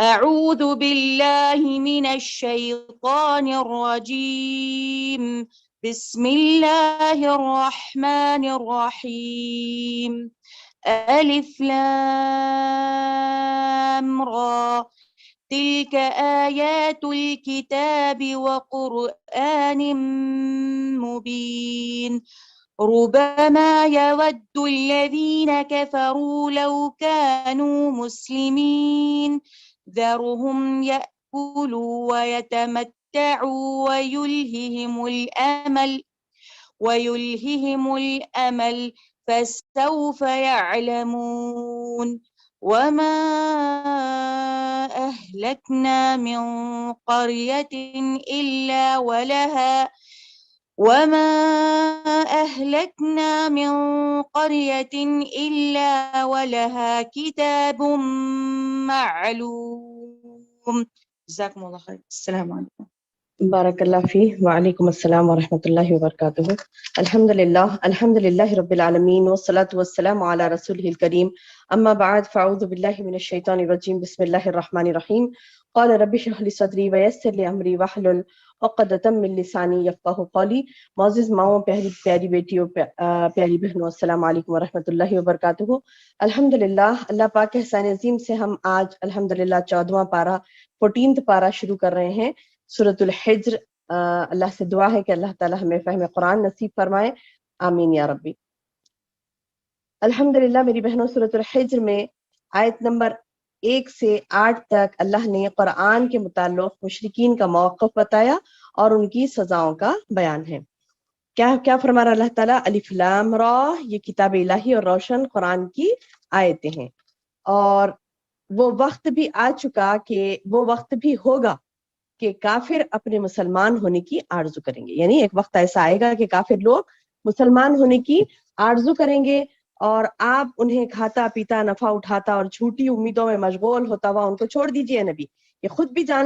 أعوذ بالله من الشيطان الرجيم بسم الله الرحمن الرحيم ألف لام را تلك آيات الكتاب وقرآن مبين ربما يود الذين كفروا لو كانوا مسلمين ذرهم يأكلوا ويتمتعوا ويلههم الأمل فسوف يعلمون وما أهلكنا من قرية إلا ولها كتاب معلوم. جزاكم الله خير. السلام عليكم. بارک اللہ فیہ وعلیکم السلام ورحمۃ اللہ وبرکاتہ. الحمد للہ رب العالمین والصلاة والسلام علی رسولہ الکریم. اما بعد فاعوذ باللہ من الشیطان الرجیم. بسم اللہ الرحمن الرحیم. قال رب اشرح لی صدری ویسر لی امری واحلل عقدۃ من لسانی یفقہوا قولی. معزز ماؤں، پیاری بیٹیوں، پیاری بہنوں، السلام علیکم ورحمۃ اللہ وبرکاتہ. الحمدللہ اللہ پاک کے احسان عظیم سے ہم آج الحمدللہ 14واں پارہ 14th پارہ شروع کر رہے ہیں سورۃ الحجر. اللہ سے دعا ہے کہ اللہ تعالی ہمیں فہم قرآن نصیب فرمائے، آمین یا ربی. الحمدللہ میری بہنوں، سورۃ الحجر میں آیت نمبر 1 سے 8 تک اللہ نے قرآن کے متعلق مشرکین کا موقف بتایا اور ان کی سزاؤں کا بیان ہے. کیا فرما رہا اللہ تعالیٰ؟ الف لام را، یہ کتاب الہی اور روشن قرآن کی آیتیں ہیں، اور وہ وقت بھی آ چکا کہ وہ وقت بھی ہوگا کہ کافر اپنے مسلمان ہونے کی آرزو کریں گے. یعنی ایک وقت ایسا آئے گا کہ کافر لوگ مسلمان ہونے کی آرزو کریں گے، اور آپ انہیں کھاتا پیتا نفع اٹھاتا اور جھوٹی امیدوں میں مشغول ہوتا ہوا ان کو چھوڑ دیجئے نبی. یہ خود بھی جان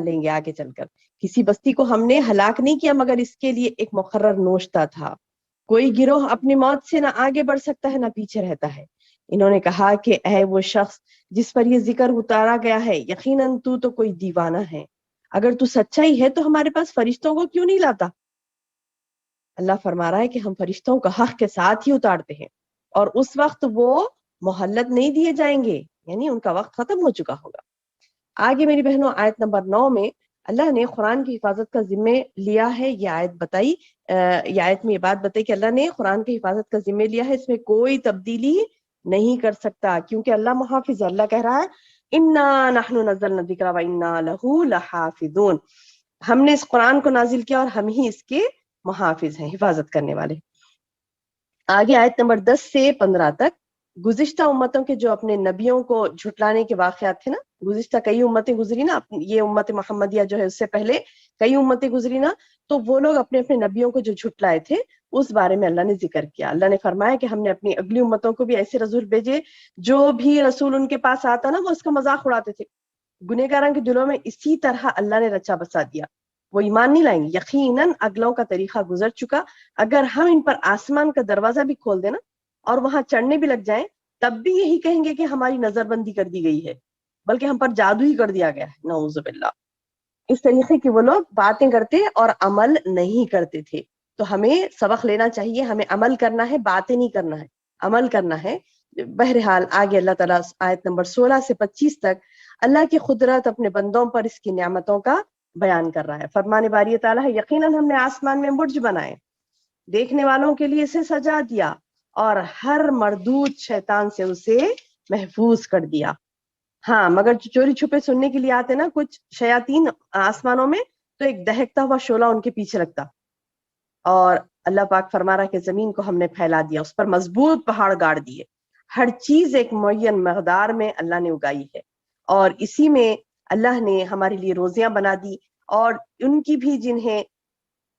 لیں گے آگے چل کر. کسی بستی کو ہم نے ہلاک نہیں کیا مگر اس کے لیے ایک مقرر نوشتہ تھا. کوئی گروہ اپنی موت سے نہ آگے بڑھ سکتا ہے نہ پیچھے رہتا ہے. انہوں نے کہا کہ اے وہ شخص جس پر یہ ذکر اتارا گیا ہے، یقیناً تو کوئی دیوانہ ہے. اگر تو سچا ہی ہے تو ہمارے پاس فرشتوں کو کیوں نہیں لاتا؟ اللہ فرما رہا ہے کہ ہم فرشتوں کا حق کے ساتھ ہی اتارتے ہیں، اور اس وقت وہ مہلت نہیں دیے جائیں گے، یعنی ان کا وقت ختم ہو چکا ہوگا. آگے میری بہنوں آیت نمبر 9 میں اللہ نے قرآن کی حفاظت کا ذمہ لیا ہے. یہ آیت میں یہ بات بتائی کہ اللہ نے قرآن کی حفاظت کا ذمہ لیا ہے، اس میں کوئی تبدیلی نہیں کر سکتا، کیونکہ اللہ محافظ ہے. اللہ کہہ رہا ہے انا نحن نزلنا الذکر وانا لہ لحافظون. ہم نے اس قرآن کو نازل کیا اور ہم ہی اس کے محافظ ہیں، حفاظت کرنے والے. آگے آیت نمبر 10 سے 15 تک گزشتہ امتوں کے جو اپنے نبیوں کو جھٹلانے کے واقعات تھے نا، گزشتہ کئی امتیں گزری نا، یہ امت محمدیہ جو ہے اس سے پہلے کئی امتیں گزری نا، تو وہ لوگ اپنے نبیوں کو جو جھٹلائے تھے اس بارے میں اللہ نے ذکر کیا. اللہ نے فرمایا کہ ہم نے اپنی اگلی امتوں کو بھی ایسے رسول بھیجے، جو بھی رسول ان کے پاس آتا نا وہ اس کا مذاق اڑاتے تھے. گنہگاروں کے دلوں میں اسی طرح اللہ نے رچا بسا دیا، وہ ایمان نہیں لائیں گے. یقیناً اگلوں کا طریقہ گزر چکا. اگر ہم ان پر آسمان کا دروازہ بھی کھول دیں نا اور وہاں چڑھنے بھی لگ جائیں، تب بھی یہی کہیں گے کہ ہماری نظر بندی کر دی گئی ہے، بلکہ ہم پر جادو ہی کر دیا گیا ہے، نعوذ باللہ. اس طریقے کی وہ لوگ باتیں کرتے اور عمل نہیں کرتے تھے. تو ہمیں سبق لینا چاہیے، ہمیں عمل کرنا ہے، باتیں نہیں کرنا ہے، عمل کرنا ہے. بہرحال آگے اللہ تعالیٰ آیت نمبر 16 سے 25 تک اللہ کی قدرت اپنے بندوں پر اس کی نعمتوں کا بیان کر رہا ہے. فرمان باری تعالیٰ ہے یقیناً ہم نے آسمان میں برج بنائے، دیکھنے والوں کے لیے اسے سجا دیا، اور ہر مردود شیطان سے اسے محفوظ کر دیا. ہاں مگر جو چوری چھپے سننے کے لیے آتے نا کچھ شیاطین آسمانوں میں، تو ایک دہکتا ہوا شعلہ ان کے پیچھے لگتا. اور اللہ پاک فرما رہا کہ زمین کو ہم نے پھیلا دیا، اس پر مضبوط پہاڑ گاڑ دیے. ہر چیز ایک معین مقدار میں اللہ نے اگائی ہے، اور اسی میں اللہ نے ہمارے لیے روزیاں بنا دی، اور ان کی بھی جنہیں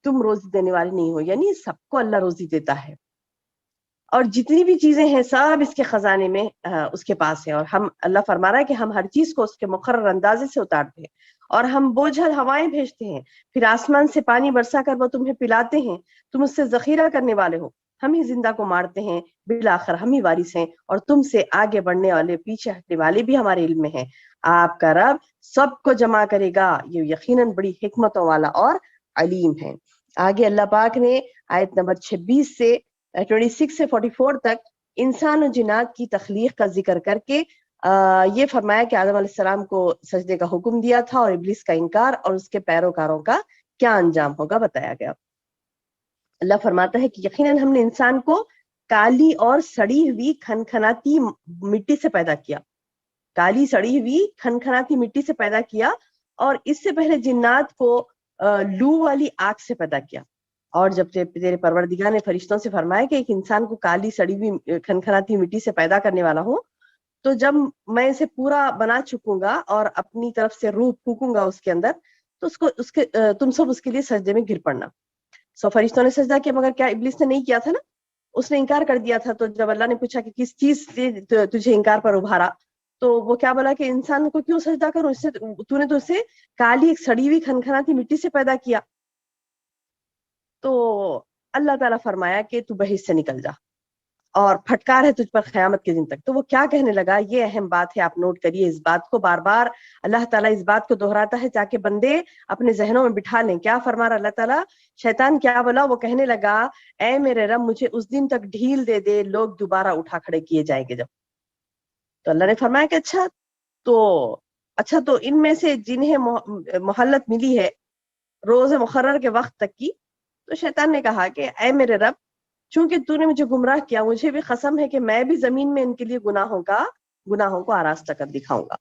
تم روزی دینے والے نہیں ہو. یعنی سب کو اللہ روزی دیتا ہے، اور جتنی بھی چیزیں ہیں سب اس کے خزانے میں اس کے پاس ہے. اور ہم اللہ فرما رہا ہے کہ ہم ہر چیز کو اس کے مقرر اندازے سے اتارتے ہیں، اور ہم بوجھل ہوائیں بھیجتے ہیں، پھر آسمان سے پانی برسا کر وہ تمہیں پلاتے ہیں، تم اس سے ذخیرہ کرنے والے ہو. ہم ہی زندہ کو مارتے ہیں، بالآخر ہم ہی وارث ہیں، اور تم سے آگے بڑھنے والے پیچھے ہٹنے والے بھی ہمارے علم میں ہیں۔ آپ کا رب سب کو جمع کرے گا، یہ یقیناً بڑی حکمتوں والا اور علیم ہے۔ آگے اللہ پاک نے آیت نمبر 26 سے 26 سے 44 تک انسان و جنات کی تخلیق کا ذکر کر کے یہ فرمایا کہ آدم علیہ السلام کو سجدے کا حکم دیا تھا، اور ابلیس کا انکار اور اس کے پیروکاروں کا کیا انجام ہوگا بتایا گیا۔ اللہ فرماتا ہے کہ یقیناً ہم نے انسان کو کالی اور سڑی ہوئی کھنکھناتی مٹی سے پیدا کیا، کالی سڑی ہوئی کھنکھناتی مٹی سے پیدا کیا، اور اس سے پہلے جنات کو لو والی آگ سے پیدا کیا۔ اور جب تیرے پروردگار نے فرشتوں سے فرمایا کہ ایک انسان کو کالی سڑی ہوئی کھنکھناتی مٹی سے پیدا کرنے والا ہوں، تو جب میں اسے پورا بنا چکوں گا اور اپنی طرف سے روح پھونکوں گا اس کے اندر، تو تم سب اس کے لیے سجدے میں گر پڑنا۔ فرشتوں نے سجدہ کیا، مگر کیا ابلیس نے نہیں کیا تھا نا، اس نے انکار کر دیا تھا۔ تو جب اللہ نے پوچھا کہ کس چیز سے تجھے انکار پر ابھارا، تو وہ کیا بولا کہ انسان کو کیوں سجدہ کروں، اس سے تو نے تو اسے کالی ایک سڑی ہوئی کھنکھناتی مٹی سے پیدا کیا۔ تو اللہ تعالیٰ فرمایا کہ تو بحث سے نکل جا، اور پھٹکار ہے تجھ پر قیامت کے دن تک۔ تو وہ کیا کہنے لگا، یہ اہم بات ہے، آپ نوٹ کریے اس بات کو، بار بار اللہ تعالیٰ اس بات کو دہراتا ہے تاکہ بندے اپنے ذہنوں میں بٹھا لیں۔ کیا فرما رہا اللہ تعالیٰ، شیطان کیا بولا، وہ کہنے لگا اے میرے رب مجھے اس دن تک ڈھیل دے دے، لوگ دوبارہ اٹھا کھڑے کیے جائیں گے جب۔ تو اللہ نے فرمایا کہ اچھا تو ان میں سے جنہیں مہلت ملی ہے روز مقرر کے وقت تک کی، تو شیطان نے کہا کہ اے میرے رب چونکہ تو نے مجھے گمراہ کیا، مجھے بھی قسم ہے کہ میں بھی زمین میں ان کے لیے گناہوں کو آراستہ کر دکھاؤں گا۔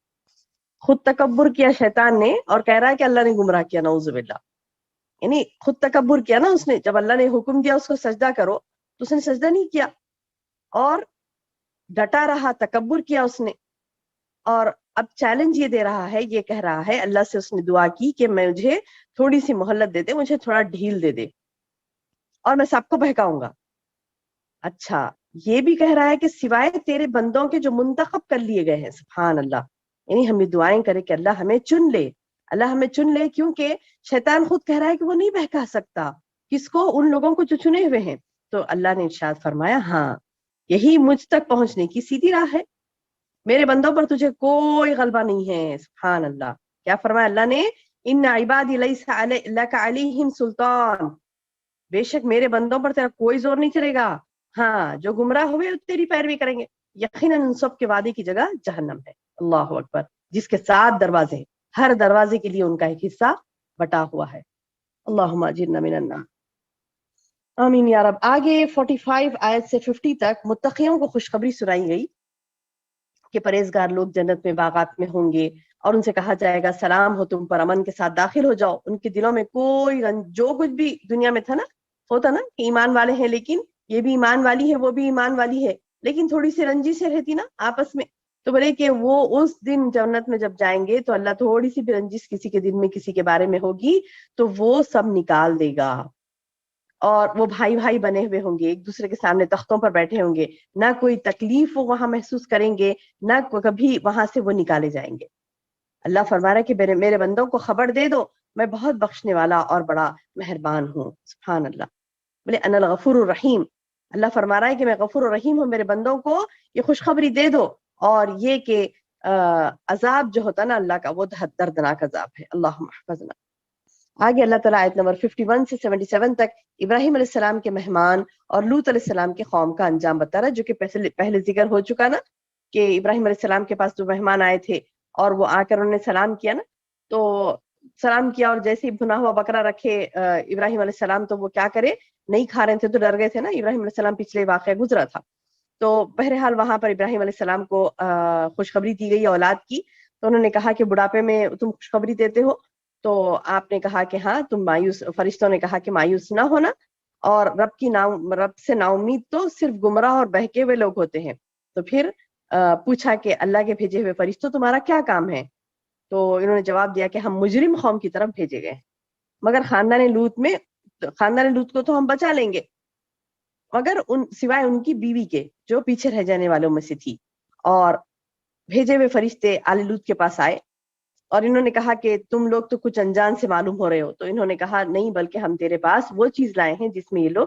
خود تکبر کیا شیطان نے، اور کہہ رہا ہے کہ اللہ نے گمراہ کیا، نعوذ باللہ۔ یعنی خود تکبر کیا نا اس نے، جب اللہ نے حکم دیا اس کو سجدہ کرو تو اس نے سجدہ نہیں کیا، اور ڈٹا رہا، تکبر کیا اس نے۔ اور اب چیلنج یہ دے رہا ہے، یہ کہہ رہا ہے، اللہ سے اس نے دعا کی کہ مجھے تھوڑی سی مہلت دے دے، مجھے تھوڑا ڈھیل دے دے، اور میں سب کو بہکاؤں گا۔ اچھا یہ بھی کہہ رہا ہے کہ سوائے تیرے بندوں کے جو منتخب کر لیے گئے ہیں، سبحان اللہ، یعنی ہم یہ دعائیں کریں کہ اللہ ہمیں چن لے، اللہ ہمیں چن لے، کیونکہ شیطان خود کہہ رہا ہے کہ وہ نہیں بہکا سکتا کس کو، ان لوگوں کو جو چنے ہوئے ہیں۔ تو اللہ نے ارشاد فرمایا ہاں یہی مجھ تک پہنچنے کی سیدھی راہ ہے، میرے بندوں پر تجھے کوئی غلبہ نہیں ہے۔ سبحان اللہ، کیا فرمایا اللہ نے، ان عبادی لیس لک علیہم سلطان، بے شک میرے بندوں پر تیرا کوئی زور نہیں چلے گا، ہاں جو گمراہ ہوئے تیری پیروی کریں گے، یقیناً ان سب کے وعدے کی جگہ جہنم ہے۔ اللہ اکبر، جس کے 7 دروازے، ہر دروازے کے لیے ان کا ایک حصہ بٹا ہوا ہے۔ اللہم اجرنا من النار، آمین یا رب۔ آگے 45 آیت سے 50 تک متقیوں کو خوشخبری سنائی گئی کہ پرہیزگار لوگ جنت میں باغات میں ہوں گے، اور ان سے کہا جائے گا سلام ہو تم پر، امن کے ساتھ داخل ہو جاؤ۔ ان کے دلوں میں کوئی جو کچھ بھی دنیا میں تھا نا، ہوتا نا کہ ایمان والے ہیں لیکن یہ بھی ایمان والی ہے، وہ بھی ایمان والی ہے، لیکن تھوڑی سی رنجش سے رہتی نا آپس میں، تو بولے کہ وہ اس دن جنت میں جب جائیں گے تو اللہ تھوڑی سی بھی رنجش کسی کے دل میں کسی کے بارے میں ہوگی تو وہ سب نکال دے گا، اور وہ بھائی بھائی بنے ہوئے ہوں گے، ایک دوسرے کے سامنے تختوں پر بیٹھے ہوں گے، نہ کوئی تکلیف وہ وہاں محسوس کریں گے، نہ کبھی وہاں سے وہ نکالے جائیں گے۔ اللہ فرما رہا ہے کہ میرے بندوں کو خبر دے دو، میں بہت بخشنے والا اور بڑا مہربان ہوں۔ سبحان اللہ، بولے انا الغفور الرحیم، اللہ فرما رہا ہے کہ میں غفور الرحیم ہوں، میرے بندوں کو یہ خوشخبری دے دو، اور یہ کہ عذاب جو ہوتا نا اللہ کا وہ دردناک عذاب ہے۔ اللہم احفظنا۔ آگے اللہ تعالیٰ آیت نمبر 51 سے 77 تک ابراہیم علیہ السلام کے مہمان اور لوط علیہ السلام کے قوم کا انجام بتا رہا ہے، جو کہ پہلے ذکر ہو چکا نا، کہ ابراہیم علیہ السلام کے پاس جو مہمان آئے تھے اور وہ آ کر انہوں نے سلام کیا نا، تو سلام کیا، اور جیسے ہی بھنا ہوا بکرا رکھے ابراہیم علیہ السلام، تو وہ کیا کرے، نہیں کھا رہے تھے تو ڈر گئے تھے نا، ابراہیم علیہ السلام پچھلے واقعہ گزرا تھا۔ تو بہرحال وہاں پر ابراہیم علیہ السلام کو خوشخبری دی گئی اولاد کی، تو انہوں نے کہا کہ بڑھاپے میں تم خوشخبری دیتے ہو، تو آپ نے کہا کہ ہاں تم مایوس، فرشتوں نے کہا کہ مایوس نہ ہونا، اور رب سے نا امید تو صرف گمراہ اور بہکے ہوئے لوگ ہوتے ہیں۔ تو پھر پوچھا کہ اللہ کے بھیجے ہوئے فرشتوں تمہارا کیا کام ہے؟ تو انہوں نے جواب دیا کہ ہم مجرم قوم کی طرف بھیجے گئے، مگر خاندان لوط کو تو ہم بچا لیں گے، مگر سوائے ان کی بیوی کے جو پیچھے رہ جانے والوں میں سے تھی۔ اور بھیجے ہوئے فرشتے آل لوط کے پاس آئے، اور انہوں نے کہا کہ تم لوگ تو کچھ انجان سے معلوم ہو رہے ہو، تو انہوں نے کہا نہیں، بلکہ ہم تیرے پاس وہ چیز لائے ہیں جس میں یہ لوگ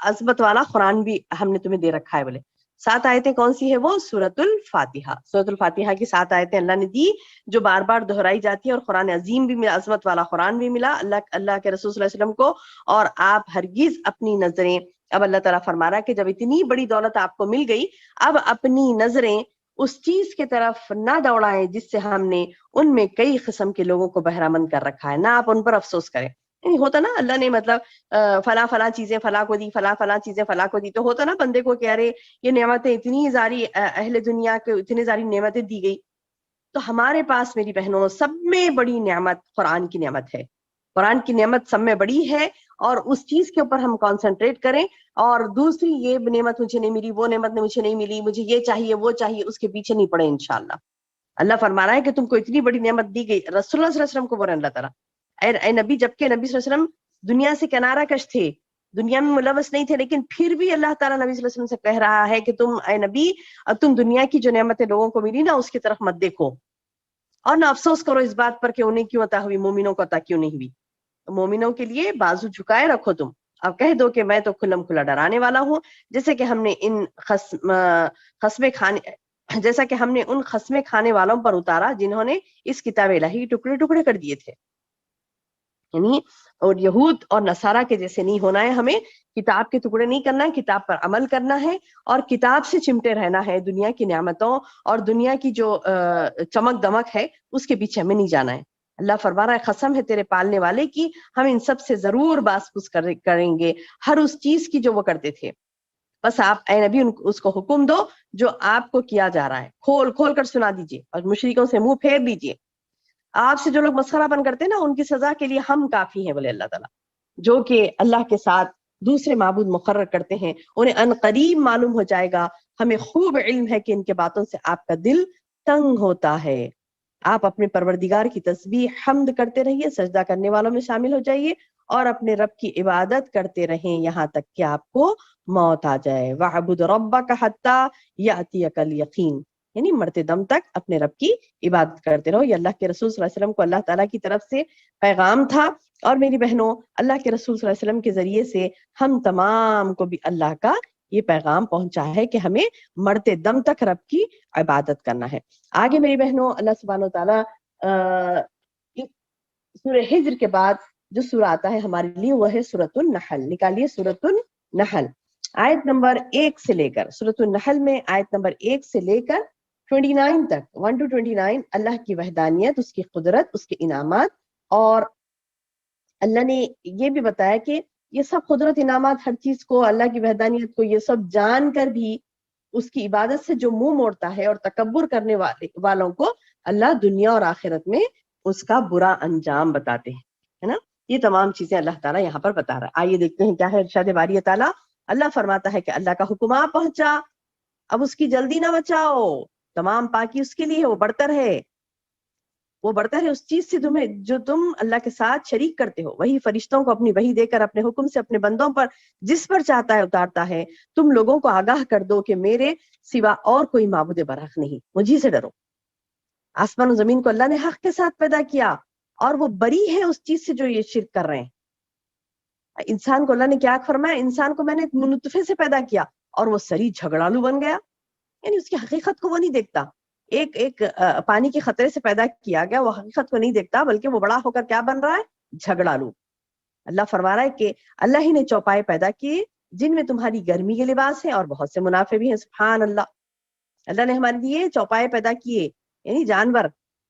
عظمت والا قرآن بھی ہم نے تمہیں دے رکھا ہے. بولے 7 آیتیں کون سی ہے؟ وہ سورۃ الفاتحہ. سورۃ الفاتحہ کی 7 آیتیں اللہ نے دی جو بار بار دہرائی جاتی ہے, اور قرآن عظیم بھی ملا, عظمت والا قرآن بھی ملا اللہ کے رسول صلی اللہ علیہ وسلم کو. اور آپ ہرگز اپنی نظریں, اب اللہ تعالیٰ فرما رہا ہے کہ جب اتنی بڑی دولت آپ کو مل گئی, اب اپنی نظریں اس چیز کی طرف نہ دوڑائیں جس سے ہم نے ان میں کئی قسم کے لوگوں کو بہرہ مند کر رکھا ہے, نہ آپ ان پر افسوس کریں. نہیں ہوتا نا اللہ نے مطلب فلاں چیزیں فلاں کو دی, فلاں چیزیں فلاں کو دی, تو ہوتا نا بندے کو کہ ارے یہ نعمتیں اتنی ساری اہل دنیا کے اتنی ساری نعمتیں دی گئی. تو ہمارے پاس میری بہنوں سب میں بڑی نعمت قرآن کی نعمت ہے. قرآن کی نعمت سب میں بڑی ہے, اور اس چیز کے اوپر ہم کانسنٹریٹ کریں. اور دوسری یہ نعمت مجھے نہیں ملی, وہ نعمت مجھے نہیں ملی, مجھے یہ چاہیے وہ چاہیے, اس کے پیچھے نہیں پڑے انشاءاللہ. اللہ فرما رہا ہے کہ تم کو اتنی بڑی نعمت دی گئی. رسول اللہ صلی اللہ علیہ وسلم کو بول رہے اللہ تعالیٰ اے نبی, جبکہ نبی صلی اللہ علیہ وسلم دنیا سے کنارہ کش تھے, دنیا میں ملوث نہیں تھے, لیکن پھر بھی اللہ تعالیٰ نبی صلی اللہ علیہ وسلم سے کہہ رہا ہے کہ تم اے نبی تم دنیا کی جو نعمتیں لوگوں کو ملی نا اس کی طرف مت دیکھو, اور نہ افسوس کرو اس بات پر کہ انہیں کیوں عطا ہوئی, مومنوں کو عطا کیوں نہیں ہوئی. مومنوں کے لیے بازو جھکائے رکھو تم. اب کہہ دو کہ میں تو کھلم کھلا ڈرانے والا ہوں, جیسے کہ ہم نے ان خصمے کھانے والوں پر اتارا جنہوں نے اس کتاب الہی ٹکڑے ٹکڑے کر دیے تھے. یعنی اور یہود اور نصارہ کے جیسے نہیں ہونا ہے, ہمیں کتاب کے ٹکڑے نہیں کرنا ہے, کتاب پر عمل کرنا ہے, اور کتاب سے چمٹے رہنا ہے. دنیا کی نعمتوں اور دنیا کی جو چمک دمک ہے اس کے پیچھے ہمیں نہیں جانا ہے. اللہ فرما رہا ہے قسم ہے تیرے پالنے والے کی, ہم ان سب سے ضرور باس پوس کریں گے, ہر اس چیز کی جو وہ کرتے تھے. بس آپ اے نبی اس کو حکم دو جو آپ کو کیا جا رہا ہے, کھول کھول کر سنا دیجئے, اور مشرکوں سے منہ پھیر دیجئے. آپ سے جو لوگ مسخرہ پن کرتے ہیں نا, ان کی سزا کے لیے ہم کافی ہیں, بولے اللہ تعالیٰ. جو کہ اللہ کے ساتھ دوسرے معبود مقرر کرتے ہیں, انہیں ان قریب معلوم ہو جائے گا. ہمیں خوب علم ہے کہ ان کے باتوں سے آپ کا دل تنگ ہوتا ہے. آپ اپنے پروردگار کی تسبیح حمد کرتے رہیے, سجدہ کرنے والوں میں شامل ہو جائیے, اور اپنے رب کی عبادت کرتے رہیں یہاں تک کہ آپ کو موت آ جائے. وَاعْبُدْ رَبَّكَ حَتَّى يَأْتِيَكَ الْيَقِينُ, یعنی مرتے دم تک اپنے رب کی عبادت کرتے رہو. یہ اللہ کے رسول صلی اللہ علیہ وسلم کو اللہ تعالیٰ کی طرف سے پیغام تھا. اور میری بہنوں, اللہ کے رسول صلی اللہ علیہ وسلم کے ذریعے سے ہم تمام کو بھی اللہ کا یہ پیغام پہنچا ہے کہ ہمیں مرتے دم تک رب کی عبادت کرنا ہے. آگے میری بہنوں, اللہ سبحانہ و تعالیٰ سورہ ہجر کے بعد جو سورہ آتا ہے ہمارے لیے وہ ہے سورۃ النحل. نکالیے سورۃ النحل, آیت نمبر 1 سے لے کر, سورۃ النحل میں آیت نمبر 1 سے لے کر 29 تک, 1 to 29 اللہ کی وحدانیت, اس کی قدرت, اس کے انعامات. اور اللہ نے یہ بھی بتایا کہ یہ سب قدرت انعامات, ہر چیز کو, اللہ کی وحدانیت کو, یہ سب جان کر بھی اس کی عبادت سے جو منہ موڑتا ہے اور تکبر کرنے والوں کو اللہ دنیا اور آخرت میں اس کا برا انجام بتاتے ہیں, ہے نا. یہ تمام چیزیں اللہ تعالیٰ یہاں پر بتا رہا ہے. آئیے دیکھتے ہیں کیا ہے ارشاد باری تعالیٰ. اللہ فرماتا ہے کہ اللہ کا حکم آ پہنچا, اب اس کی جلدی نہ بچاؤ, تمام پاکی اس کے لیے, وہ برتر ہے. وہ برتر ہے اس چیز سے تمہیں جو تم اللہ کے ساتھ شریک کرتے ہو. وہی فرشتوں کو اپنی وحی دے کر اپنے حکم سے اپنے بندوں پر جس پر چاہتا ہے اتارتا ہے. تم لوگوں کو آگاہ کر دو کہ میرے سوا اور کوئی معبود برحق نہیں, مجھے سے ڈرو. آسمان و زمین کو اللہ نے حق کے ساتھ پیدا کیا, اور وہ بری ہے اس چیز سے جو یہ شرک کر رہے ہیں. انسان کو اللہ نے کیا فرمایا, انسان کو میں نے ایک نطفے سے پیدا کیا اور وہ سری جھگڑالو بن گیا. یعنی اس کی حقیقت کو وہ نہیں دیکھتا. ایک پانی کے خطرے سے پیدا کیا گیا, وہ حقیقت کو نہیں دیکھتا, بلکہ وہ بڑا ہو کر کیا بن رہا ہے, جھگڑالو. اللہ فرما رہا ہے کہ اللہ ہی نے چوپائے پیدا کیے جن میں تمہاری گرمی کے لباس ہیں اور بہت سے منافع بھی ہیں. سبحان اللہ. اللہ نے ہمارے لیے چوپائے پیدا کیے, یعنی جانور,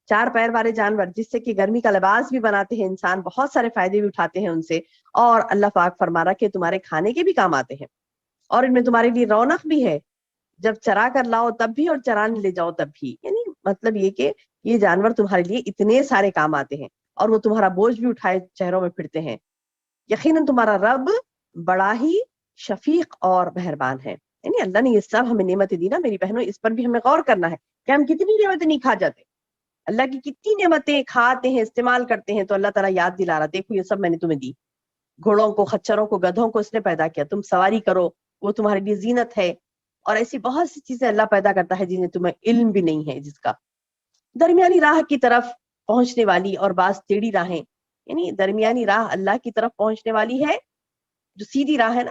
4 پیر والے جانور, جس سے کہ گرمی کا لباس بھی بناتے ہیں انسان, بہت سارے فائدے بھی اٹھاتے ہیں ان سے. اور اللہ پاک فرما رہا کہ تمہارے کھانے کے بھی کام آتے ہیں, اور ان میں تمہارے لیے رونق بھی ہے, جب چرا کر لاؤ تب بھی اور چرانے لے جاؤ تب بھی. یعنی مطلب یہ کہ یہ جانور تمہارے لیے اتنے سارے کام آتے ہیں, اور وہ تمہارا بوجھ بھی اٹھائے چہروں میں پھرتے ہیں. یقیناً تمہارا رب بڑا ہی شفیق اور مہربان ہے. یعنی اللہ نے یہ سب ہمیں نعمتیں دی نا میری بہنوں, اس پر بھی ہمیں غور کرنا ہے کہ ہم کتنی نعمتیں نہیں کھا جاتے. اللہ کی کتنی نعمتیں کھاتے ہیں, استعمال کرتے ہیں, تو اللہ تعالیٰ یاد دلا رہا, دیکھو یہ سب میں نے تمہیں دی. گھوڑوں کو, خچروں کو, گدھوں کو اس نے پیدا کیا, تم سواری کرو, وہ تمہارے لیے زینت ہے. اور ایسی بہت سی چیزیں اللہ پیدا کرتا ہے جنہیں تمہیں علم بھی نہیں ہے, جس کا درمیانی راہ کی طرف پہنچنے والی اور بعض ٹیڑھی راہیں. یعنی درمیانی راہ اللہ کی طرف پہنچنے والی ہے, جو سیدھی راہ ہے نا,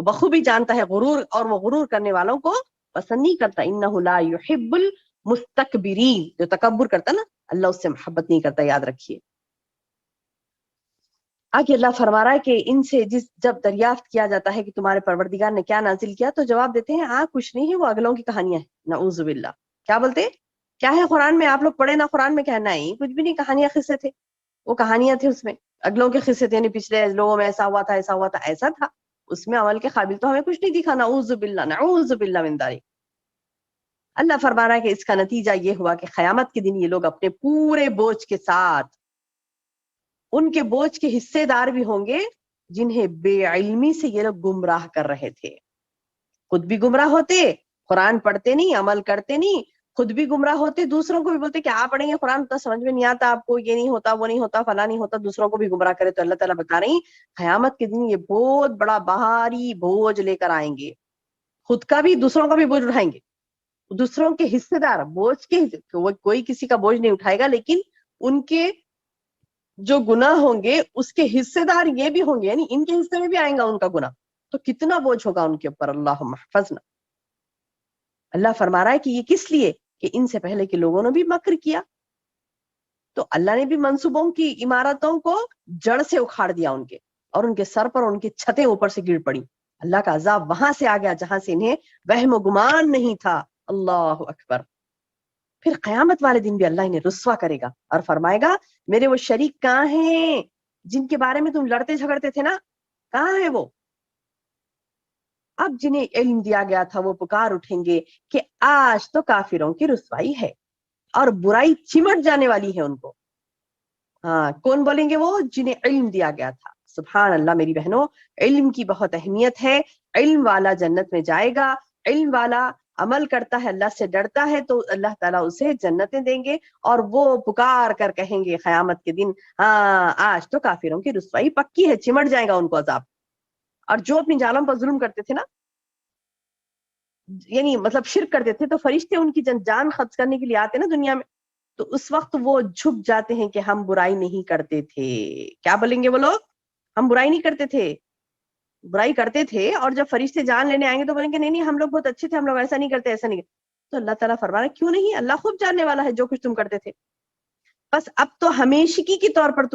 وہ بخوبی جانتا ہے غرور، اور وہ غرور کرنے والوں کو پسند نہیں کرتا. انہ لا یحب المستکبرین، جو تکبر کرتا نا اللہ اس سے محبت نہیں کرتا، یاد رکھیے. آگے اللہ فرما رہا ہے کہ ان سے جب دریافت کیا جاتا ہے کہ تمہارے پروردگار نے کیا نازل کیا، تو جواب دیتے ہیں کچھ نہیں ہے، وہ اگلوں کی کہانیاں ہیں. نعوذ باللہ. کیا بولتے ہیں؟ کیا ہے قرآن میں؟ آپ لوگ پڑھے نا قرآن میں، کہنا نہیں کچھ بھی نہیں، کہانیاں قصے تھے. وہ کہانیاں تھے، اس میں اگلوں کے قصے تھے، یعنی پچھلے لوگوں میں ایسا ہوا تھا ایسا ہوا تھا، ایسا تھا. اس میں عمل کے قابل تو ہمیں کچھ نہیں دکھا. نعوذ باللہ، نعوذ باللہ من ذالک. اللہ فرما رہا ہے کہ اس کا نتیجہ یہ ہوا کہ قیامت کے دن یہ لوگ اپنے پورے بوجھ کے ساتھ ان کے بوجھ کے حصے دار بھی ہوں گے جنہیں بے علمی سے یہ لوگ گمراہ کر رہے تھے. خود بھی گمراہ ہوتے، قرآن پڑھتے نہیں، عمل کرتے نہیں، خود بھی گمراہ ہوتے، دوسروں کو بھی بولتے کہ آپ پڑھیں گے قرآن تو سمجھ میں نہیں آتا آپ کو، یہ نہیں ہوتا وہ نہیں ہوتا فلاں نہیں ہوتا، دوسروں کو بھی گمراہ کرے. تو اللہ تعالیٰ بتا رہی قیامت کے دن یہ بہت بڑا بھاری بوجھ لے کر آئیں گے، خود کا بھی دوسروں کا بھی بوجھ اٹھائیں گے. دوسروں کے حصے دار بوجھ کے، کوئی کسی کا بوجھ نہیں اٹھائے گا، لیکن ان کے جو گناہ ہوں گے اس کے حصے دار یہ بھی ہوں گے، یعنی ان کے حصے میں بھی آئیں گا ان کا گناہ. تو کتنا بوجھ ہوگا ان کے اوپر. اللہم احفظنا. اللہ فرما رہا ہے کہ یہ کس لیے؟ کہ ان سے پہلے کے لوگوں نے بھی مکر کیا، تو اللہ نے بھی منصوبوں کی عمارتوں کو جڑ سے اکھاڑ دیا ان کے، اور ان کے سر پر ان کی چھتیں اوپر سے گر پڑی. اللہ کا عذاب وہاں سے آ گیا جہاں سے انہیں وہم و گمان نہیں تھا. اللہ اکبر. پھر قیامت والے دن بھی اللہ انہیں رسوا کرے گا اور فرمائے گا میرے وہ شریک کہاں ہیں جن کے بارے میں تم لڑتے جھگڑتے تھے نا، کہاں ہے وہ؟ اب جنہیں علم دیا گیا تھا وہ پکار اٹھیں گے کہ آج تو کافروں کی رسوائی ہے اور برائی چمٹ جانے والی ہے ان کو. کون بولیں گے؟ وہ جنہیں علم دیا گیا تھا. سبحان اللہ میری بہنوں، علم کی بہت اہمیت ہے. علم والا جنت میں جائے گا، علم والا عمل کرتا ہے، اللہ سے ڈرتا ہے، تو اللہ تعالیٰ اسے جنتیں دیں گے، اور وہ پکار کر کہیں گے قیامت کے دن آج تو کافروں کی رسوائی پکی ہے، چمٹ جائے گا ان کو عذاب. اور جو اپنی جانوں پر ظلم کرتے تھے نا، یعنی مطلب شرک کرتے تھے، تو فرشتے ان کی جان خرچ کرنے کے لیے آتے نا دنیا میں، تو اس وقت وہ جھک جاتے ہیں کہ ہم برائی نہیں کرتے تھے. کیا بولیں گے وہ لوگ؟ ہم برائی نہیں کرتے تھے، برائی کرتے تھے. اور جب فرشتے جان لینے آئیں گے تو بولیں گے نہیں ہم لوگ بہت اچھے تھے، ہم لوگ ایسا نہیں کرتے ایسا نہیں کرتے. تو اللہ تعالیٰ فرما رہا ہے کیوں نہیں، اللہ خوب جاننے والا ہے جو کچھ تم کرتے تھے. بس اب تو ہمیشگی کے طور پر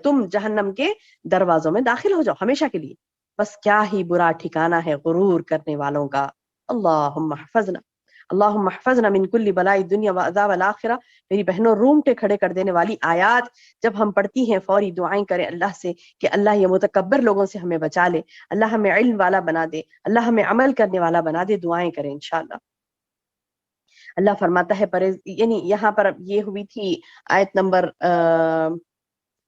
تم جہنم کے دروازوں میں داخل ہو جاؤ ہمیشہ کے لیے. بس کیا ہی برا ٹھکانہ ہے غرور کرنے والوں کا. اللہم احفظنا، اللہم احفظنا من کل بلاء الدنیا وعذاب الآخرہ. میری بہنوں، رومٹے کھڑے کر دینے والی آیات جب ہم پڑھتی ہیں فوری دعائیں کریں اللہ سے کہ اللہ یہ متکبر لوگوں سے ہمیں بچا لے، اللہ ہمیں علم والا بنا دے، اللہ ہمیں عمل کرنے والا بنا دے. دعائیں کریں انشاءاللہ. اللہ فرماتا ہے یعنی یہاں پر یہ ہوئی تھی آیت نمبر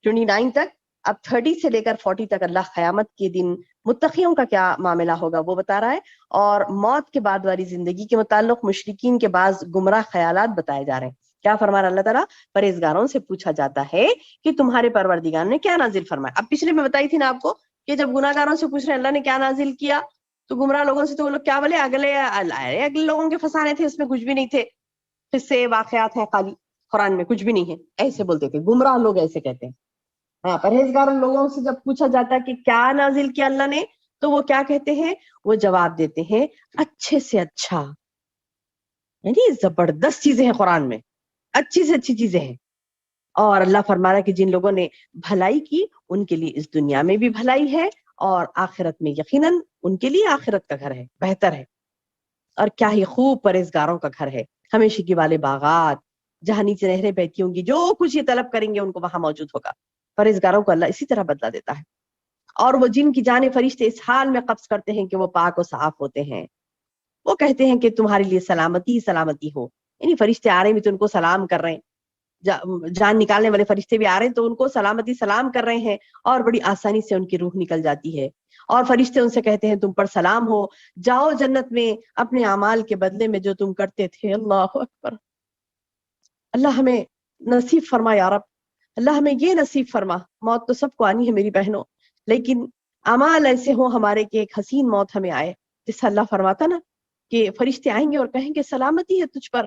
29 تک. اب 30 سے لے کر 40 تک اللہ قیامت کے دن متقیوں کا کیا معاملہ ہوگا وہ بتا رہا ہے، اور موت کے بعد والی زندگی کے متعلق مشرکین کے بعض گمراہ خیالات بتائے جا رہے ہیں. کیا فرما رہا اللہ تعالیٰ؟ پرہیزگاروں سے پوچھا جاتا ہے کہ تمہارے پروردگار نے کیا نازل فرمایا. اب پچھلے میں بتائی تھی نا آپ کو کہ جب گناہ گاروں سے پوچھ رہے ہیں اللہ نے کیا نازل کیا، تو گمراہ لوگوں سے تو وہ لوگ کیا بولے؟ اگلے لوگوں کے فسانے تھے، اس میں کچھ بھی نہیں تھے، قصے واقعات ہیں خالی، قرآن میں کچھ بھی نہیں ہے، ایسے بولتے تھے. گمراہ لوگ ایسے کہتے ہیں. پرہیزگار لوگوں سے جب پوچھا جاتا ہے کہ کیا نازل کیا اللہ نے، تو وہ کیا کہتے ہیں؟ وہ جواب دیتے ہیں اچھے سے اچھا، یعنی زبردست چیزیں ہیں قرآن میں، اچھی سے اچھی چیزیں ہیں. اور اللہ فرما رہا ہے کہ جن لوگوں نے بھلائی کی ان کے لیے اس دنیا میں بھی بھلائی ہے، اور آخرت میں یقیناً ان کے لیے آخرت کا گھر ہے، بہتر ہے. اور کیا ہی خوب پرہیزگاروں کا گھر ہے، ہمیشگی والے باغات جہاں نیچے نہریں بہتی ہوں گی، جو کچھ یہ طلب کریں گے ان کو وہاں موجود ہوگا. پرہیزگاروں کو اللہ اسی طرح بدلہ دیتا ہے. اور وہ جن کی جانیں فرشتے اس حال میں قبض کرتے ہیں کہ وہ پاک و صاف ہوتے ہیں، وہ کہتے ہیں کہ تمہارے لیے سلامتی ہی سلامتی ہو. یعنی فرشتے آ رہے ہیں تو ان کو سلام کر رہے ہیں، جان نکالنے والے فرشتے بھی آ رہے ہیں تو ان کو سلامتی سلام کر رہے ہیں، اور بڑی آسانی سے ان کی روح نکل جاتی ہے. اور فرشتے ان سے کہتے ہیں تم پر سلام ہو، جاؤ جنت میں اپنے اعمال کے بدلے میں جو تم کرتے تھے. اللہ اکبر. اللہ ہمیں نصیب فرما یا رب، اللہ ہمیں یہ نصیب فرما. موت تو سب کو آنی ہے میری بہنوں، لیکن اعمال ایسے ہوں ہمارے کہ ایک حسین موت ہمیں آئے، جس اللہ فرماتا نا کہ فرشتے آئیں گے اور کہیں گے سلامتی ہے تجھ پر،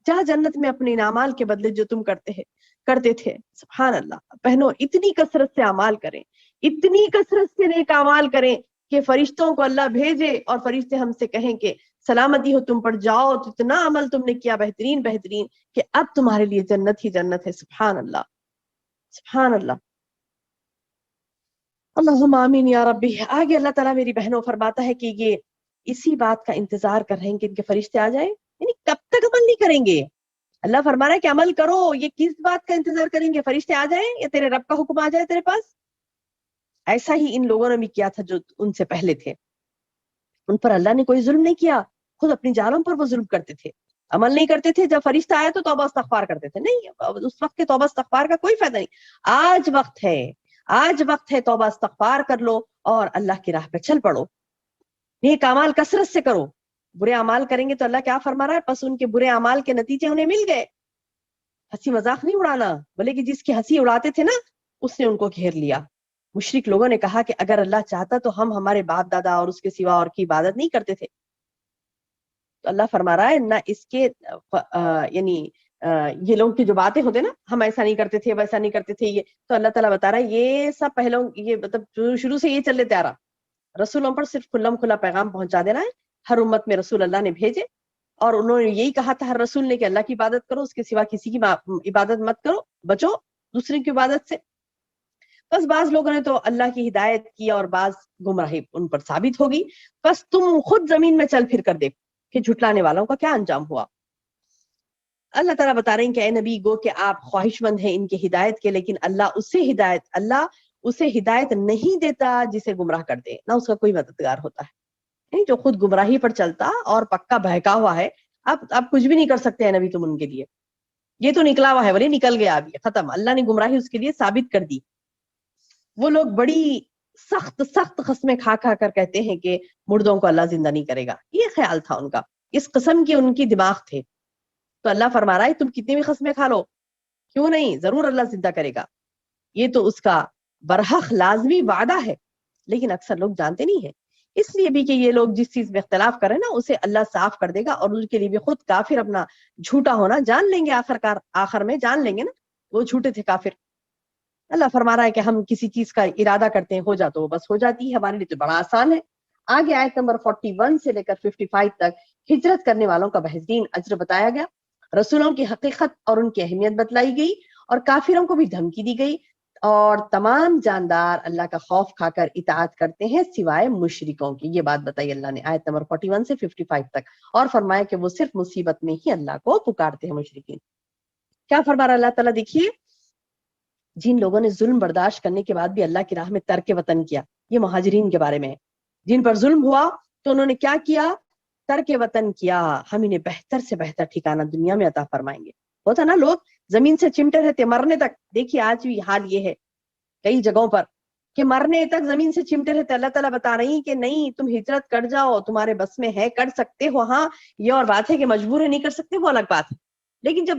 جا جنت میں اپنے اعمال کے بدلے جو تم کرتے تھے. سبحان اللہ. بہنوں اتنی کثرت سے اعمال کریں، اتنی کثرت سے نیک اعمال کریں کہ فرشتوں کو اللہ بھیجے اور فرشتے ہم سے کہیں کہ سلامتی ہو تم پر، جاؤ تو اتنا عمل تم نے کیا بہترین بہترین کہ اب تمہارے لیے جنت ہی جنت ہے. سبحان اللہ سبحان اللہ. اللہم آمین یا ربی. آگے اللہ تعالیٰ میری بہنوں فرماتا ہے کہ یہ اسی بات کا انتظار کر رہے ہیں کہ ان کے فرشتے آ جائیں. یعنی کب تک عمل نہیں کریں گے؟ اللہ فرما رہا ہے کہ عمل کرو. یہ کس بات کا انتظار کریں گے؟ فرشتے آ جائیں یا تیرے رب کا حکم آ جائے تیرے پاس؟ ایسا ہی ان لوگوں نے بھی کیا تھا جو ان سے پہلے تھے. ان پر اللہ نے کوئی ظلم نہیں کیا، خود اپنی جانوں پر وہ ظلم کرتے تھے، عمل نہیں کرتے تھے. جب فرشتہ آیا تو توبہ استغفار کرتے تھے. نہیں، اس وقت کے توبہ استغفار کا کوئی فائدہ نہیں. آج وقت ہے توبہ استغفار کر لو اور اللہ کی راہ پہ چل پڑو. نیک اعمال کثرت سے کرو. برے اعمال کریں گے تو اللہ کیا فرما رہا ہے؟ پس ان کے برے اعمال کے نتیجے انہیں مل گئے. ہنسی مذاق نہیں اڑانا، بولے کہ جس کی ہنسی اڑاتے تھے نا اس نے ان کو گھیر لیا. مشرک لوگوں نے کہا کہ اگر اللہ چاہتا تو ہم ہمارے باپ دادا اور اس کے سوا اور کی عبادت نہیں کرتے تھے. تو اللہ فرما رہا ہے نہ اس کے یعنی یہ لوگ کی جو باتیں ہوتے نا، ہم ایسا نہیں کرتے تھے ویسا نہیں کرتے تھے، یہ تو اللہ تعالیٰ بتا رہا ہے یہ سب پہلوں یہ مطلب شروع سے یہ چل لیتے آ رہا. رسولوں پر صرف کھلم کھلا پیغام پہنچا دینا ہے. ہر امت میں رسول اللہ نے بھیجے اور انہوں نے یہی کہا تھا ہر رسول نے کہ اللہ کی عبادت کرو، اس کے سوا کسی کی عبادت مت کرو، بچو دوسرے کی عبادت سے. بس بعض لوگوں نے تو اللہ کی ہدایت کی اور بعض گمراہی ان پر ثابت ہوگی. بس تم خود زمین میں چل پھر کر دیکھو کہ جھٹلانے والوں کا کیا انجام ہوا. اللہ تعالیٰ بتا رہے ہیں کہ اے نبی گو کہ آپ خواہش مند ہیں ان کی ہدایت کے، لیکن اللہ اسے ہدایت نہیں دیتا جسے گمراہ کر دے، نہ اس کا کوئی مددگار ہوتا ہے. جو خود گمراہی پر چلتا اور پکا بہکا ہوا ہے، اب کچھ بھی نہیں کر سکتے ہیں نبی تم ان کے لیے. یہ تو نکلا ہوا ہے، بولے نکل گیا، اب ختم. اللہ نے گمراہی اس کے لیے ثابت کر دی. وہ لوگ بڑی سخت قسمیں کھا کر کہتے ہیں کہ مردوں کو اللہ زندہ نہیں کرے گا. یہ خیال تھا ان کا، اس قسم کے ان کی دماغ تھے. تو اللہ فرما رہا ہے تم کتنی بھی قسمیں کھا لو، کیوں نہیں، ضرور اللہ زندہ کرے گا. یہ تو اس کا برحق لازمی وعدہ ہے، لیکن اکثر لوگ جانتے نہیں ہیں. اس لیے بھی کہ یہ لوگ جس چیز میں اختلاف کریں نا اسے اللہ صاف کر دے گا اور ان کے لیے بھی خود کافر اپنا جھوٹا ہونا جان لیں گے. آخر میں جان لیں گے نا وہ جھوٹے تھے کافر. اللہ فرما رہا ہے کہ ہم کسی چیز کا ارادہ کرتے ہیں ہو جاتا وہ بس ہو جاتی ہے، ہمارے لیے تو بڑا آسان ہے. آگے آیت نمبر 41 سے لے کر 55 تک ہجرت کرنے والوں کا بہترین اجر بتایا گیا، رسولوں کی حقیقت اور ان کی اہمیت بتلائی گئی اور کافروں کو بھی دھمکی دی گئی. اور تمام جاندار اللہ کا خوف کھا کر اطاعت کرتے ہیں سوائے مشرکوں کی. یہ بات بتائی اللہ نے آیت نمبر 41 سے 55 تک، اور فرمایا کہ وہ صرف مصیبت میں ہی اللہ کو پکارتے ہیں مشرکین. کیا فرما رہا اللہ تعالیٰ؟ دیکھیے جن لوگوں نے ظلم برداشت کرنے کے بعد بھی اللہ کی راہ میں ترک وطن کیا، یہ مہاجرین کے بارے میں ہے. جن پر ظلم ہوا تو انہوں نے کیا کیا؟ ترک وطن کیا. ہم انہیں بہتر سے بہتر ٹھکانہ دنیا میں عطا فرمائیں گے. ہوتا نا لوگ زمین سے چمٹے رہتے مرنے تک. دیکھیے آج بھی حال یہ ہے کئی جگہوں پر کہ مرنے تک زمین سے چمٹے رہتے. اللہ تعالیٰ بتا رہی کہ نہیں تم ہجرت کر جاؤ، تمہارے بس میں ہے، کر سکتے ہو. ہاں یہ اور بات ہے کہ مجبور ہے نہیں کر سکتے، وہ الگ بات ہے. لیکن جب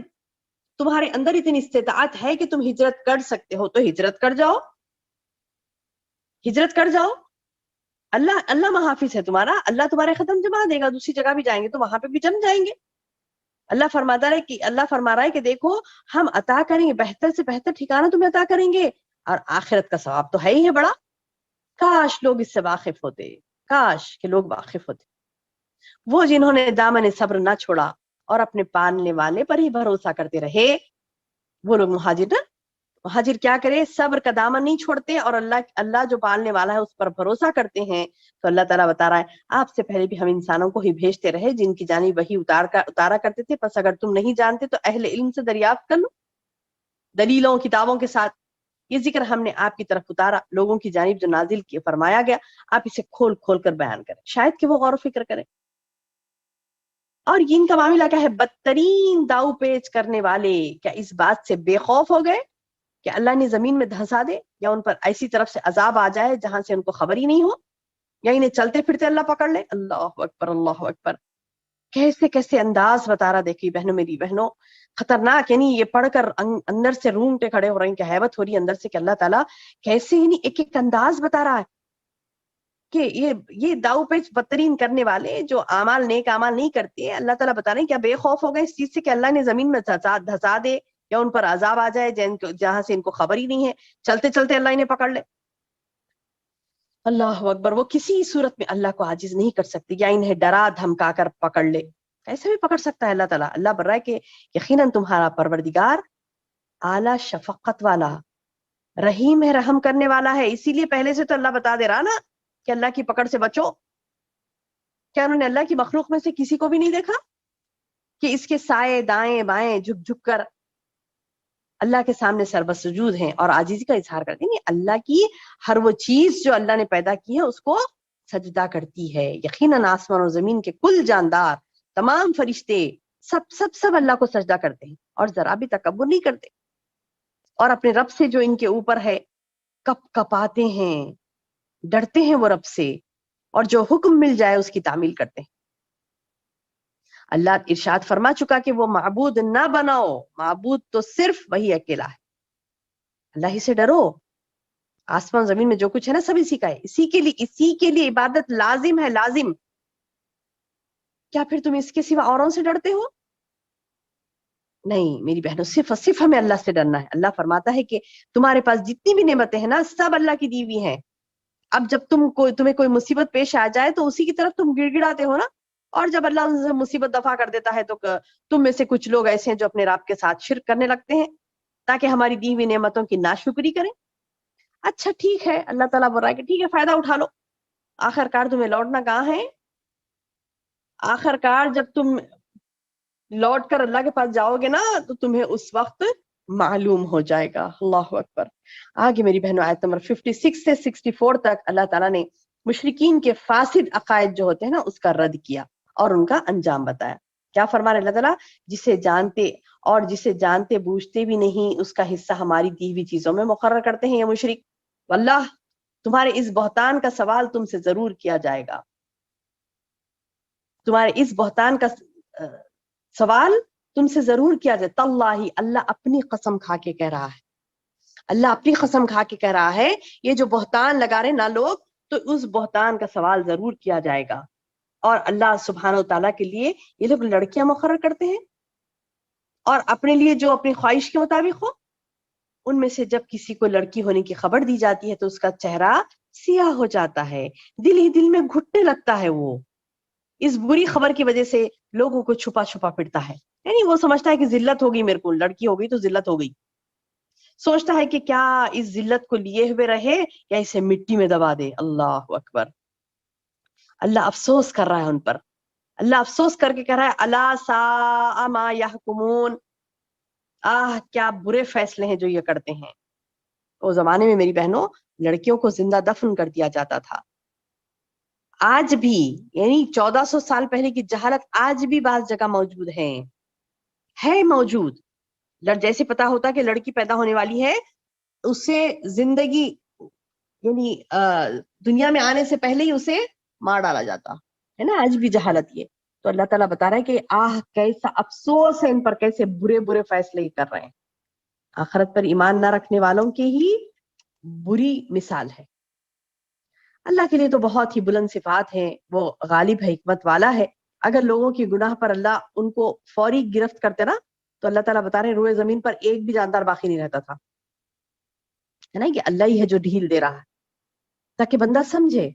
تمہارے اندر اتنی استطاعت ہے کہ تم ہجرت کر سکتے ہو تو ہجرت کر جاؤ، ہجرت کر جاؤ. اللہ محافظ ہے تمہارا، اللہ تمہارے قدم جما دے گا. دوسری جگہ بھی جائیں گے تو وہاں پہ بھی جم جائیں گے. اللہ فرما رہا ہے کہ دیکھو ہم عطا کریں گے، بہتر سے بہتر ٹھکانہ تمہیں عطا کریں گے، اور آخرت کا ثواب تو ہے ہی ہے بڑا. کاش لوگ اس سے واقف ہوتے، کاش کہ لوگ واقف ہوتے. وہ جنہوں نے دامن صبر نہ چھوڑا اور اپنے پالنے والے پر ہی بھروسہ کرتے رہے، وہ لوگ مہاجر کیا کرے؟ صبر کا دامن نہیں چھوڑتے اور اللہ جو پالنے والا ہے اس پر بھروسہ کرتے ہیں. تو اللہ تعالیٰ بتا رہا ہے آپ سے پہلے بھی ہم انسانوں کو ہی بھیجتے رہے جن کی جانب وحی اتارا کرتے تھے. پس اگر تم نہیں جانتے تو اہل علم سے دریافت کر لو، دلیلوں کتابوں کے ساتھ. یہ ذکر ہم نے آپ کی طرف اتارا، لوگوں کی جانب جو نازل کی فرمایا گیا، آپ اسے کھول کھول کر بیان کریں، شاید کہ وہ غور و فکر کریں. اور ان کا معاملہ کیا ہے؟ بدترین داؤ پیچ کرنے والے کیا اس بات سے بے خوف ہو گئے کہ اللہ نے زمین میں دھنسا دے یا ان پر ایسی طرف سے عذاب آ جائے جہاں سے ان کو خبر ہی نہیں ہو، یا انہیں چلتے پھرتے اللہ پکڑ لے. اللہ اکبر اللہ اکبر. کیسے کیسے انداز بتا رہا. دیکھیے بہنوں، میری بہنوں، خطرناک. یعنی یہ پڑھ کر اندر سے رونگٹے کھڑے ہو رہے ہیں کہ ہیبت ہو رہی ہے اندر سے کہ اللہ تعالیٰ کیسے یعنی ایک ایک انداز بتا رہا ہے کہ یہ داؤ پیچ بدترین کرنے والے جو نیک اعمال نہیں کرتے، اللہ تعالیٰ بتا رہے ہیں کیا بے خوف ہو گئے اس چیز سے کہ اللہ نے زمین میں دھسا دے یا ان پر عذاب آ جائے جہاں سے ان کو خبر ہی نہیں ہے، چلتے چلتے اللہ انہیں پکڑ لے. اللہ اکبر. وہ کسی صورت میں اللہ کو عاجز نہیں کر سکتے یا انہیں ڈرا دھمکا کر پکڑ لے. ایسے بھی پکڑ سکتا ہے اللہ تعالیٰ. اللہ بر رہا ہے کہ یقیناً تمہارا پروردگار اعلیٰ شفقت والا رحیم ہے, رحم کرنے والا ہے. اسی لیے پہلے سے تو اللہ بتا دے رہا نا کہ اللہ کی پکڑ سے بچو. کیا انہوں نے اللہ کی مخلوق میں سے کسی کو بھی نہیں دیکھا کہ اس کے سائے دائیں بائیں جھک جھک کر اللہ کے سامنے سربسجود ہیں اور عاجزی کا اظہار کرتے ہیں؟ اللہ کی ہر وہ چیز جو اللہ نے پیدا کی ہے اس کو سجدہ کرتی ہے. یقیناً آسمان اور زمین کے کل جاندار, تمام فرشتے سب سب سب اللہ کو سجدہ کرتے ہیں اور ذرا بھی تکبر نہیں کرتے, اور اپنے رب سے جو ان کے اوپر ہے کپ کپاتے ہیں, ڈرتے ہیں وہ رب سے, اور جو حکم مل جائے اس کی تعمیل کرتے ہیں. اللہ ارشاد فرما چکا کہ وہ معبود نہ بناؤ, معبود تو صرف وہی اکیلا ہے. اللہ ہی سے ڈرو. آسمان زمین میں جو کچھ ہے نا سب اسی کا ہے, اسی کے لیے عبادت لازم ہے, لازم. کیا پھر تم اس کے سوا اوروں سے ڈرتے ہو؟ نہیں میری بہنوں, صرف ہمیں اللہ سے ڈرنا ہے. اللہ فرماتا ہے کہ تمہارے پاس جتنی بھی نعمتیں ہیں نا سب اللہ کی دی ہوئی ہیں. اب جب تمہیں کوئی مصیبت پیش آ جائے تو اسی کی طرف تم گڑ گڑاتے ہو نا, اور جب اللہ ان سے مصیبت دفع کر دیتا ہے تو تم میں سے کچھ لوگ ایسے ہیں جو اپنے رب کے ساتھ شرک کرنے لگتے ہیں تاکہ ہماری دی ہوئی نعمتوں کی ناشکری کریں. اچھا ٹھیک ہے, اللہ تعالیٰ بول رہا ہے کہ ٹھیک ہے فائدہ اٹھا لو, آخر کار تمہیں لوٹنا کہاں ہے؟ آخر کار جب تم لوٹ کر اللہ کے پاس جاؤ گے نا تو تمہیں اس وقت معلوم ہو جائے گا. اللہ اکبر. آگے میری بہنوں آیت نمبر 56 سے 64 تک اللہ تعالیٰ نے مشرکین کے فاسد عقائد جو ہوتے ہیں نا اس کا رد کیا اور ان کا انجام بتایا. کیا فرما رہے اللہ تعالیٰ؟ جسے جانتے بوجھتے بھی نہیں اس کا حصہ ہماری دی ہوئی چیزوں میں مقرر کرتے ہیں یہ مشرک. واللہ تمہارے اس بہتان کا سوال تم سے ضرور کیا جائے گا. تمہارے اس بہتان کا سوال تم سے ضرور کیا جائے. تاللہ, اللہ اپنی قسم کھا کے کہہ رہا ہے, اللہ اپنی قسم کھا کے کہہ رہا ہے یہ جو بہتان لگا رہے نا لوگ, تو اس بہتان کا سوال ضرور کیا جائے گا. اور اللہ سبحانہ و تعالیٰ کے لیے یہ لوگ لڑکیاں مقرر کرتے ہیں اور اپنے لیے جو اپنی خواہش کے مطابق ہو. ان میں سے جب کسی کو لڑکی ہونے کی خبر دی جاتی ہے تو اس کا چہرہ سیاہ ہو جاتا ہے, دل ہی دل میں گھٹنے لگتا ہے. وہ اس بری خبر کی وجہ سے لوگوں کو چھپا چھپا پھرتا ہے. یعنی وہ سمجھتا ہے کہ ذلت ہوگی, میرے کو لڑکی ہو گئی تو ذلت ہو گئی. سوچتا ہے کہ کیا اس ذلت کو لیے ہوئے رہے یا اسے مٹی میں دبا دے. اللہ اکبر. اللہ افسوس کر رہا ہے ان پر. اللہ افسوس کر کے کہہ رہا ہے الا ساء ما یحکمون, کیا برے فیصلے ہیں جو یہ کرتے ہیں. اس زمانے میں میری بہنوں لڑکیوں کو زندہ دفن کر دیا جاتا تھا. آج بھی یعنی 1400 سال پہلے کی جہالت آج بھی بعض جگہ موجود ہے موجود. جیسے پتا ہوتا کہ لڑکی پیدا ہونے والی ہے, اسے زندگی یعنی دنیا میں آنے سے پہلے ہی اسے مار ڈالا جاتا ہے نا. آج بھی جہالت یہ. تو اللہ تعالیٰ بتا رہا ہے کہ کیسا افسوس ہے ان پر, کیسے برے برے فیصلے کر رہے ہیں. آخرت پر ایمان نہ رکھنے والوں کی ہی بری مثال ہے. اللہ کے لیے تو بہت ہی بلند صفات ہیں, وہ غالب ہے, حکمت والا ہے. اگر لوگوں کی گناہ پر اللہ ان کو فوری گرفت کرتے نا تو اللہ تعالیٰ بتا رہے ہیں روئے زمین پر ایک بھی جاندار باقی نہیں رہتا تھا. ہے نا, کہ اللہ ہی ہے جو ڈھیل دے رہا ہے تاکہ بندہ سمجھے.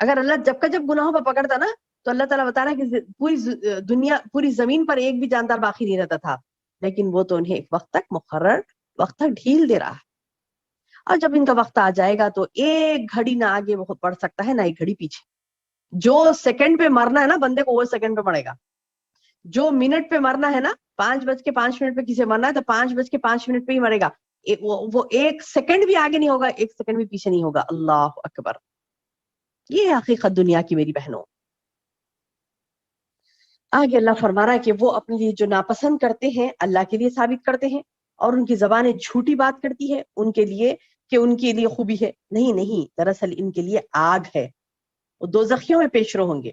اگر اللہ جب کا جب گناہوں پر پکڑتا نا تو اللہ تعالیٰ بتا رہا ہے کہ پوری دنیا پوری زمین پر ایک بھی جاندار باقی نہیں رہتا تھا, لیکن وہ تو انہیں ایک وقت تک مقرر وقت تک ڈھیل دے رہا ہے. اور جب ان کا وقت آ جائے گا تو ایک گھڑی نہ آگے وہ بڑھ سکتا ہے نہ ایک گھڑی پیچھے. جو سیکنڈ پہ مرنا ہے نا بندے کو وہ سیکنڈ پہ پڑے گا. جو منٹ پہ مرنا ہے نا 5:05 پہ کسی مرنا ہے تو 5:05 پہ ہی مرے گا. وہ ایک سیکنڈ بھی آگے نہیں ہوگا, ایک سیکنڈ بھی پیچھے نہیں ہوگا. اللہ اکبر. یہ ہے حقیقت دنیا کی میری بہنوں. آگے اللہ فرما رہا ہے کہ وہ اپنے لیے جو ناپسند کرتے ہیں اللہ کے لیے ثابت کرتے ہیں, اور ان کی زبانیں جھوٹی بات کرتی ہے ان کے لیے کہ ان کے لیے خوبی ہے. نہیں, دراصل ان کے لیے آگ ہے, وہ دوزخیوں میں پیش رو ہوں گے.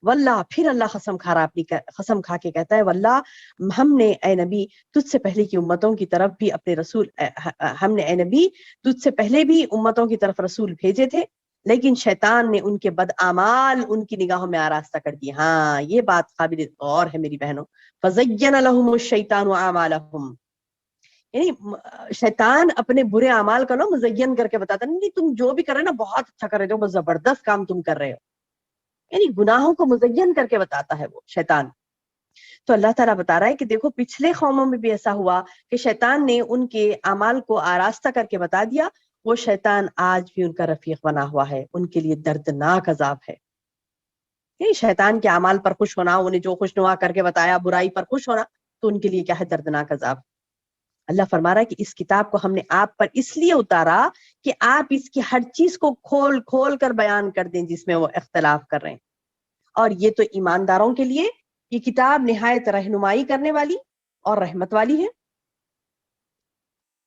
واللہ, پھر اللہ قسم کھا کے کہتا ہے واللہ ہم نے اے نبی تجھ سے پہلے کی امتوں کی طرف بھی اپنے رسول ہم نے اے نبی تجھ سے پہلے بھی امتوں کی طرف رسول بھیجے تھے, لیکن شیطان نے ان کے بدعمال ان کی نگاہوں میں آراستہ کر دی. ہاں یہ بات قابل غور ہے میری بہنوں. فزین لهم الشیطان اعمالهم, یعنی شیطان اپنے برے اعمال کا نا مزین کر کے بتاتا نہیں تم جو بھی کر رہے ہو نا بہت اچھا کر رہے ہو، بہت زبردست کام تم کر رہے ہو، یعنی گناہوں کو مزین کر کے بتاتا ہے وہ شیطان. تو اللہ تعالیٰ بتا رہا ہے کہ دیکھو پچھلے قوموں میں بھی ایسا ہوا کہ شیطان نے ان کے اعمال کو آراستہ کر کے بتا دیا، وہ شیطان آج بھی ان کا رفیق بنا ہوا ہے، ان کے لیے دردناک عذاب ہے. شیطان کے اعمال پر خوش ہونا، انہیں جو خوشنما کر کے بتایا برائی پر خوش ہونا، تو ان کے لیے کیا ہے؟ دردناک عذاب. اللہ فرما رہا ہے کہ اس کتاب کو ہم نے آپ پر اس لیے اتارا کہ آپ اس کی ہر چیز کو کھول کھول کر بیان کر دیں جس میں وہ اختلاف کر رہے ہیں. اور یہ تو ایمانداروں کے لیے یہ کتاب نہایت رہنمائی کرنے والی اور رحمت والی ہے.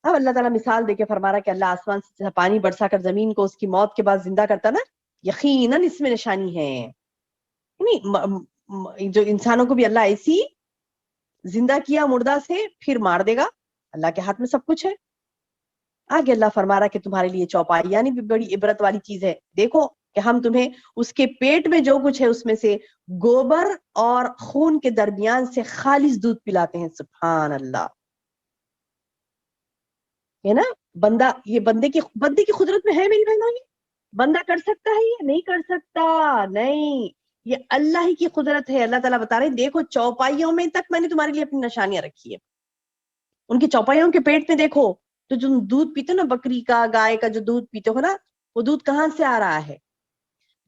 اب اللہ تعالیٰ مثال دے کے فرما رہا ہے کہ اللہ آسمان سے پانی برسا کر زمین کو اس کی موت کے بعد زندہ کرتا نا، یقیناً اس میں نشانی ہے. جو انسانوں کو بھی اللہ ایسی زندہ کیا مردہ سے پھر مار دے گا، اللہ کے ہاتھ میں سب کچھ ہے. آگے اللہ فرما رہا کہ تمہارے لیے چوپائی یعنی بھی بڑی عبرت والی چیز ہے. دیکھو کہ ہم تمہیں اس کے پیٹ میں جو کچھ ہے اس میں سے گوبر اور خون کے درمیان سے خالص دودھ پلاتے ہیں. سبحان اللہ. ہے نا بندہ، یہ بندے کی قدرت میں ہے میری بہنوں، یہ بندہ کر سکتا ہے؟ یہ نہیں کر سکتا، نہیں، یہ اللہ ہی کی قدرت ہے. اللہ تعالیٰ بتا رہے ہیں دیکھو چوپائیوں میں تک میں نے تمہارے لیے اپنی نشانیاں رکھی ہے. ان کی چوپائیوں کے پیٹ میں دیکھو تو جو دودھ پیتے ہو نا، بکری کا گائے کا جو دودھ پیتے ہو نا، وہ دودھ کہاں سے آ رہا ہے؟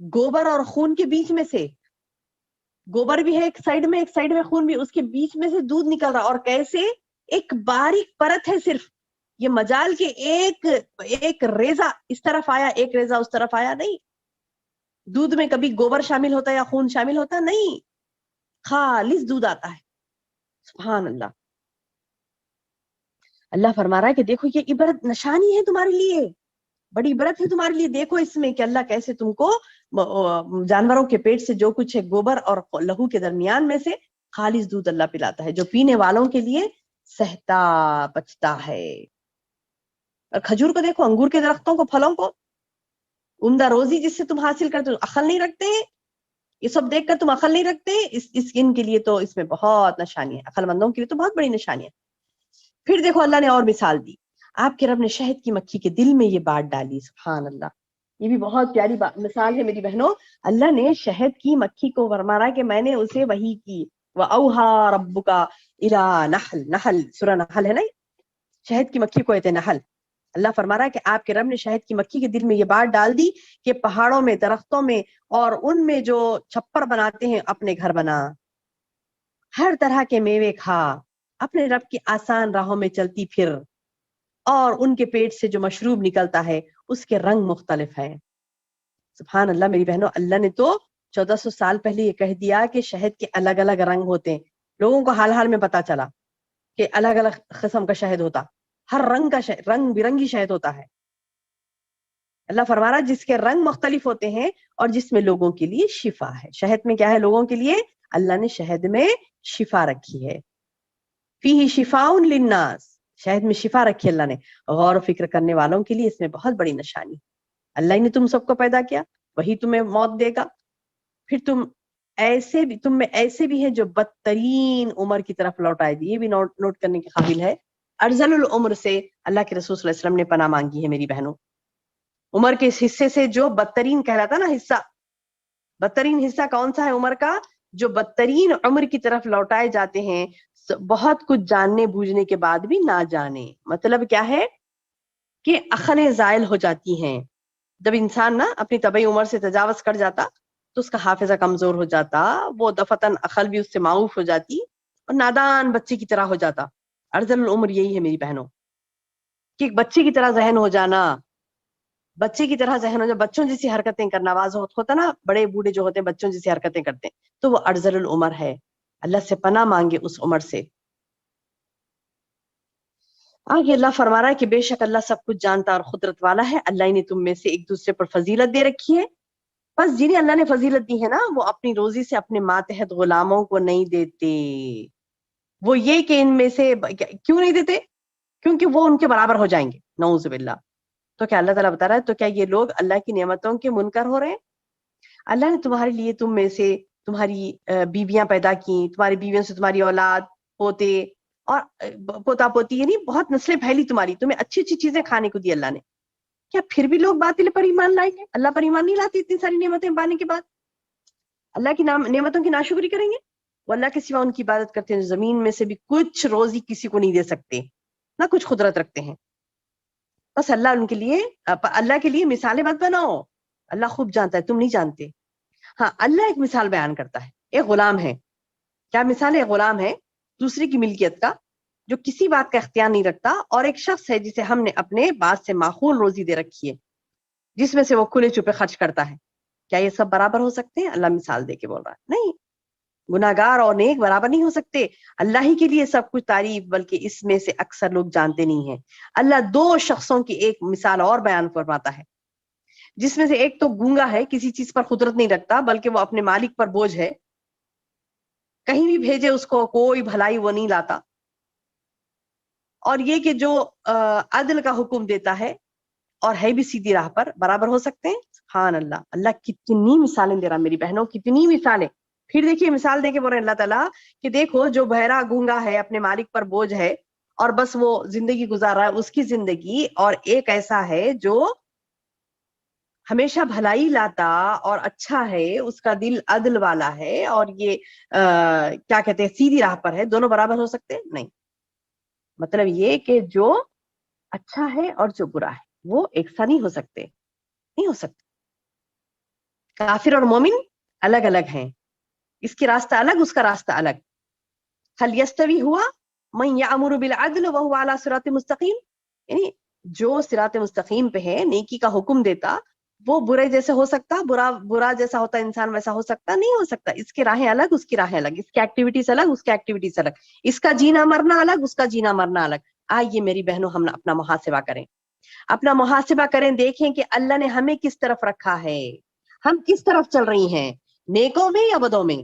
گوبر اور خون کے بیچ میں سے. گوبر بھی ہے ایک سائیڈ میں خون بھی، اس کے بیچ میں سے دودھ نکل رہا. اور کیسے؟ ایک باریک پرت ہے صرف، یہ مجال کے ایک ریزہ اس طرف آیا ایک ریزہ اس طرف آیا نہیں. دودھ میں کبھی گوبر شامل ہوتا ہے یا خون شامل ہوتا ہے؟ نہیں، خالص دودھ آتا ہے. سبحان اللہ. اللہ فرما رہا ہے کہ دیکھو یہ عبرت نشانی ہے تمہارے لیے، بڑی عبرت ہے تمہارے لیے. دیکھو اس میں کہ اللہ کیسے تم کو جانوروں کے پیٹ سے جو کچھ ہے گوبر اور لہو کے درمیان میں سے خالص دودھ اللہ پلاتا ہے جو پینے والوں کے لیے سہتا بچتا ہے. اور کھجور کو دیکھو، انگور کے درختوں کو، پھلوں کو، عمدہ روزی جس سے تم حاصل کرتے ہو، عقل نہیں رکھتے ہیں؟ یہ سب دیکھ کر تم عقل نہیں رکھتے؟ ان کے لیے تو اس میں بہت نشانی ہے، عقل مندوں کے لیے تو بہت بڑی نشانی ہے. پھر دیکھو اللہ نے اور مثال دی، آپ کے رب نے شہد کی مکھی کے دل میں یہ بات ڈالی. سبحان اللہ. یہ بھی بہت پیاری مثال ہے میری بہنوں. اللہ نے شہد کی مکھی کو فرما رہا کہ میں نے اسے وحی کی. وَأَوْحَى رَبُّكَ إِلَى نَحْلٍ سورہ نحل ہے نا، شہد کی مکھی کو کہتے ہیں نحل. اللہ فرما رہا ہے کہ آپ کے رب نے شہد کی مکھی کے دل میں یہ بات ڈال دی کہ پہاڑوں میں، درختوں میں اور ان میں جو چھپر بناتے ہیں اپنے گھر بنا، ہر طرح کے میوے کھا، اپنے رب کی آسان راہوں میں چلتی پھر، اور ان کے پیٹ سے جو مشروب نکلتا ہے اس کے رنگ مختلف ہیں. سبحان اللہ میری بہنوں. اللہ نے تو 1400 سال پہلے یہ کہہ دیا کہ شہد کے الگ الگ رنگ ہوتے ہیں. لوگوں کو حال حال میں پتا چلا کہ الگ الگ قسم کا شہد ہوتا، ہر رنگ کا رنگ برنگی شہد ہوتا ہے. اللہ فرما رہا جس کے رنگ مختلف ہوتے ہیں اور جس میں لوگوں کے لیے شفا ہے. شہد میں کیا ہے لوگوں کے لیے؟ اللہ نے شہد میں شفا رکھی ہے. فیہ شفاء للناس، شہد میں شفا رکھی اللہ نے. غور و فکر کرنے والوں کے لیے اس میں بہت بڑی نشانی. اللہ ہی نے تم سب کو پیدا کیا، وہی تمہیں موت دے گا. پھر تم میں ایسے بھی ہیں جو بدترین عمر کی طرف لوٹائے دی. یہ بھی نوٹ کرنے کے قابل ہے. ارذل العمر سے اللہ کے رسول صلی اللہ علیہ وسلم نے پناہ مانگی ہے میری بہنوں. عمر کے اس حصے سے جو بدترین کہلاتا نا حصہ، بدترین حصہ کون سا ہے عمر کا؟ جو بدترین عمر کی طرف لوٹائے جاتے ہیں، بہت کچھ جاننے بوجھنے کے بعد بھی نہ جانے. مطلب کیا ہے کہ عقلیں زائل ہو جاتی ہیں. جب انسان نا اپنی طبعی عمر سے تجاوز کر جاتا تو اس کا حافظہ کمزور ہو جاتا، وہ دفتن عقل بھی اس سے معوف ہو جاتی اور نادان بچے کی طرح ہو جاتا. ارذل العمر یہی ہے میری بہنوں کہ ایک بچے کی طرح ذہن ہو جانا. بچے کی طرح ذہن ہو جائے، بچوں جیسی حرکتیں کرنا. واضح ہوتا نا بڑے بوڑھے جو ہوتے ہیں بچوں جیسی حرکتیں کرتے ہیں، تو وہ ارذل العمر ہے. اللہ سے پناہ مانگے اس عمر سے. آگے اللہ فرما رہا ہے کہ بے شک اللہ سب کچھ جانتا اور قدرت والا ہے. اللہ نے تم میں سے ایک دوسرے پر فضیلت دے رکھی ہے. بس جنہیں اللہ نے فضیلت دی ہے نا، وہ اپنی روزی سے اپنے ماتحت غلاموں کو نہیں دیتے. وہ یہ کہ ان میں سے کیوں نہیں دیتے؟ کیونکہ وہ ان کے برابر ہو جائیں گے، نعوذ باللہ. تو کیا اللہ تعالیٰ بتا رہا ہے تو کیا یہ لوگ اللہ کی نعمتوں کے منکر ہو رہے ہیں؟ اللہ نے تمہارے لیے تم میں سے تمہاری بیویاں پیدا کی، تمہاری بیویوں سے تمہاری اولاد ہوتے، اور پوتا پوتی یعنی بہت نسلیں پھیلی تمہاری, تمہیں اچھی اچھی چیزیں کھانے کو دی اللہ نے, کیا پھر بھی لوگ باطل پر ایمان لائیں گے؟ اللہ پر ایمان نہیں لاتے اتنی ساری نعمتیں پانے کے بعد, اللہ کی نعمتوں کی ناشکری کریں گے. وہ اللہ کے سوا ان کی عبادت کرتے ہیں, زمین میں سے بھی کچھ روزی کسی کو نہیں دے سکتے, نہ کچھ قدرت رکھتے ہیں. بس اللہ کے لیے مثالیں مت بناؤ, اللہ خوب جانتا ہے, تم نہیں جانتے. ہاں, اللہ ایک مثال بیان کرتا ہے, ایک غلام ہے. کیا مثال ہے؟ غلام ہے دوسرے کی ملکیت کا, جو کسی بات کا اختیار نہیں رکھتا, اور ایک شخص ہے جسے ہم نے اپنے بات سے معقول روزی دے رکھی ہے, جس میں سے وہ کھلے چھپے خرچ کرتا ہے. کیا یہ سب برابر ہو سکتے ہیں؟ اللہ مثال دے کے بول رہا ہے نہیں. گناہگار اور نیک برابر نہیں ہو سکتے. اللہ ہی کے لیے سب کچھ تعریف, بلکہ اس میں سے اکثر لوگ جانتے نہیں ہیں. اللہ دو شخصوں کی ایک مثال اور بیان فرماتا ہے, جس میں سے ایک تو گونگا ہے, کسی چیز پر قدرت نہیں رکھتا, بلکہ وہ اپنے مالک پر بوجھ ہے, کہیں بھی بھیجے اس کو کوئی بھلائی وہ نہیں لاتا. اور یہ کہ جو عدل کا حکم دیتا ہے اور ہے بھی سیدھی راہ پر, برابر ہو سکتے ہیں؟ سبحان اللہ, اللہ کتنی مثالیں دے رہا میری بہنوں, کتنی مثالیں. پھر دیکھیے مثال دے کے بول رہے ہیں اللہ تعالیٰ کہ دیکھو جو بہرا گونگا ہے, اپنے مالک پر بوجھ ہے, اور بس وہ زندگی گزار رہا ہے اس کی زندگی, اور ایک ایسا ہے جو ہمیشہ بھلائی لاتا اور اچھا ہے, اس کا دل عدل والا ہے, اور یہ کیا کہتے ہیں سیدھی راہ پر ہے. دونوں برابر ہو سکتے ہیں؟ نہیں. مطلب یہ کہ جو اچھا ہے اور جو برا ہے وہ ایک سا نہیں ہو سکتے, نہیں ہو سکتے. کافر اور مومن الگ الگ ہیں, اس کی راستہ الگ, اس کا راستہ الگ. هل يستوي هو من يأمر بالعدل وهو على صراط مستقیم, یعنی جو صراط مستقیم پہ ہے, نیکی کا حکم دیتا, وہ برے جیسے ہو سکتا؟ برا جیسا ہوتا انسان ویسا ہو سکتا؟ نہیں ہو سکتا. اس کی راہیں الگ, اس کی راہیں الگ, اس کی ایکٹیویٹیز الگ, اس کی ایکٹیویٹیز الگ, اس کا جینا مرنا الگ, اس کا جینا مرنا الگ. آئیے میری بہنوں ہم اپنا محاسبہ کریں, اپنا محاسبہ کریں, دیکھیں کہ اللہ نے ہمیں کس طرف رکھا ہے, ہم کس طرف چل رہی ہیں, نیکوں میں یا بدوں میں,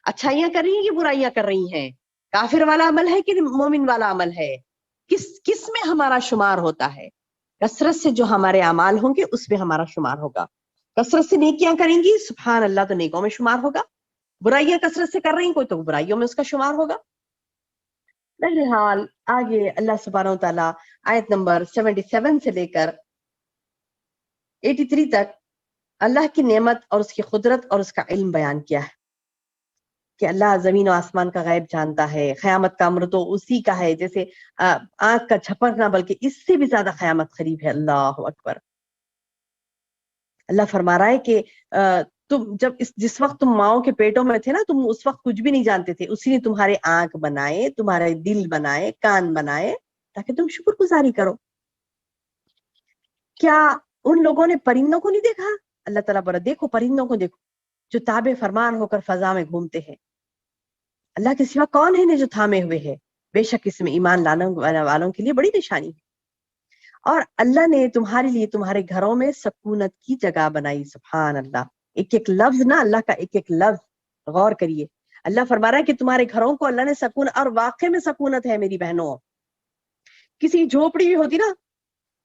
اچھائیاں کر رہی ہیں کہ برائیاں کر رہی ہیں, کافر والا عمل ہے کہ مومن والا عمل ہے, کس میں ہمارا شمار ہوتا ہے. کثرت سے جو ہمارے اعمال ہوں گے اس میں ہمارا شمار ہوگا. کثرت سے نیکیاں کریں گی, سبحان اللہ, تو نیکوں میں شمار ہوگا. برائیاں کثرت سے کر رہی ہیں کوئی, تو برائیوں میں اس کا شمار ہوگا. بہرحال آگے اللہ سبحانہ وتعالی آیت نمبر 77 سے لے کر 83 تک اللہ کی نعمت اور اس کی قدرت اور اس کا علم بیان کیا ہے, کہ اللہ زمین و آسمان کا غیب جانتا ہے. قیامت کا امر تو اسی کا ہے, جیسے آنکھ کا جھپکنا, بلکہ اس سے بھی زیادہ قیامت قریب ہے. اللہ اکبر. اللہ فرما رہا ہے کہ تم جس وقت تم ماؤں کے پیٹوں میں تھے نا, تم اس وقت کچھ بھی نہیں جانتے تھے, اسی نے تمہارے آنکھ بنائے, تمہارے دل بنائے, کان بنائے, تاکہ تم شکر گزاری کرو. کیا ان لوگوں نے پرندوں کو نہیں دیکھا؟ اللہ تعالیٰ بولا دیکھو پرندوں کو دیکھو, جو تابع فرمان ہو کر فضا میں گھومتے ہیں. اللہ کے سوا کون ہے جو تھامے ہوئے ہے؟ بے شک اس میں ایمان لانے والوں کے لیے بڑی نشانی ہے. اور اللہ نے تمہارے لیے تمہارے گھروں میں سکونت کی جگہ بنائی. سبحان اللہ, ایک ایک لفظ نا, اللہ کا ایک ایک لفظ غور کریے. اللہ فرما رہا ہے کہ تمہارے گھروں کو اللہ نے سکون, اور واقع میں سکونت ہے میری بہنوں. کسی جھوپڑی بھی ہوتی نا,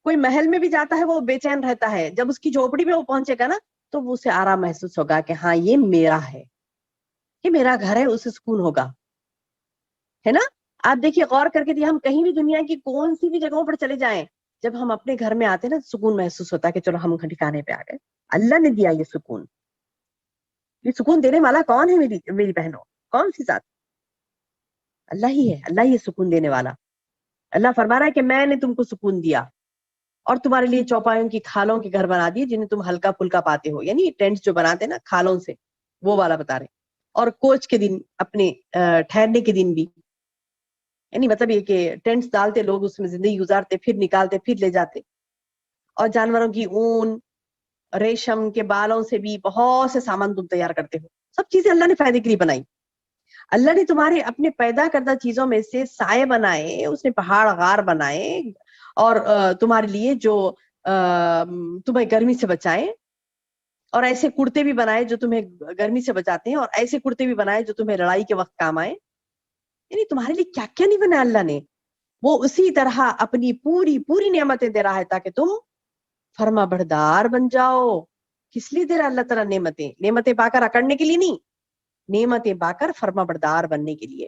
کوئی محل میں بھی جاتا ہے وہ بے چین رہتا ہے, جب اس کی جھوپڑی میں وہ پہنچے گا نا تو وہ اسے آرام محسوس ہوگا کہ ہاں یہ میرا ہے, یہ میرا گھر ہے, اسے سکون ہوگا, ہے نا. آپ دیکھیے غور کر کے, ہم کہیں بھی دنیا کی کون سی بھی جگہوں پر چلے جائیں, جب ہم اپنے گھر میں آتے ہیں نا سکون محسوس ہوتا ہے کہ چلو ہم ٹھکانے پہ آ گئے. اللہ نے دیا یہ سکون. یہ سکون دینے والا کون ہے میری بہنوں؟ کون سی ذات؟ اللہ ہی ہے, اللہ ہی ہے سکون دینے والا. اللہ فرما رہا ہے کہ میں نے تم کو سکون دیا, اور تمہارے لیے چوپایوں کی کھالوں کے گھر بنا دیے, جنہیں تم ہلکا پھلکا پاتے ہو, یعنی ٹینٹ جو بناتے ہیں نا کھالوں سے, وہ والا بتا رہے. اور کوچ کے دن, اپنے ٹھہرنے کے دن بھی, یعنی مطلب یہ کہ ٹینٹس ڈالتے لوگ, اس میں زندگی گزارتے, پھر نکالتے, پھر لے جاتے. اور جانوروں کی اون, ریشم کے بالوں سے بھی بہت سے سامان تم تیار کرتے ہو. سب چیزیں اللہ نے فائدے کے لیے بنائی. اللہ نے تمہارے اپنے پیدا کردہ چیزوں میں سے سائے بنائے, اس نے پہاڑ غار بنائے, اور تمہارے لیے جو تمہیں گرمی سے بچائے, اور ایسے کرتے بھی بنائے جو تمہیں گرمی سے بچاتے ہیں, اور ایسے کرتے بھی بنائے جو تمہیں لڑائی کے وقت کام آئے. یعنی تمہارے لیے کیا کیا نہیں بنا اللہ نے. وہ اسی طرح اپنی پوری نعمتیں دے رہا ہے تاکہ تم فرما بردار بن جاؤ. کس لیے دے رہا اللہ تعالیٰ نعمتیں پا کر اکڑنے کے لیے نہیں, نعمتیں پا کر فرما بردار بننے کے لیے.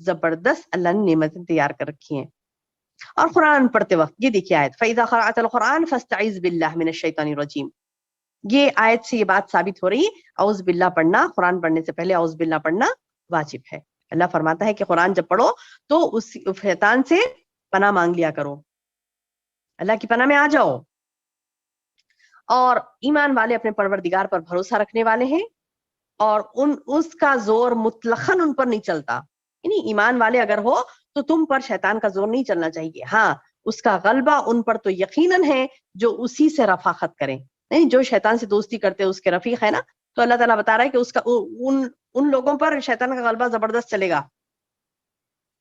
زبردست اللہ نے نعمتیں تیار کر رکھی ہیں. اور قرآن پڑھتے وقت یہ دیکھیے آیت فَإِذَا قَرَأْتَ الْقُرْآنَ فَاسْتَعِذْ بِاللَّهِ مِنَ الشَّيْطَانِ الرَّجِيمِ. یہ آیت سے یہ بات ثابت ہو رہی ہے اعوذ باللہ پڑھنا، قرآن پڑھنے سے پہلے اعوذ باللہ پڑھنا واجب ہے. اللہ فرماتا ہے کہ قرآن جب پڑھو تو اس شیطان سے پناہ مانگ لیا کرو، اللہ کی پناہ میں آ جاؤ. اور ایمان والے اپنے پروردگار پر بھروسہ رکھنے والے ہیں اور اس کا زور مطلقاً ان پر نہیں چلتا. یعنی ایمان والے اگر ہو تو تم پر شیطان کا زور نہیں چلنا چاہیے. ہاں اس کا غلبہ ان پر تو یقیناً ہے جو اسی سے رفاقت کریں. نہیں جو شیطان سے دوستی کرتے اس کے رفیق ہے نا، تو اللہ تعالیٰ بتا رہا ہے کہ اس کا ان لوگوں پر شیطان کا غلبہ زبردست چلے گا.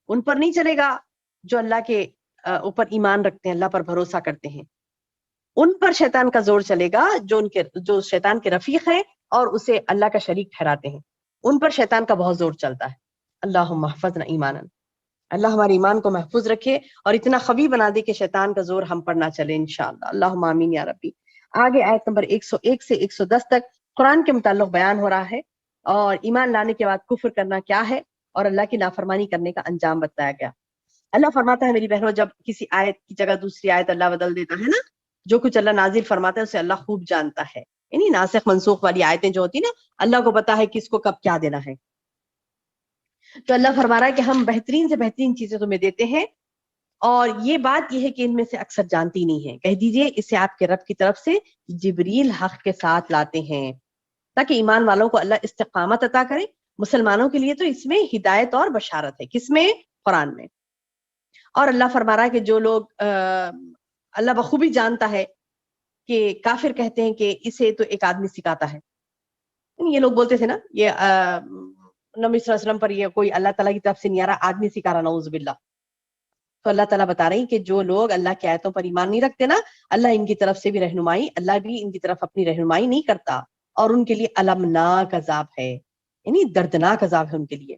ان پر نہیں چلے گا جو اللہ کے اوپر ایمان رکھتے ہیں، اللہ پر بھروسہ کرتے ہیں. ان پر شیطان کا زور چلے گا جو شیطان کے رفیق ہیں اور اسے اللہ کا شریک ٹھہراتے ہیں. ان پر شیطان کا بہت زور چلتا ہے. اللہم احفظنا ایمانا، اللہ ہمارے ایمان کو محفوظ رکھے اور اتنا قوی بنا دے کہ شیطان کا زور ہم پر نہ چلے انشاءاللہ. اللہم آمین یا ربی. آگے آیت نمبر 101 سے 110 تک قرآن کے متعلق بیان ہو رہا ہے اور ایمان لانے کے بعد کفر کرنا کیا ہے اور اللہ کی نافرمانی کرنے کا انجام بتایا گیا. اللہ فرماتا ہے میری بہنوں، جب کسی آیت کی جگہ دوسری آیت اللہ بدل دیتا ہے نا، جو کچھ اللہ نازل فرماتا ہے اسے اللہ خوب جانتا ہے. یعنی ناسخ منسوخ والی آیتیں جو ہوتی نا، اللہ کو پتا ہے کس کو کب کیا دینا ہے. تو اللہ فرما رہا ہے کہ ہم بہترین سے بہترین چیزیں تمہیں دیتے ہیں اور یہ بات یہ ہے کہ ان میں سے اکثر جانتی نہیں ہے. کہہ دیجئے اسے آپ کے رب کی طرف سے جبریل حق کے ساتھ لاتے ہیں تاکہ ایمان والوں کو اللہ استقامت عطا کرے. مسلمانوں کے لیے تو اس میں ہدایت اور بشارت ہے. کس میں؟ قرآن میں. اور اللہ فرما رہا ہے کہ جو لوگ اللہ بخوبی جانتا ہے کہ کافر کہتے ہیں کہ اسے تو ایک آدمی سکھاتا ہے. یہ لوگ بولتے تھے نا یہ نبی صلی اللہ علیہ وسلم پر یہ کوئی اللہ تعالیٰ کی طرف سے نہیں آ رہا، آدمی سکھا رہا، نعوذ باللہ. تو اللہ تعالیٰ بتا رہی کہ جو لوگ اللہ کی آیتوں پر ایمان نہیں رکھتے نا، اللہ ان کی طرف سے بھی رہنمائی، اللہ بھی ان کی طرف اپنی رہنمائی نہیں کرتا اور ان کے لیے المناک عذاب ہے. یعنی دردناک عذاب ہے ان کے لیے.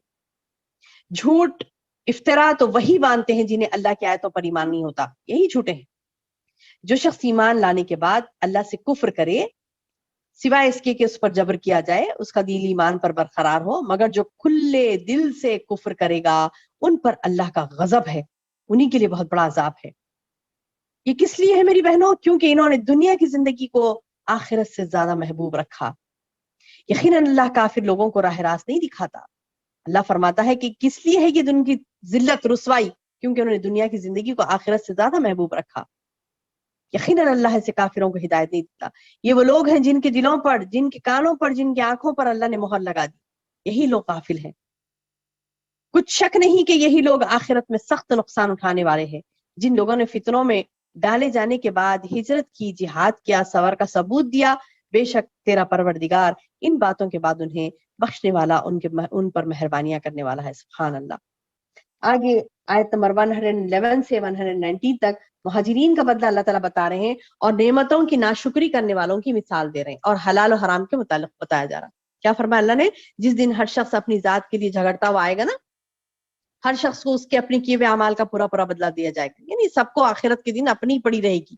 جھوٹ افترا تو وہی باندھتے ہیں جنہیں اللہ کی آیتوں پر ایمان نہیں ہوتا، یہی جھوٹے ہیں. جو شخص ایمان لانے کے بعد اللہ سے کفر کرے سوائے اس کے کہ اس پر جبر کیا جائے، اس کا دل ایمان پر برقرار ہو، مگر جو کھلے دل سے کفر کرے گا ان پر اللہ کا غضب ہے، انہی کے لیے بہت بڑا عذاب ہے. یہ کس لیے ہے میری بہنوں؟ کیونکہ انہوں نے دنیا کی زندگی کو آخرت سے زیادہ محبوب رکھا. یقیناً اللہ کافر لوگوں کو راہ راست نہیں دکھاتا. اللہ فرماتا ہے کہ کس لیے ہے یہ ان کی ذلت رسوائی؟ کیونکہ انہوں نے دنیا کی زندگی کو آخرت سے زیادہ محبوب رکھا. یقیناً اللہ ایسے کافروں کو ہدایت نہیں دیتا. یہ وہ لوگ ہیں جن کے دلوں پر، جن کے کانوں پر، جن کی آنکھوں پر اللہ نے مہر لگا دی. یہی لوگ غافل ہیں. کچھ شک نہیں کہ یہی لوگ آخرت میں سخت نقصان اٹھانے والے ہیں. جن لوگوں نے فتنوں میں ڈالے جانے کے بعد ہجرت کی، جہاد کیا، صبر کا ثبوت دیا، بے شک تیرا پروردگار ان باتوں کے بعد انہیں بخشنے والا، ان پر مہربانیاں کرنے والا ہے. سبحان اللہ. آگے آیت نمبر 111 سے 119 تک مہاجرین کا بدلہ اللہ تعالیٰ بتا رہے ہیں اور نعمتوں کی ناشکری کرنے والوں کی مثال دے رہے ہیں اور حلال و حرام کے متعلق بتایا جا رہا. کیا فرمایا اللہ نے؟ جس دن ہر شخص اپنی ذات کے لیے جھگڑتا ہوا آئے گا نا، ہر شخص کو اس کے اپنے کیے ہوئے اعمال کا پورا پورا بدلہ دیا جائے گا. یعنی سب کو آخرت کے دن اپنی پڑی رہے گی.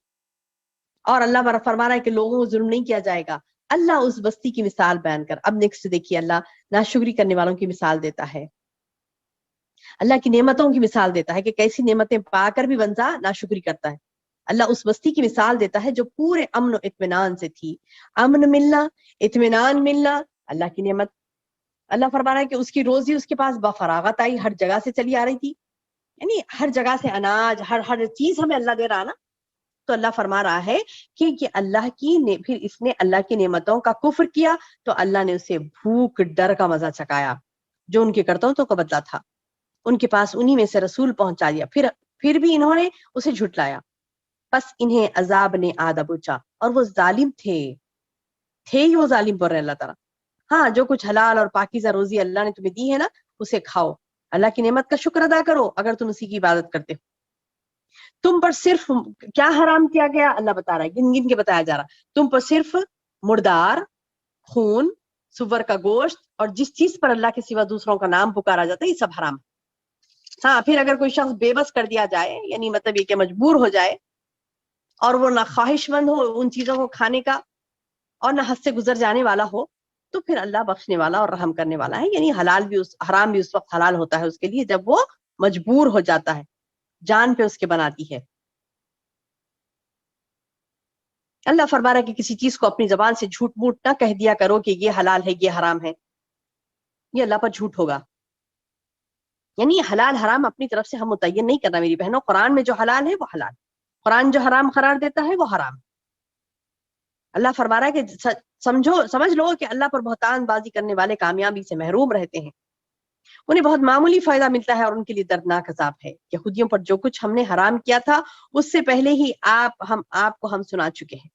اور اللہ فرما رہا ہے کہ لوگوں کو ظلم نہیں کیا جائے گا. اللہ اس بستی کی مثال بیان کر، اب نیکسٹ دیکھیے اللہ ناشکری کرنے والوں کی مثال دیتا ہے. اللہ کی نعمتوں کی مثال دیتا ہے کہ کیسی نعمتیں پا کر بھی بندہ ناشکری کرتا ہے. اللہ اس بستی کی مثال دیتا ہے جو پورے امن و اطمینان سے تھی. امن ملنا، اطمینان ملنا اللہ کی نعمت. اللہ فرما رہا ہے کہ اس کی روزی اس کے پاس بفراغت آئی، ہر جگہ سے چلی آ رہی تھی. یعنی ہر جگہ سے اناج، ہر چیز ہمیں اللہ دے رہا نا. تو اللہ فرما رہا ہے کہ اللہ کی پھر اس نے اللہ کی نعمتوں کا کفر کیا تو اللہ نے اسے بھوک ڈر کا مزہ چکایا جو ان کے کرتوتوں کا بدلہ تھا. ان کے پاس انہی میں سے رسول پہنچا دیا، پھر بھی انہوں نے اسے جھٹلایا. پس انہیں عذاب نے آ دبوچا اور وہ ظالم تھے ہی وہ ظالم بول رہے اللہ تعالیٰ. ہاں جو کچھ حلال اور پاکیزہ روزی اللہ نے تمہیں دی ہے نا اسے کھاؤ، اللہ کی نعمت کا شکر ادا کرو اگر تم اسی کی عبادت کرتے ہو. تم پر صرف کیا حرام کیا گیا اللہ بتا رہا ہے، گن گن کے بتایا جا رہا. تم پر صرف مردار، خون، سور کا گوشت اور جس چیز پر اللہ کے سوا دوسروں کا نام پکارا جاتا ہے یہ سب حرام. ہاں پھر اگر کوئی شخص بے بس کر دیا جائے، یعنی مطلب یہ کہ مجبور ہو جائے اور وہ نہ خواہش مند ہو ان چیزوں کو کھانے کا اور نہ حد سے گزر جانے والا ہو، تو پھر اللہ بخشنے والا اور رحم کرنے والا ہے. یعنی حرام بھی اس وقت حلال ہوتا ہے اس کے لیے جب وہ مجبور ہو جاتا ہے, جان پہ اس کے بناتی ہے. اللہ فرما رہا ہے کہ کسی چیز کو اپنی زبان سے جھوٹ موٹ نہ کہہ دیا کرو کہ یہ حلال ہے یہ حرام ہے, یہ اللہ پر جھوٹ ہوگا. یعنی حلال حرام اپنی طرف سے ہم متعین نہیں کرنا میری بہنوں. قرآن میں جو حلال ہے وہ حلال, قرآن جو حرام قرار دیتا ہے وہ حرام. اللہ فرما رہا ہے کہ سمجھ لو کہ اللہ پر بہتان بازی کرنے والے کامیابی سے محروم رہتے ہیں, انہیں بہت معمولی فائدہ ملتا ہے اور ان کے لیے دردناک عذاب ہے. یہودیوں پر جو کچھ ہم نے حرام کیا تھا اس سے پہلے ہی آپ کو ہم سنا چکے ہیں.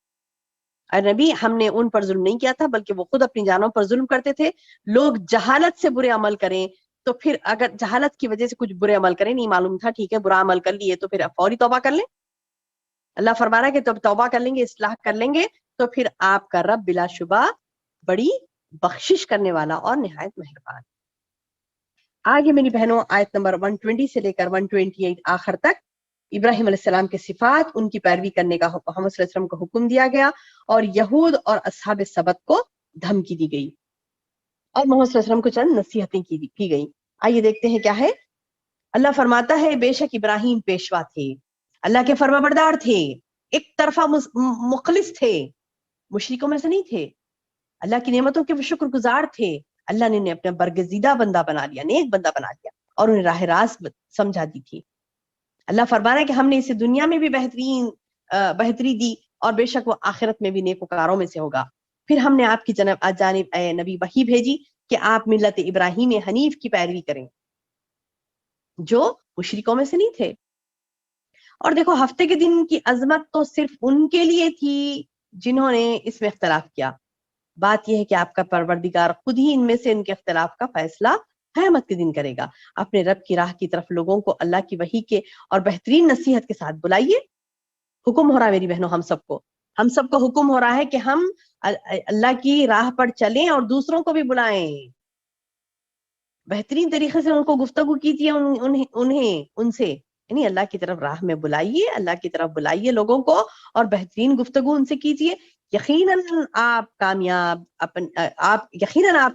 اور نبی ہم نے ان پر ظلم نہیں کیا تھا بلکہ وہ خود اپنی جانوں پر ظلم کرتے تھے. لوگ جہالت سے برے عمل کریں تو پھر اگر جہالت کی وجہ سے کچھ برے عمل کریں, نہیں معلوم تھا ٹھیک ہے برا عمل کر لیے تو پھر فوری توبہ کر لیں. اللہ فرما رہا ہے کہ جب توبہ کر لیں گے اصلاح کر لیں گے تو پھر آپ کا رب بلا شبہ بڑی بخشش کرنے والا اور نہایت مہربان. آگے میری بہنوں آیت نمبر 120 سے لے کر 128 آخر تک ابراہیم علیہ السلام کے صفات, ان کی پیروی کرنے کا محمد صلی اللہ علیہ وسلم کو حکم دیا گیا اور یہود اور اصحاب سبت کو دھمکی دی گئی اور محمد صلی اللہ علیہ وسلم کو چند نصیحتیں کی گئی. آئیے دیکھتے ہیں کیا ہے. اللہ فرماتا ہے بے شک ابراہیم پیشوا تھے, اللہ کے فرما بردار تھے, ایک طرفہ مخلص تھے, مشرکوں میں سے نہیں تھے, اللہ کی نعمتوں کے وہ شکر گزار تھے. اللہ نے انہیں اپنا برگزیدہ بندہ بنا لیا, نیک بندہ بنا لیا اور انہیں راہ راست سمجھا دی تھی. اللہ فرما رہا ہے کہ ہم نے اسے دنیا میں بھی بہتری دی اور بے شک وہ آخرت میں بھی نیکوکاروں میں سے ہوگا. پھر ہم نے آپ کی جانب اے نبی وحی بھیجی کہ آپ ملت ابراہیم حنیف کی پیروی کریں جو مشرکوں میں سے نہیں تھے. اور دیکھو ہفتے کے دن کی عظمت تو صرف ان کے لیے تھی جنہوں نے اس میں اختلاف کیا. بات یہ ہے کہ آپ کا پروردگار خود ہی ان میں سے ان کے اختلاف کا فیصلہ قیامت کے دن کرے گا. اپنے رب کی راہ کی طرف لوگوں کو اللہ کی وحی کے اور بہترین نصیحت کے ساتھ بلائیے. حکم ہو رہا ہے میری بہنوں ہم سب کو حکم ہو رہا ہے کہ ہم اللہ کی راہ پر چلیں اور دوسروں کو بھی بلائیں. بہترین طریقے سے ان کو گفتگو کیجیے, ان سے یعنی اللہ کی طرف راہ میں بلائیے, اللہ کی طرف بلائیے لوگوں کو اور بہترین گفتگو ان سے کیجیے. یقیناً آپ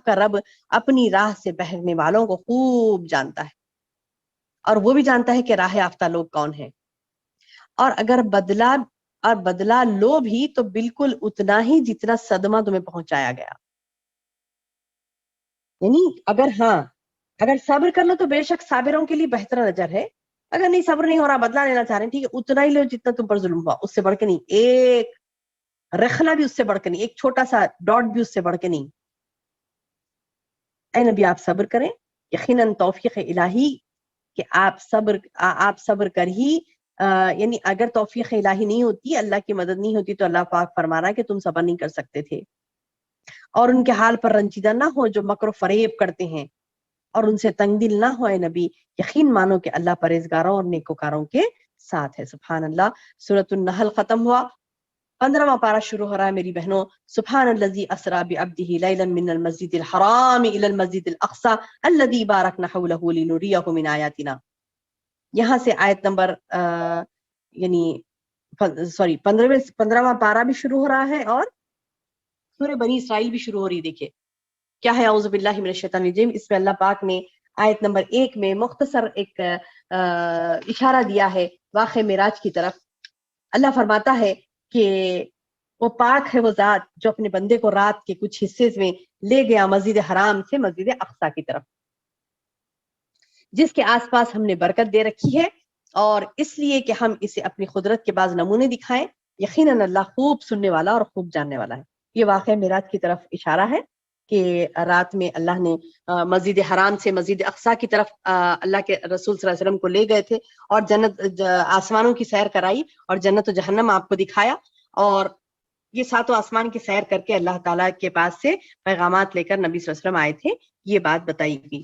کا رب اپنی راہ سے بہرنے والوں کو خوب جانتا ہے اور وہ بھی جانتا ہے کہ راہ یافتہ لوگ کون ہیں. اور اگر بدلہ لو بھی تو بالکل اتنا ہی جتنا صدمہ تمہیں پہنچایا گیا. یعنی اگر صبر کر لو تو بے شک صابروں کے لیے بہتر اجر ہے. اگر نہیں صبر نہیں ہو رہا بدلہ لینا چاہ رہے ہیں ٹھیک ہے اتنا ہی لو جتنا تم پر ظلم ہوا, اس سے بڑھ کے نہیں, ایک رخلا بھی اس سے بڑھ کے نہیں, ایک چھوٹا سا ڈاٹ بھی اس سے بڑھ کے نہیں. اے نبی آپ صبر کریں, یقیناً توفیق الہی کہ آپ صبر کر ہی یعنی اگر توفیق الہی نہیں ہوتی, اللہ کی مدد نہیں ہوتی تو اللہ پاک فرما رہا ہے کہ تم صبر نہیں کر سکتے تھے. اور ان کے حال پر رنجیدہ نہ ہو جو مکر و فریب کرتے ہیں اور ان سے تنگ دل نہ ہو اے نبی, یقین مانو کہ اللہ پرہیزگاروں اور نیکوکاروں کے ساتھ ہے. سبحان اللہ. سورۃ النحل ختم ہوا, 15واں پارہ شروع ہو رہا ہے میری بہنوں. سبحان الذی اسری بعبدہ لیلا من المسجد الحرام الی المسجد الاقصی الذی بارکنا حولہ لنریہ من آیاتنا. یہاں سے آیت نمبر 15واں پارہ بھی شروع ہو رہا ہے اور سورہ بنی اسرائیل بھی شروع ہو رہی. دیکھیں کیا ہے, اعوذ باللہ من الشیطان الرجیم. اس میں اللہ پاک نے آیت نمبر 1 میں مختصر ایک اشارہ دیا ہے واقع معراج کی طرف. اللہ فرماتا ہے کہ وہ پاک ہے وہ ذات جو اپنے بندے کو رات کے کچھ حصے میں لے گیا مسجد حرام سے مسجد اقصی کی طرف, جس کے آس پاس ہم نے برکت دے رکھی ہے اور اس لیے کہ ہم اسے اپنی قدرت کے بعض نمونے دکھائیں. یقیناً اللہ خوب سننے والا اور خوب جاننے والا ہے. یہ واقعہ معراج کی طرف اشارہ ہے کہ رات میں اللہ نے مسجد حرام سے مسجد اقصی کی طرف اللہ کے رسول صلی اللہ علیہ وسلم کو لے گئے تھے اور جنت آسمانوں کی سیر کرائی اور جنت و جہنم آپ کو دکھایا. اور یہ 7 آسمان کی سیر کر کے اللہ تعالیٰ کے پاس سے پیغامات لے کر نبی صلی اللہ علیہ وسلم آئے تھے. یہ بات بتائی گئی,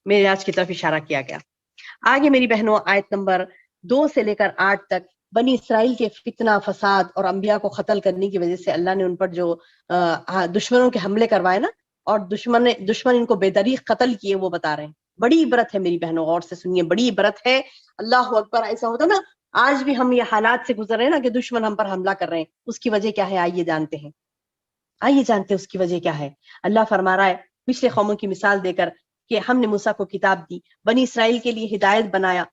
معراج کی طرف اشارہ کیا گیا. آگے میری بہنوں آیت نمبر 2 سے لے کر 8 تک بنی اسرائیل کے فتنہ فساد اور انبیاء کو قتل کرنے کی وجہ سے اللہ نے ان پر جو دشمنوں کے حملے کروائے نا اور دشمن ان کو بے دریغ قتل کیے وہ بتا رہے ہیں. بڑی عبرت ہے میری بہنوں, غور سے سنیے, بڑی عبرت ہے. اللہ اکبر. ایسا ہوتا نا آج بھی ہم یہ حالات سے گزر رہے ہیں نا کہ دشمن ہم پر حملہ کر رہے ہیں, اس کی وجہ کیا ہے آئیے جانتے ہیں. آئیے جانتے ہیں اس کی وجہ کیا ہے. اللہ فرما رہا ہے پچھلے قوموں کی مثال دے کر کہ ہم نے موسیٰ کو کتاب دی، بنی اسرائیل کے لیے ہدایت بنایا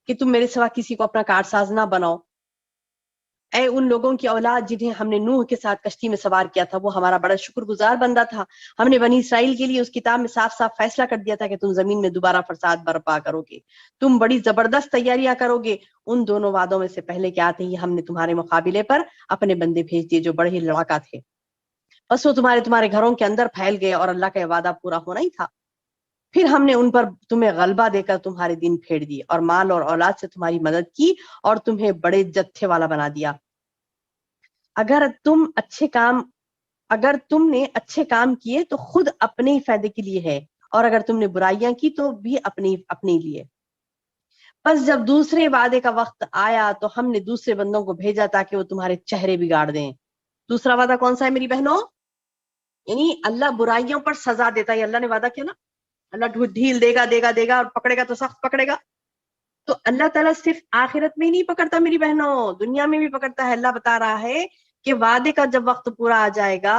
کہ تم میرے سوا کسی کو اپنا کارساز نہ بناؤ. اے ان لوگوں کی اولاد جنہیں ہم نے نوح کے ساتھ کشتی میں سوار کیا تھا، وہ ہمارا بڑا شکر گزار بندہ تھا. ہم نے بنی اسرائیل کے لیے اس کتاب میں صاف صاف فیصلہ کر دیا تھا کہ تم زمین میں دوبارہ فساد برپا کرو گے، تم بڑی زبردست تیاریاں کرو گے. ان دونوں وعدوں میں سے پہلے کیا آتے ہی ہم نے تمہارے مقابلے پر اپنے بندے بھیج دیے جو بڑے ہی لڑاکا تھے، بس وہ تمہارے گھروں کے اندر پھیل گئے اور اللہ کا یہ وعدہ پورا ہونا ہی تھا. پھر ہم نے ان پر تمہیں غلبہ دے کر تمہارے دن پھیر دیے اور مال اور اولاد سے تمہاری مدد کی اور تمہیں بڑے جتھے والا بنا دیا. اگر تم نے اچھے کام کیے تو خود اپنے ہی فائدے کے لیے ہے، اور اگر تم نے برائیاں کی تو بھی اپنے لیے. بس جب دوسرے وعدے کا وقت آیا تو ہم نے دوسرے بندوں کو بھیجا تاکہ وہ تمہارے چہرے بگاڑ دیں. دوسرا وعدہ کون سا ہے میری بہنوں؟ یعنی اللہ برائیوں پر سزا دیتا ہے. اللہ نے وعدہ کیا نا، اللہ ڈھیل دے گا اور پکڑے گا تو سخت پکڑے گا. تو اللہ تعالیٰ صرف آخرت میں ہی نہیں پکڑتا میری بہنوں، دنیا میں بھی پکڑتا ہے. اللہ بتا رہا ہے کہ وعدے کا جب وقت پورا آ جائے گا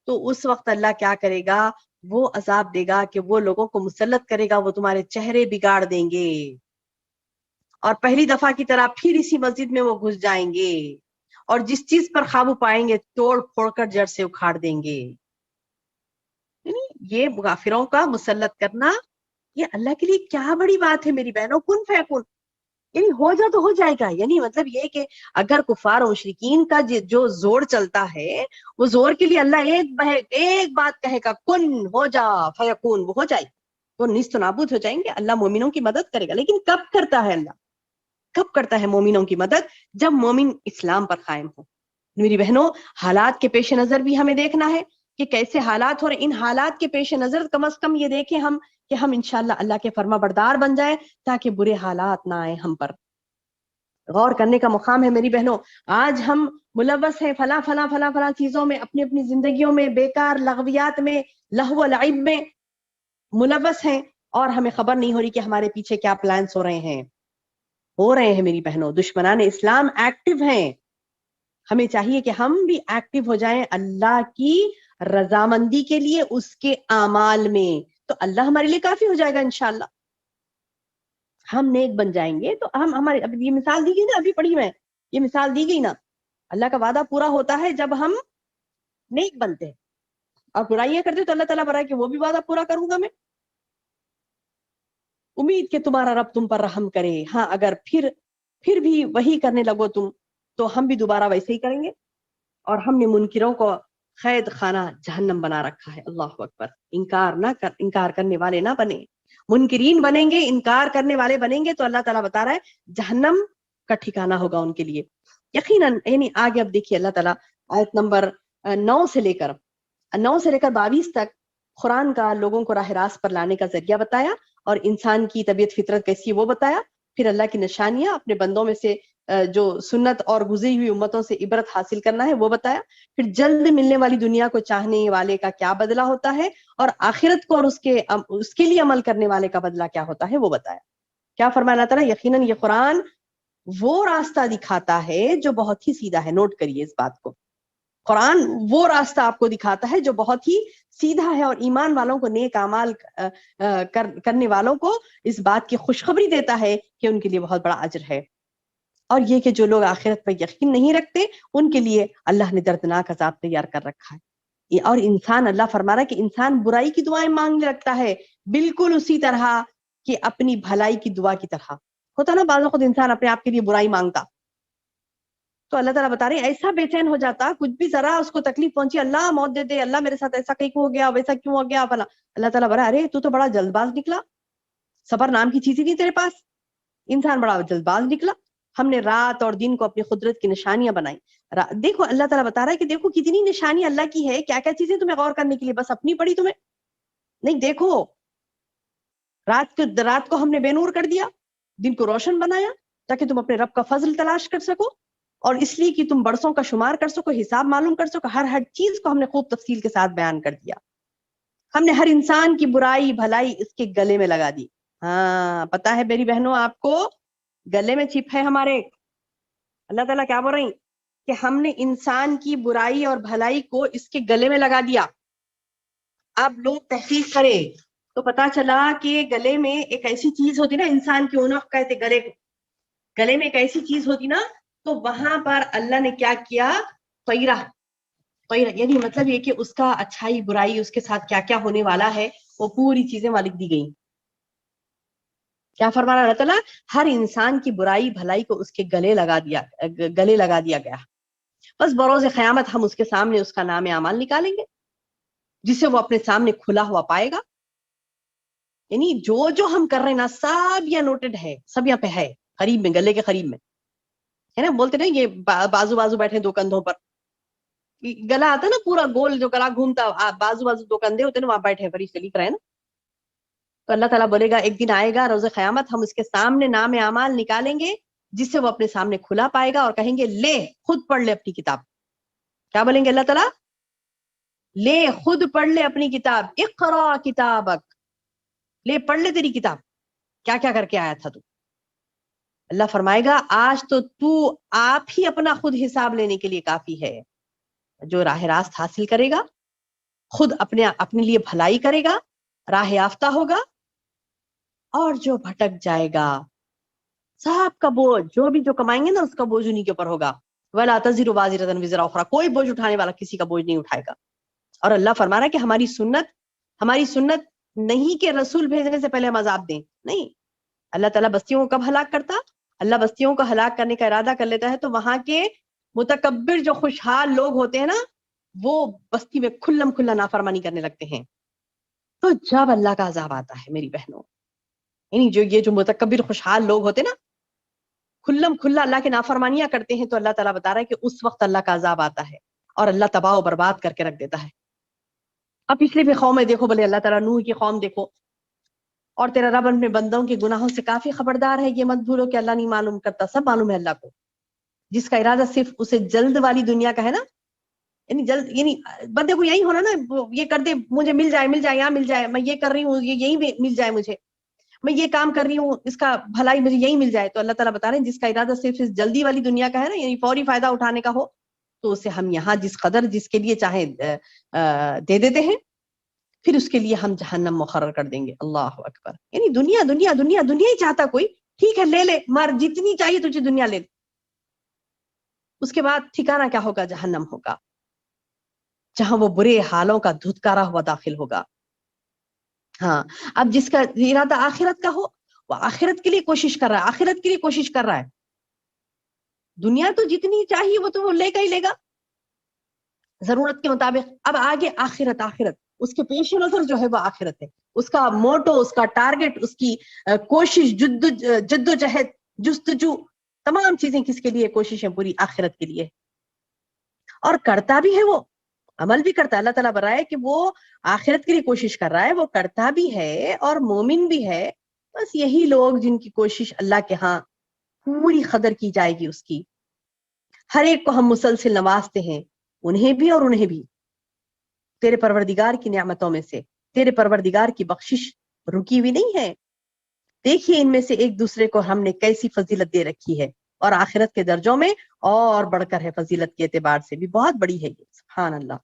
تو اس وقت اللہ کیا کرے گا، وہ عذاب دے گا کہ وہ لوگوں کو مسلط کرے گا، وہ تمہارے چہرے بگاڑ دیں گے اور پہلی دفعہ کی طرح پھر اسی مسجد میں وہ گھس جائیں گے اور جس چیز پر قابو پائیں گے توڑ پھوڑ کر جڑ سے اکھاڑ دیں گے. یہ کافروں کا مسلط کرنا یہ اللہ کے لیے کیا بڑی بات ہے میری بہنوں. کن فیکن، یعنی ہو جا تو ہو جائے گا. یعنی مطلب یہ کہ اگر کفار و مشرکین کا جو زور چلتا ہے وہ زور کے لیے اللہ ایک بات کہے گا کن ہو جا فیکون، وہ ہو جائے، وہ نیست و نابود ہو جائیں گے. اللہ مومنوں کی مدد کرے گا، لیکن کب کرتا ہے اللہ؟ کب کرتا ہے مومنوں کی مدد؟ جب مومن اسلام پر قائم ہو. میری بہنوں حالات کے پیش نظر بھی ہمیں دیکھنا ہے کہ کیسے حالات ہو رہے. ان حالات کے پیش نظر کم از کم یہ دیکھیں ہم کہ ہم انشاءاللہ اللہ کے فرما بردار بن جائیں تاکہ برے حالات نہ آئیں ہم پر. غور کرنے کا مقام ہے میری بہنوں. آج ہم ملوث ہیں فلاں چیزوں میں، اپنی زندگیوں میں بیکار لغویات میں، لہو و لعب میں ملوث ہیں اور ہمیں خبر نہیں ہو رہی کہ ہمارے پیچھے کیا پلانس ہو رہے ہیں میری بہنوں. دشمنان اسلام ایکٹیو ہیں. ہمیں چاہیے کہ ہم بھی ایکٹیو ہو جائیں اللہ کی رضامندی کے لیے اس کے اعمال میں، تو اللہ ہمارے لیے کافی ہو جائے گا انشاءاللہ. ہم نیک بن جائیں گے تو ہمارے اب یہ مثال دی گئی نا، ابھی پڑھی میں یہ مثال دی گئی نا، اللہ کا وعدہ پورا ہوتا ہے جب ہم نیک بنتے ہیں اور برائیاں کرتے تو اللہ تعالیٰ برائے کہ وہ بھی وعدہ پورا کروں گا میں. امید کہ تمہارا رب تم پر رحم کرے. ہاں اگر پھر بھی وہی کرنے لگو تم تو ہم بھی دوبارہ ویسے ہی کریں گے. اور ہم نے منکروں کو قید خانہ جہنم بنا رکھا ہے. اللہ اکبر. انکار کرنے والے نہ بنے، منکرین بنیں گے، انکار کرنے والے بنیں گے تو اللہ تعالیٰ بتا رہا ہے جہنم کا ٹھکانہ ہوگا ان کے لیے یقیناً. یعنی آگے اب دیکھیے اللہ تعالیٰ آیت نمبر 9 سے لے کر 22 تک قرآن کا لوگوں کو راہ راست پر لانے کا ذریعہ بتایا اور انسان کی طبیعت فطرت کیسی ہے وہ بتایا. پھر اللہ کی نشانیاں، اپنے بندوں میں سے جو سنت اور گزری ہوئی امتوں سے عبرت حاصل کرنا ہے وہ بتایا. پھر جلد ملنے والی دنیا کو چاہنے والے کا کیا بدلہ ہوتا ہے اور آخرت کو اور اس کے لیے عمل کرنے والے کا بدلہ کیا ہوتا ہے وہ بتایا. کیا فرمایا اللہ تعالیٰ؟ یقیناً یہ قرآن وہ راستہ دکھاتا ہے جو بہت ہی سیدھا ہے. نوٹ کریے اس بات کو، قرآن وہ راستہ آپ کو دکھاتا ہے جو بہت ہی سیدھا ہے اور ایمان والوں کو، نیک اعمال کرنے والوں کو اس بات کی خوشخبری دیتا ہے کہ ان کے لیے بہت بڑا اجر ہے. اور یہ کہ جو لوگ آخرت پر یقین نہیں رکھتے ان کے لیے اللہ نے دردناک عذاب تیار کر رکھا ہے. اور انسان، اللہ فرما رہا ہے کہ انسان برائی کی دعائیں مانگنے لگتا ہے بالکل اسی طرح کہ اپنی بھلائی کی دعا کی طرح ہوتا نا. بعض وقت انسان اپنے آپ کے لیے برائی مانگتا تو اللہ تعالیٰ بتا رہے ہیں ایسا بے چین ہو جاتا، کچھ بھی ذرا اس کو تکلیف پہنچی، اللہ موت دے دے، اللہ میرے ساتھ ایسا کہیں ہو گیا، ویسا کیوں ہو گیا فلاں. اللہ تعالیٰ بڑا ارے تو بڑا جلد باز نکلا، صبر نام کی چیز ہی نہیں تیرے پاس. انسان بڑا جلد باز نکلا. ہم نے رات اور دن کو اپنی قدرت کی نشانیاں بنائی. دیکھو اللہ تعالیٰ بتا رہا ہے کہ دیکھو کتنی نشانی اللہ کی ہے، کیا کیا چیزیں تمہیں غور کرنے کے لیے، بس اپنی پڑی تمہیں نہیں. دیکھو رات کو ہم نے بے نور کر دیا، دن کو روشن بنایا تاکہ تم اپنے رب کا فضل تلاش کر سکو اور اس لیے کہ تم برسوں کا شمار کر سکو، حساب معلوم کر سکو. ہر چیز کو ہم نے خوب تفصیل کے ساتھ بیان کر دیا. ہم نے ہر انسان کی برائی بھلائی اس کے گلے میں لگا دی. ہاں پتا ہے میری بہنوں آپ کو، گلے میں چپ ہے ہمارے. اللہ تعالیٰ کیا بول رہی؟ کہ ہم نے انسان کی برائی اور بھلائی کو اس کے گلے میں لگا دیا. اب لوگ تحقیق کرے تو پتا چلا کہ گلے میں ایک ایسی چیز ہوتی نا, انسان کی اونق کہتے گلے میں ایک ایسی چیز ہوتی نا, تو وہاں پر اللہ نے کیا کیا, پیرا, یعنی مطلب یہ کہ اس کا اچھائی برائی اس کے ساتھ کیا کیا ہونے والا ہے وہ پوری چیزیں وہاں لکھ دی گئی. کیا فرمانا اللہ تعالیٰ, ہر انسان کی برائی بھلائی کو اس کے گلے لگا دیا گیا. بس بروز قیامت ہم اس کے سامنے اس کا نام اعمال نکالیں گے جسے وہ اپنے سامنے کھلا ہوا پائے گا. یعنی جو ہم کر رہے ہیں نا سب یہ نوٹڈ ہے, سب یہاں پہ ہے, قریب میں, گلے کے قریب میں ہے نا. بولتے نا یہ بازو بیٹھے دو کندھوں پر, گلا آتا نا پورا گول, جو گلا گھومتا, بازو دو کندھے ہوتے نا, وہاں بیٹھے فرشتے لکھ رہے ہیں نا. تو اللہ تعالیٰ بولے گا ایک دن آئے گا روز قیامت, ہم اس کے سامنے نام اعمال نکالیں گے جس سے وہ اپنے سامنے کھلا پائے گا, اور کہیں گے لے خود پڑھ لے اپنی کتاب. کیا بولیں گے اللہ تعالیٰ, لے خود پڑھ لے اپنی کتاب, اقرا کتابک, لے پڑھ لے تیری کتاب, کیا کیا کر کے آیا تھا تو. اللہ فرمائے گا آج تو آپ ہی اپنا خود حساب لینے کے لیے کافی ہے. جو راہ راست حاصل کرے گا, خود اپنے لیے بھلائی کرے گا, راہ یافتہ ہوگا, اور جو بھٹک جائے گا صاحب کا بوجھ, جو کمائیں گے نا اس کا بوجھ انہیں کے اوپر ہوگا. وَلَا تَزِرُ وَازِرَةٌ وِزْرَ أُخْرَىٰ, کوئی بوجھ اٹھانے والا کسی کا بوجھ نہیں اٹھائے گا. اور اللہ فرما رہا ہے کہ ہماری سنت نہیں کہ رسول بھیجنے سے پہلے ہم عذاب دیں, نہیں. اللہ تعالیٰ بستیوں کو کب ہلاک کرتا, اللہ بستیوں کو ہلاک کرنے کا ارادہ کر لیتا ہے تو وہاں کے متکبر جو خوشحال لوگ ہوتے ہیں نا, وہ بستی میں کھلم کھلا نافرمانی کرنے لگتے ہیں. تو جب اللہ کا عذاب آتا ہے میری بہنوں, یعنی یہ جو متکبر خوشحال لوگ ہوتے ہیں نا, کھلم کھلا اللہ کے نافرمانیاں کرتے ہیں, تو اللہ تعالیٰ بتا رہا ہے کہ اس وقت اللہ کا عذاب آتا ہے اور اللہ تباہ و برباد کر کے رکھ دیتا ہے. اب پچھلی بھی قومیں دیکھو, بولے اللہ تعالیٰ نوح کی قوم دیکھو, اور تیرا رب اپنے بندوں کے گناہوں سے کافی خبردار ہے. یہ مت بھولو کہ اللہ نہیں معلوم کرتا, سب معلوم ہے اللہ کو. جس کا ارادہ صرف اسے جلد والی دنیا کا ہے نا, یعنی بندے کو یہی ہونا نا, یہ کر دے مجھے مل جائے, یہاں مل جائے, میں یہ کر رہی ہوں یہی مل جائے مجھے, میں یہ کام کر رہی ہوں اس کا بھلائی مجھے یہی مل جائے. تو اللہ تعالیٰ بتا رہے ہیں جس کا ارادہ صرف اس جلدی والی دنیا کا ہے نا, یعنی فوری فائدہ اٹھانے کا ہو, تو اسے ہم یہاں جس کے لیے چاہے دے دیتے ہیں, پھر اس کے لیے ہم جہنم مقرر کر دیں گے. اللہ اکبر. یعنی دنیا دنیا دنیا دنیا ہی چاہتا کوئی, ٹھیک ہے لے مر, جتنی چاہیے تجھے دنیا لے, اس کے بعد ٹھکانہ کیا ہوگا, جہنم ہوگا, جہاں وہ برے حالوں کا دھتکارا ہوا داخل ہوگا. ہاں, اب جس کا ارادہ آخرت کا ہو وہ آخرت کے لیے کوشش کر رہا ہے, دنیا تو جتنی چاہیے وہ تو وہ لے گا ضرورت کے مطابق. اب آگے آخرت, اس کے پیش نظر جو ہے وہ آخرت ہے, اس کا موٹو, اس کا ٹارگٹ, اس کی کوشش, جد و جہد, جستجو, تمام چیزیں کس کے لیے, کوششیں پوری آخرت کے لیے. اور کرتا بھی ہے, وہ عمل بھی کرتا ہے. اللہ تعالیٰ برائے کہ وہ آخرت کے لیے کوشش کر رہا ہے, وہ کرتا بھی ہے اور مومن بھی ہے. بس یہی لوگ جن کی کوشش اللہ کے ہاں پوری قدر کی جائے گی اس کی. ہر ایک کو ہم مسلسل نوازتے ہیں, انہیں بھی اور انہیں بھی, تیرے پروردگار کی نعمتوں میں سے. تیرے پروردگار کی بخشش رکی ہوئی نہیں ہے. دیکھیے ان میں سے ایک دوسرے کو ہم نے کیسی فضیلت دے رکھی ہے, اور آخرت کے درجوں میں اور بڑھ کر ہے, فضیلت کے اعتبار سے بھی بہت بڑی ہے یہ. سبحان اللہ.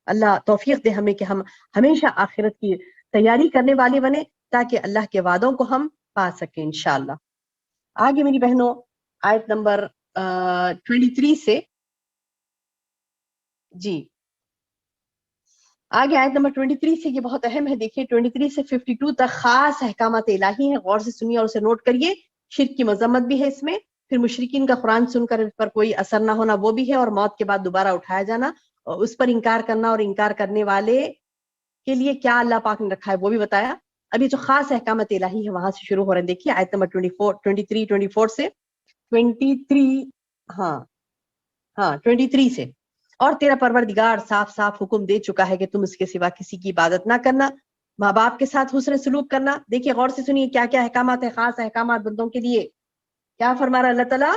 اللہ توفیق دے ہمیں کہ ہم ہمیشہ آخرت کی تیاری کرنے والے بنے, تاکہ اللہ کے وعدوں کو ہم پا سکیں انشاءاللہ. آگے میری بہنوں آیت نمبر 23 سے, جی آگے آیت نمبر 23 سے, یہ بہت اہم ہے. دیکھیے 23 سے 52 تک خاص احکامات الہی ہیں, غور سے سنیے اور اسے نوٹ کریے. شرک کی مذمت بھی ہے اس میں, پھر مشرکین کا قرآن سن کر اس پر کوئی اثر نہ ہونا وہ بھی ہے, اور موت کے بعد دوبارہ اٹھایا جانا, اور اس پر انکار کرنا, اور انکار کرنے والے کے لیے کیا اللہ پاک نے رکھا ہے وہ بھی بتایا. ابھی جو خاص احکامات الہی ہے وہاں سے شروع ہو رہے ہیں. دیکھیے آیت نمبر 24 سے 23, ہاں 23 سے. اور تیرا پروردگار صاف صاف حکم دے چکا ہے کہ تم اس کے سوا کسی کی عبادت نہ کرنا, ماں باپ کے ساتھ حسن سلوک کرنا. دیکھیے غور سے سنیے کیا کیا احکامات ہیں, خاص احکامات بندوں کے لیے. کیا فرما رہا اللہ تعالیٰ,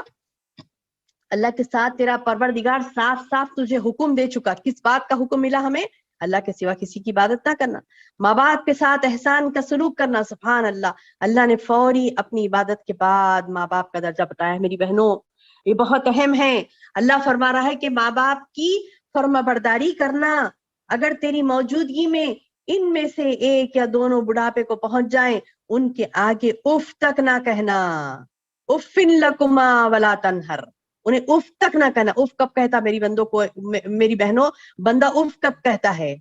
اللہ کے ساتھ تیرا پروردگار صاف صاف تجھے حکم دے چکا. کس بات کا حکم ملا ہمیں, اللہ کے سوا کسی کی عبادت نہ کرنا, ماں باپ کے ساتھ احسان کا سلوک کرنا. سبحان اللہ, اللہ نے فوری اپنی عبادت کے بعد ماں باپ کا درجہ بتایا. میری بہنوں یہ بہت اہم ہے. اللہ فرما رہا ہے کہ ماں باپ کی فرما برداری کرنا. اگر تیری موجودگی میں ان میں سے ایک یا دونوں بڑھاپے کو پہنچ جائیں, ان کے آگے اف تک نہ کہنا. افن لکما ولا تنہر, انہیں اف تک نہ کہنا. اف کب کہتا میری بندوں کو, میری بہنوں, بندہ اف کب کہتا ہے؟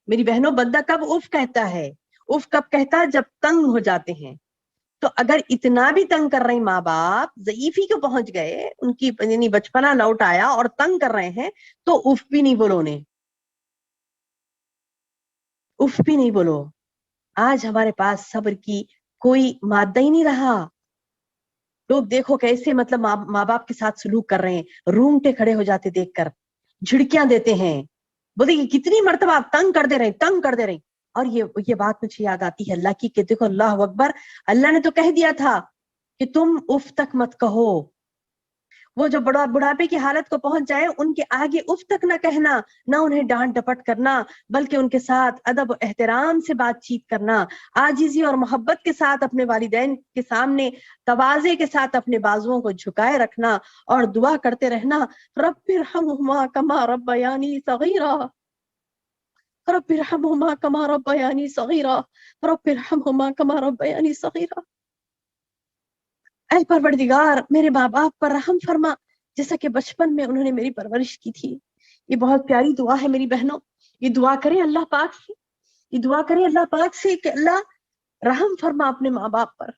میری بہنوں, بندہ کب اف کہتا ہے؟ اف کب کہتا؟ جب تنگ ہو جاتے ہیں. تو اگر اتنا بھی تنگ کر رہے ہیں ماں باپ, ضعیفی کو پہنچ گئے, ان کی یعنی بچپنا لوٹ آیا اور تنگ کر رہے ہیں, تو اف بھی نہیں بولو انہیں, اف بھی نہیں بولو. آج ہمارے پاس صبر کی کوئی مادہ ہی نہیں رہا. لوگ دیکھو کیسے مطلب ماں باپ کے ساتھ سلوک کر رہے ہیں, رونگٹے کھڑے ہو جاتے دیکھ کر, جھڑکیاں دیتے ہیں, بولے کہ کتنی مرتبہ آپ تنگ کر دے رہے ہیں, تنگ کر دے رہے ہیں. اور یہ بات مجھے یاد آتی ہے اللہ کی, کہ دیکھو اللہ اکبر, اللہ نے تو کہہ دیا تھا کہ تم اف تک مت کہو. وہ جو بڑھاپے کی حالت کو پہنچ جائے, ان کے آگے اف تک نہ کہنا, نہ انہیں ڈانٹ ڈپٹ کرنا, بلکہ ان کے ساتھ ادب و احترام سے بات چیت کرنا, عاجزی اور محبت کے ساتھ اپنے والدین کے سامنے تواضع کے ساتھ اپنے بازوؤں کو جھکائے رکھنا, اور دعا کرتے رہنا, رب ارحمہما کما ربیانی صغیرا, رب ارحمہما کما ربیانی صغیرا, رب ارحمہما کما ربیانی صغیرا. اے پروردگار, میرے ماں باپ پر رحم فرما جیسا کہ بچپن میں انہوں نے میری پرورش کی تھی. یہ بہت پیاری دعا ہے میری بہنوں. یہ دعا کریں اللہ پاک سے, یہ دعا کریں اللہ پاک سے کہ اللہ رحم فرما اپنے ماں باپ پر.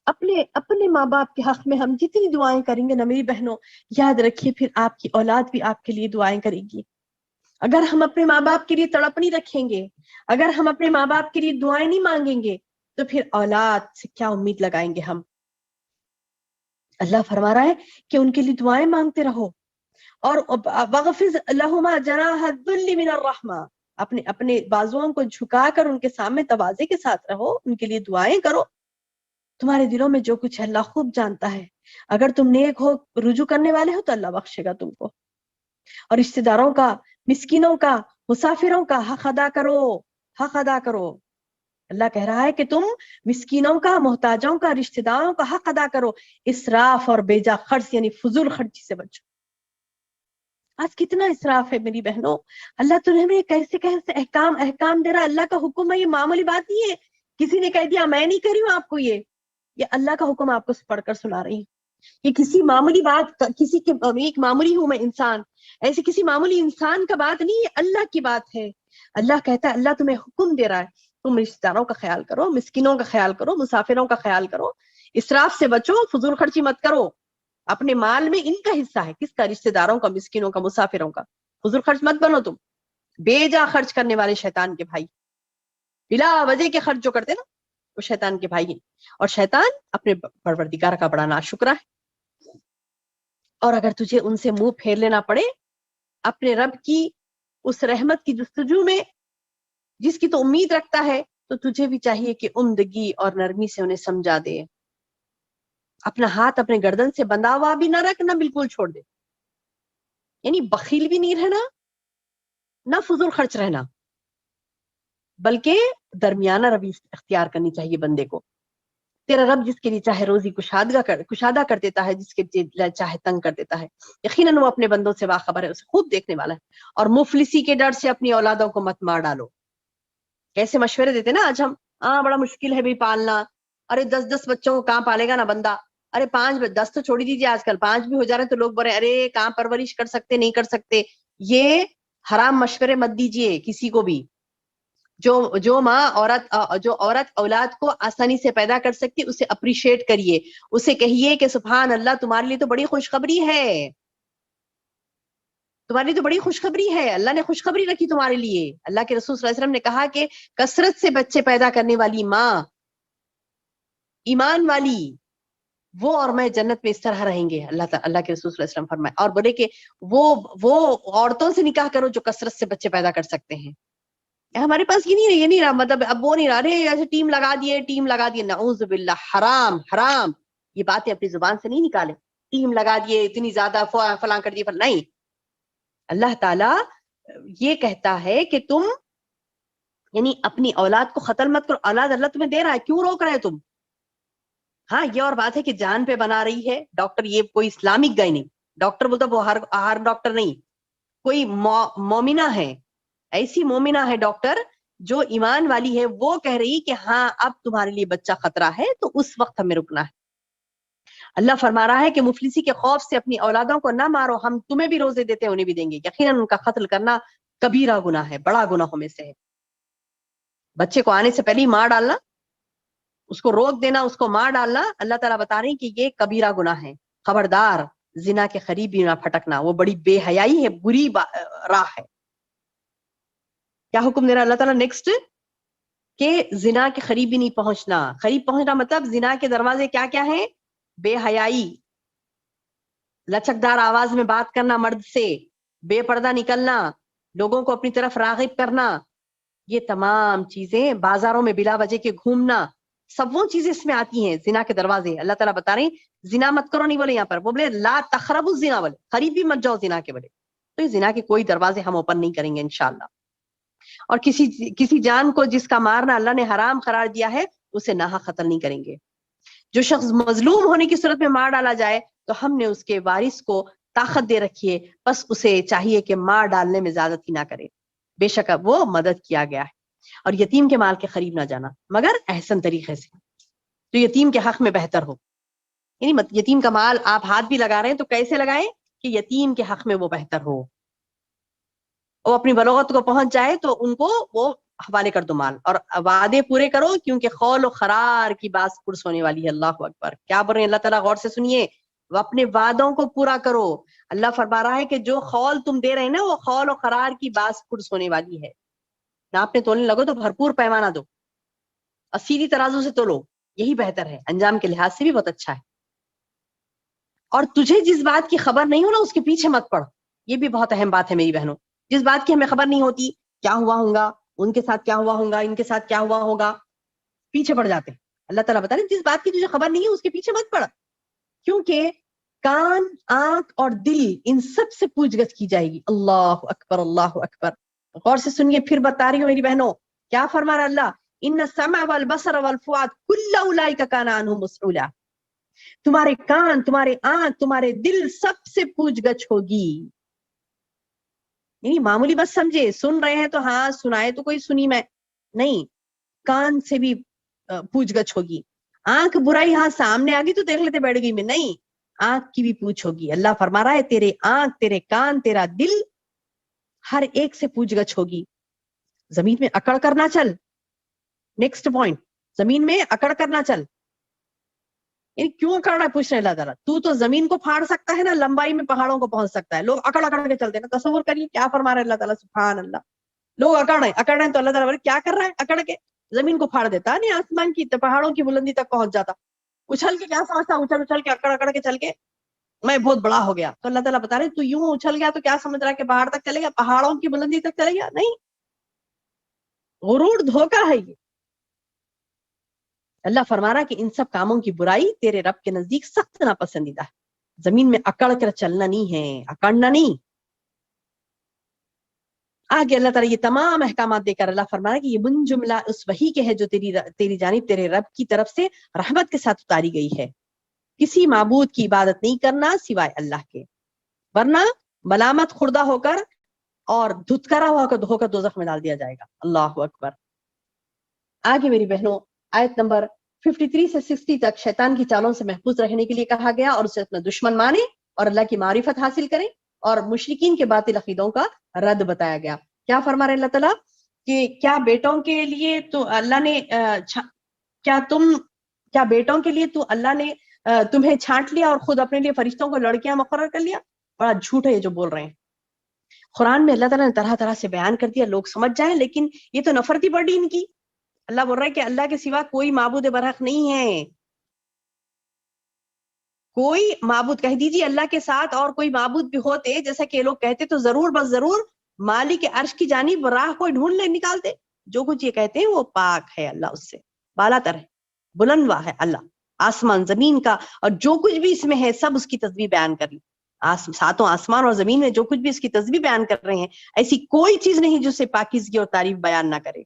اپنے ماں باپ کے حق میں ہم جتنی دعائیں کریں گے نا میری بہنوں, یاد رکھیے پھر آپ کی اولاد بھی آپ کے لیے دعائیں کرے گی. اگر ہم اپنے ماں باپ کے لیے تڑپ نہیں رکھیں گے, اگر ہم اپنے ماں باپ کے لیے دعائیں نہیں مانگیں گے, تو پھر اولاد سے کیا امید لگائیں گے ہم. اللہ فرما رہا ہے کہ ان کے لیے دعائیں مانگتے رہو. اور وَغْفِضْ لَهُمَا جَنَاحَ الذُّلِّ مِنَ الرَّحْمَةِ, اپنے بازوؤں کو جھکا کر ان کے سامنے تواضع کے ساتھ رہو, ان کے لیے دعائیں کرو. تمہارے دلوں میں جو کچھ ہے اللہ خوب جانتا ہے. اگر تم نیک ہو, رجوع کرنے والے ہو, تو اللہ بخشے گا تم کو. اور رشتہ داروں کا, مسکینوں کا, مسافروں کا حق ادا کرو, حق ادا کرو. اللہ کہہ رہا ہے کہ تم مسکینوں کا, محتاجوں کا, رشتہ داروں کا حق ادا کرو. اسراف اور بیجا خرچ یعنی فضول خرچی سے بچو. آج کتنا اسراف ہے میری بہنوں. اللہ تو ہمیں کیسے کیسے احکام دے رہا ہے. اللہ کا حکم ہے, یہ معمولی بات نہیں ہے. کسی نے کہہ دیا میں نہیں کر رہی ہوں آپ کو, یہ اللہ کا حکم آپ کو پڑھ کر سنا رہی ہوں. یہ کسی معمولی بات, کسی کے ایک معمولی ہوں میں انسان, ایسے کسی معمولی انسان کا بات نہیں, یہ اللہ کی بات ہے. اللہ کہتا ہے, اللہ تمہیں حکم دے رہا ہے, تم رشتہ داروں کا خیال کرو, مسکینوں کا خیال کرو, مسافروں کا خیال کرو, اسراف سے بچو, فضول خرچی مت کرو. اپنے مال میں ان کا حصہ ہے, کس کا؟ رشتہ داروں کا, مسکینوں کا, مسافروں کا. فضول خرچ مت بنو تم, بے جا خرچ کرنے والے شیطان کے بھائی, بلا وجہ کے خرچ جو کرتے نا, وہ شیطان کے بھائی ہیں. اور شیطان اپنے پروردگار کا بڑا ناشکرا ہے. اور اگر تجھے ان سے منہ پھیر لینا پڑے اپنے رب کی اس رحمت کی جستجو میں جس کی تو امید رکھتا ہے, تو تجھے بھی چاہیے کہ عمدگی اور نرمی سے انہیں سمجھا دے. اپنا ہاتھ اپنے گردن سے بندھا ہوا بھی نہ رکھ, نہ بالکل چھوڑ دے. یعنی بخیل بھی نہیں رہنا, نہ فضول خرچ رہنا, بلکہ درمیانہ روی اختیار کرنی چاہیے بندے کو. تیرا رب جس کے لیے چاہے روزی کشادہ کر دیتا ہے, جس کے لیے چاہے تنگ کر دیتا ہے. یقیناً وہ اپنے بندوں سے باخبر ہے, اسے خوب دیکھنے والا ہے. اور مفلسی کے ڈر سے اپنی اولادوں کو مت مار ڈالو. کیسے مشورے دیتے نا آج ہم, بڑا مشکل ہے بھی پالنا, ارے 10 بچوں کو کہاں پالے گا نا بندہ, ارے 10 تو چھوڑی دیجیے, آج کل 5 بھی ہو جا رہے ہیں تو لوگ بولے ارے کہاں پرورش کر سکتے, نہیں کر سکتے. یہ حرام مشورے مت دیجیے کسی کو بھی. جو عورت اولاد کو آسانی سے پیدا کر سکتی, اسے اپریشیٹ کریے, اسے کہیے کہ سبحان اللہ تمہارے لیے تو بڑی خوشخبری ہے, تمہاری تو بڑی خوشخبری ہے, اللہ نے خوشخبری رکھی تمہارے لیے. اللہ کے رسول صلی اللہ علیہ وسلم نے کہا کہ کثرت سے بچے پیدا کرنے والی ماں, ایمان والی, وہ اور میں جنت میں اس طرح رہیں گے. اللہ کے رسول صلی اللہ علیہ وسلم فرمائے, اور بولے کہ وہ عورتوں سے نکاح کرو جو کثرت سے بچے پیدا کر سکتے ہیں. ہمارے پاس یہ نہیں رہا, مطلب اب وہ نہیں رہا, ارے ایسے ٹیم لگا دیے, نعوذ باللہ, حرام حرام. یہ باتیں اپنی زبان سے نہیں نکالے, ٹیم لگا دیے, اتنی زیادہ فلاں کر دیے, نہیں. اللہ تعالی یہ کہتا ہے کہ تم یعنی اپنی اولاد کو قتل مت کرو. اولاد اللہ تمہیں دے رہا ہے, کیوں روک رہے تم؟ ہاں یہ اور بات ہے کہ جان پہ بنا رہی ہے ڈاکٹر, یہ کوئی اسلامک گئی نہیں, ڈاکٹر بولتا وہ ہر ڈاکٹر نہیں, کوئی مومنہ ہے, ایسی مومنہ ہے ڈاکٹر جو ایمان والی ہے, وہ کہہ رہی کہ ہاں اب تمہارے لیے بچہ خطرہ ہے تو اس وقت ہمیں رکنا ہے. اللہ فرما رہا ہے کہ مفلسی کے خوف سے اپنی اولادوں کو نہ مارو, ہم تمہیں بھی روزے دیتے ہیں انہیں بھی دیں گے. یقیناً ان کا قتل کرنا کبیرہ گناہ ہے, بڑا گناہوں میں سے ہے. بچے کو آنے سے پہلے ہی مار ڈالنا, اس کو روک دینا, اس کو مار ڈالنا, اللہ تعالیٰ بتا رہے ہیں کہ یہ کبیرہ گناہ ہے. خبردار زنا کے قریب بھی نہ پھٹکنا, وہ بڑی بے حیائی ہے, بری راہ ہے. کیا حکم دے رہا اللہ تعالیٰ نیکسٹ, کہ زنا کے قریب بھی نہیں پہنچنا. قریب پہنچنا مطلب زنا کے دروازے کیا کیا ہیں؟ بے حیائی, لچکدار آواز میں بات کرنا مرد سے, بے پردہ نکلنا, لوگوں کو اپنی طرف راغب کرنا, یہ تمام چیزیں, بازاروں میں بلا وجہ کے گھومنا, سب وہ چیزیں اس میں آتی ہیں زنا کے دروازے. اللہ تعالیٰ بتا رہے ہیں زنا مت کرو نہیں بولے یہاں پر, وہ بولے لا تقربوا الزنا, بولے قریب بھی مت جاؤ زنا کے. بولے تو یہ زنا کے کوئی دروازے ہم اوپن نہیں کریں گے انشاءاللہ. اور کسی جان کو جس کا مارنا اللہ نے حرام قرار دیا ہے اسے ناحق قتل نہیں کریں گے. جو شخص مظلوم ہونے کی صورت میں مار ڈالا جائے تو ہم نے اس کے وارث کو طاقت دے رکھی ہے, بس اسے چاہیے کہ مار ڈالنے میں زیادتی نہ کرے, بے شک وہ مدد کیا گیا ہے. اور یتیم کے مال کے قریب نہ جانا مگر احسن طریقے سے, تو یتیم کے حق میں بہتر ہو. یعنی یتیم کا مال آپ ہاتھ بھی لگا رہے ہیں تو کیسے لگائیں کہ یتیم کے حق میں وہ بہتر ہو, وہ اپنی بلوغت کو پہنچ جائے تو ان کو وہ حوالے کر دو مال, اور وعدے پورے کرو کیونکہ خول و خرار کی بات پرس ہونے والی ہے. اللہ اکبر, کیا بول رہے ہیں اللہ تعالیٰ, غور سے سنیے, وہ اپنے وعدوں کو پورا کرو. اللہ فرما رہا ہے کہ جو خول تم دے رہے ہیں نا وہ خول و خرار کی بات پرس ہونے والی ہے. ناپنے تولنے لگو تو بھرپور پیمانہ دو اور سیدھی ترازو سے تولو, یہی بہتر ہے, انجام کے لحاظ سے بھی بہت اچھا ہے. اور تجھے جس بات کی خبر نہیں ہو نا اس کے پیچھے مت پڑ, یہ بھی بہت اہم بات ہے میری بہنوں. جس بات کی ہمیں خبر نہیں ہوتی, کیا ہوا ہوگا, ان کے ساتھ کیا ہوا ہوگا, ان کے ساتھ کیا ہوا ہوگا, پیچھے پڑ جاتے ہیں. اللہ تعالیٰ بتا رہے جس بات کی تجھے خبر نہیں ہے اس کے پیچھے مت پڑ, کیونکہ کان, آنکھ اور دل ان سب سے پوچھ گچھ کی جائے گی. اللہ اکبر, اللہ اکبر. غور سے سنیے, پھر بتا رہی ہوں میری بہنوں, کیا فرما رہا اللہ, ان السمع والبصر والفؤاد کل اولئک کان عنہ مسئولا. تمہارے کان, تمہارے آنکھ, تمہارے دل سب سے پوچھ گچھ ہوگی. یعنی معمولی بس سمجھے, سن رہے ہیں تو ہاں سنائے تو کوئی سنی میں نہیں, کان سے بھی پوچھ گچھ ہوگی. آنکھ برائی ہاں سامنے آ گئی تو دیکھ لیتے بیٹھ گئی میں, نہیں, آنکھ کی بھی پوچھ ہوگی. اللہ فرما رہا ہے تیرے آنکھ, تیرے کان, تیرا دل, ہر ایک سے پوچھ گچھ ہوگی. زمین میں اکڑ کرنا چل, نیکسٹ پوائنٹ, زمین میں اکڑ کرنا چل. یعنی کیوں اکڑ رہا ہے پوچھ رہے اللہ تعالیٰ, تو زمین کو پھاڑ سکتا ہے نا, لمبائی میں پہاڑوں کو پہنچ سکتا ہے. لوگ اکڑ اکڑ کے چلتے ہیں نا, تصور کریے کیا فرما رہے اللہ تعالیٰ, سبحان اللہ. لوگ اکڑ رہے ہیں تو اللہ تعالیٰ کیا کر رہا ہے, اکڑ کے زمین کو پھاڑ دیتا, نہیں آسمان کی پہاڑوں کی بلندی تک پہنچ جاتا. اچھل کے کیا سمجھتا, اچھل کے اکڑ کے چل کے میں بہت بڑا ہو گیا. تو اللہ تعالیٰ بتا رہے تو یوں اچھل گیا تو کیا سمجھ رہا ہے کہ باہر تک چلے گا, پہاڑوں کی بلندی تک چلے گا, نہیں, غرور, دھوکہ ہے یہ. اللہ فرما رہا کہ ان سب کاموں کی برائی تیرے رب کے نزدیک سخت ناپسندیدہ ہے. زمین میں اکڑ کر چلنا نہیں ہے, اکڑنا نہیں. آگے اللہ تعالیٰ یہ تمام احکامات دے کر اللہ فرما رہا کہ یہ من جملہ اس وحی کے ہے جو تیری جانب تیرے رب کی طرف سے رحمت کے ساتھ اتاری گئی ہے. کسی معبود کی عبادت نہیں کرنا سوائے اللہ کے, ورنہ ملامت خوردہ ہو کر اور دھتکرا ہو کر دوزخ میں ڈال دیا جائے گا. اللہ اکبر. آگے میری بہنوں, آیت نمبر 53 سے 60 تک شیطان کی چالوں سے محفوظ رہنے کے لیے کہا گیا, اور اسے اپنا دشمن مانے اور اللہ کی معرفت حاصل کریں, اور مشرکین کے باطل عقیدوں کا رد بتایا گیا. کیا فرما رہے اللہ تعالیٰ کہ کیا بیٹوں کے لیے تو اللہ نے کیا بیٹوں کے لیے تو اللہ نے تمہیں چھانٹ لیا اور خود اپنے لیے فرشتوں کو لڑکیاں مقرر کر لیا. بڑا جھوٹ ہے یہ جو بول رہے ہیں. قرآن میں اللہ تعالیٰ نے طرح طرح سے بیان کر دیا, لوگ سمجھ جائیں, لیکن یہ تو نفرتی بڑی ان کی. اللہ بول رہا ہے کہ اللہ کے سوا کوئی معبود برحق نہیں ہے. کوئی معبود, کہہ دیجیے اللہ کے ساتھ اور کوئی معبود بھی ہوتے جیسا کہ لوگ کہتے تو ضرور بس ضرور مالک عرش کی جانب راہ کوئی ڈھونڈ لے نکالتے. جو کچھ یہ کہتے ہیں وہ پاک ہے, اللہ اس سے بالا تر ہے, بلندوا ہے اللہ, آسمان زمین کا اور جو کچھ بھی اس میں ہے سب اس کی تسبیح بیان کر لی. ساتوں آسمان اور زمین میں جو کچھ بھی اس کی تسبیح بیان کر رہے ہیں, ایسی کوئی چیز نہیں جو اسے پاکیزگی اور تعریف بیان نہ کرے.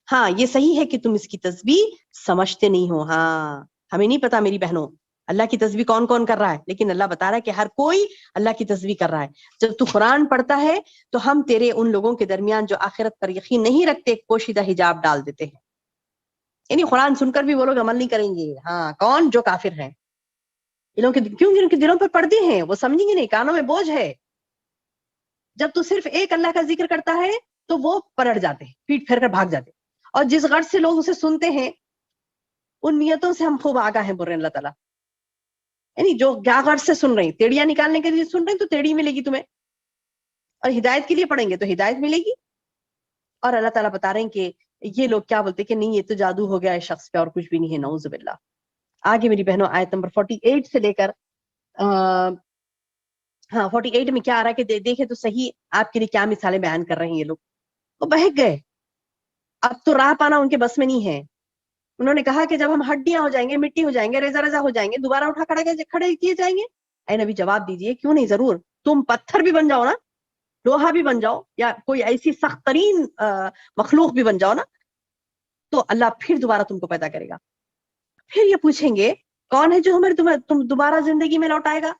ہاں یہ صحیح ہے کہ تم اس کی تسبیح سمجھتے نہیں ہو, ہاں ہمیں نہیں پتا میری بہنوں اللہ کی تسبیح کون کون کر رہا ہے، لیکن اللہ بتا رہا ہے کہ ہر کوئی اللہ کی تسبیح کر رہا ہے. جب تو قرآن پڑھتا ہے تو ہم تیرے ان لوگوں کے درمیان جو آخرت پر یقین نہیں رکھتے پوشیدہ حجاب ڈال دیتے ہیں. یعنی قرآن سن کر بھی وہ لوگ عمل نہیں کریں گے. ہاں، کون؟ جو کافر ہیں. کیوں ان کے دلوں پر پردے ہیں، وہ سمجھیں گے نہیں، کانوں میں بوجھ ہے. جب تو صرف ایک اللہ کا ذکر کرتا ہے تو وہ پلٹ جاتے ہیں، پیٹ پھیر کر بھاگ جاتے ہیں. اور جس غرض سے لوگ اسے سنتے ہیں ان نیتوں سے ہم خوب آگاہ ہیں، بول رہے ہیں اللہ تعالیٰ. یعنی جو کیا غرض سے سن رہے ہیں، ٹیڑیاں نکالنے کے لیے سن رہے ہیں تو ٹیڑھی ملے گی تمہیں، اور ہدایت کے لیے پڑھیں گے تو ہدایت ملے گی. اور اللہ تعالیٰ بتا رہے ہیں کہ یہ لوگ کیا بولتے کہ نہیں یہ تو جادو ہو گیا ہے شخص پہ اور کچھ بھی نہیں ہے، نعوذ باللہ. آگے میری بہنوں آیت نمبر 48 سے لے کر 48 میں کیا آ رہا ہے کہ دیکھیں تو صحیح آپ کے لیے کیا مثالیں بیان کر رہے ہیں. یہ لوگ وہ بہک گئے، اب تو راہ پانا ان کے بس میں نہیں ہے. انہوں نے کہا کہ جب ہم ہڈیاں ہو جائیں گے، مٹی ہو جائیں گے، ریزہ ریزہ ہو جائیں گے، دوبارہ اٹھا کھڑے کیے جائیں گے. اے نبی جواب دیجئے، کیوں نہیں، ضرور. تم پتھر بھی بن جاؤ نا، لوہا بھی بن جاؤ، یا کوئی ایسی سخت ترین مخلوق بھی بن جاؤ نا، تو اللہ پھر دوبارہ تم کو پیدا کرے گا. پھر یہ پوچھیں گے کون ہے جو ہمیں تم دوبارہ زندگی میں لوٹائے گا؟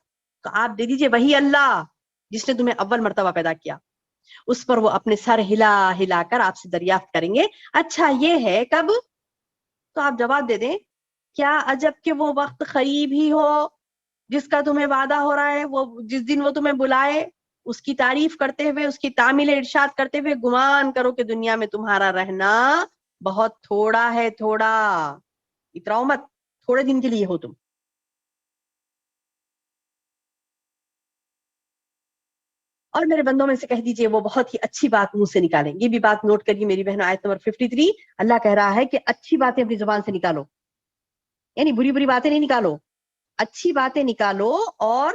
تو آپ دے دیجئے وہی اللہ جس نے تمہیں اول مرتبہ پیدا کیا. اس پر وہ اپنے سر ہلا ہلا کر آپ سے دریافت کریں گے، اچھا یہ ہے کب؟ تو آپ جواب دے دیں، کیا عجب کہ وہ وقت قریب ہی ہو جس کا تمہیں وعدہ ہو رہا ہے، وہ جس دن وہ تمہیں بلائے، اس کی تعریف کرتے ہوئے، اس کی تعمیل ارشاد کرتے ہوئے گمان کرو کہ دنیا میں تمہارا رہنا بہت تھوڑا ہے. تھوڑا، اتراؤ مت، تھوڑے دن کے لیے ہو تم. اور میرے بندوں میں سے کہہ دیجئے وہ بہت ہی اچھی بات منہ سے نکالیں. یہ بھی بات نوٹ کریے میری بہنوں، آیت نمبر 53 اللہ کہہ رہا ہے کہ اچھی باتیں اپنی زبان سے نکالو، یعنی بری بری باتیں نہیں نکالو، اچھی باتیں نکالو. اور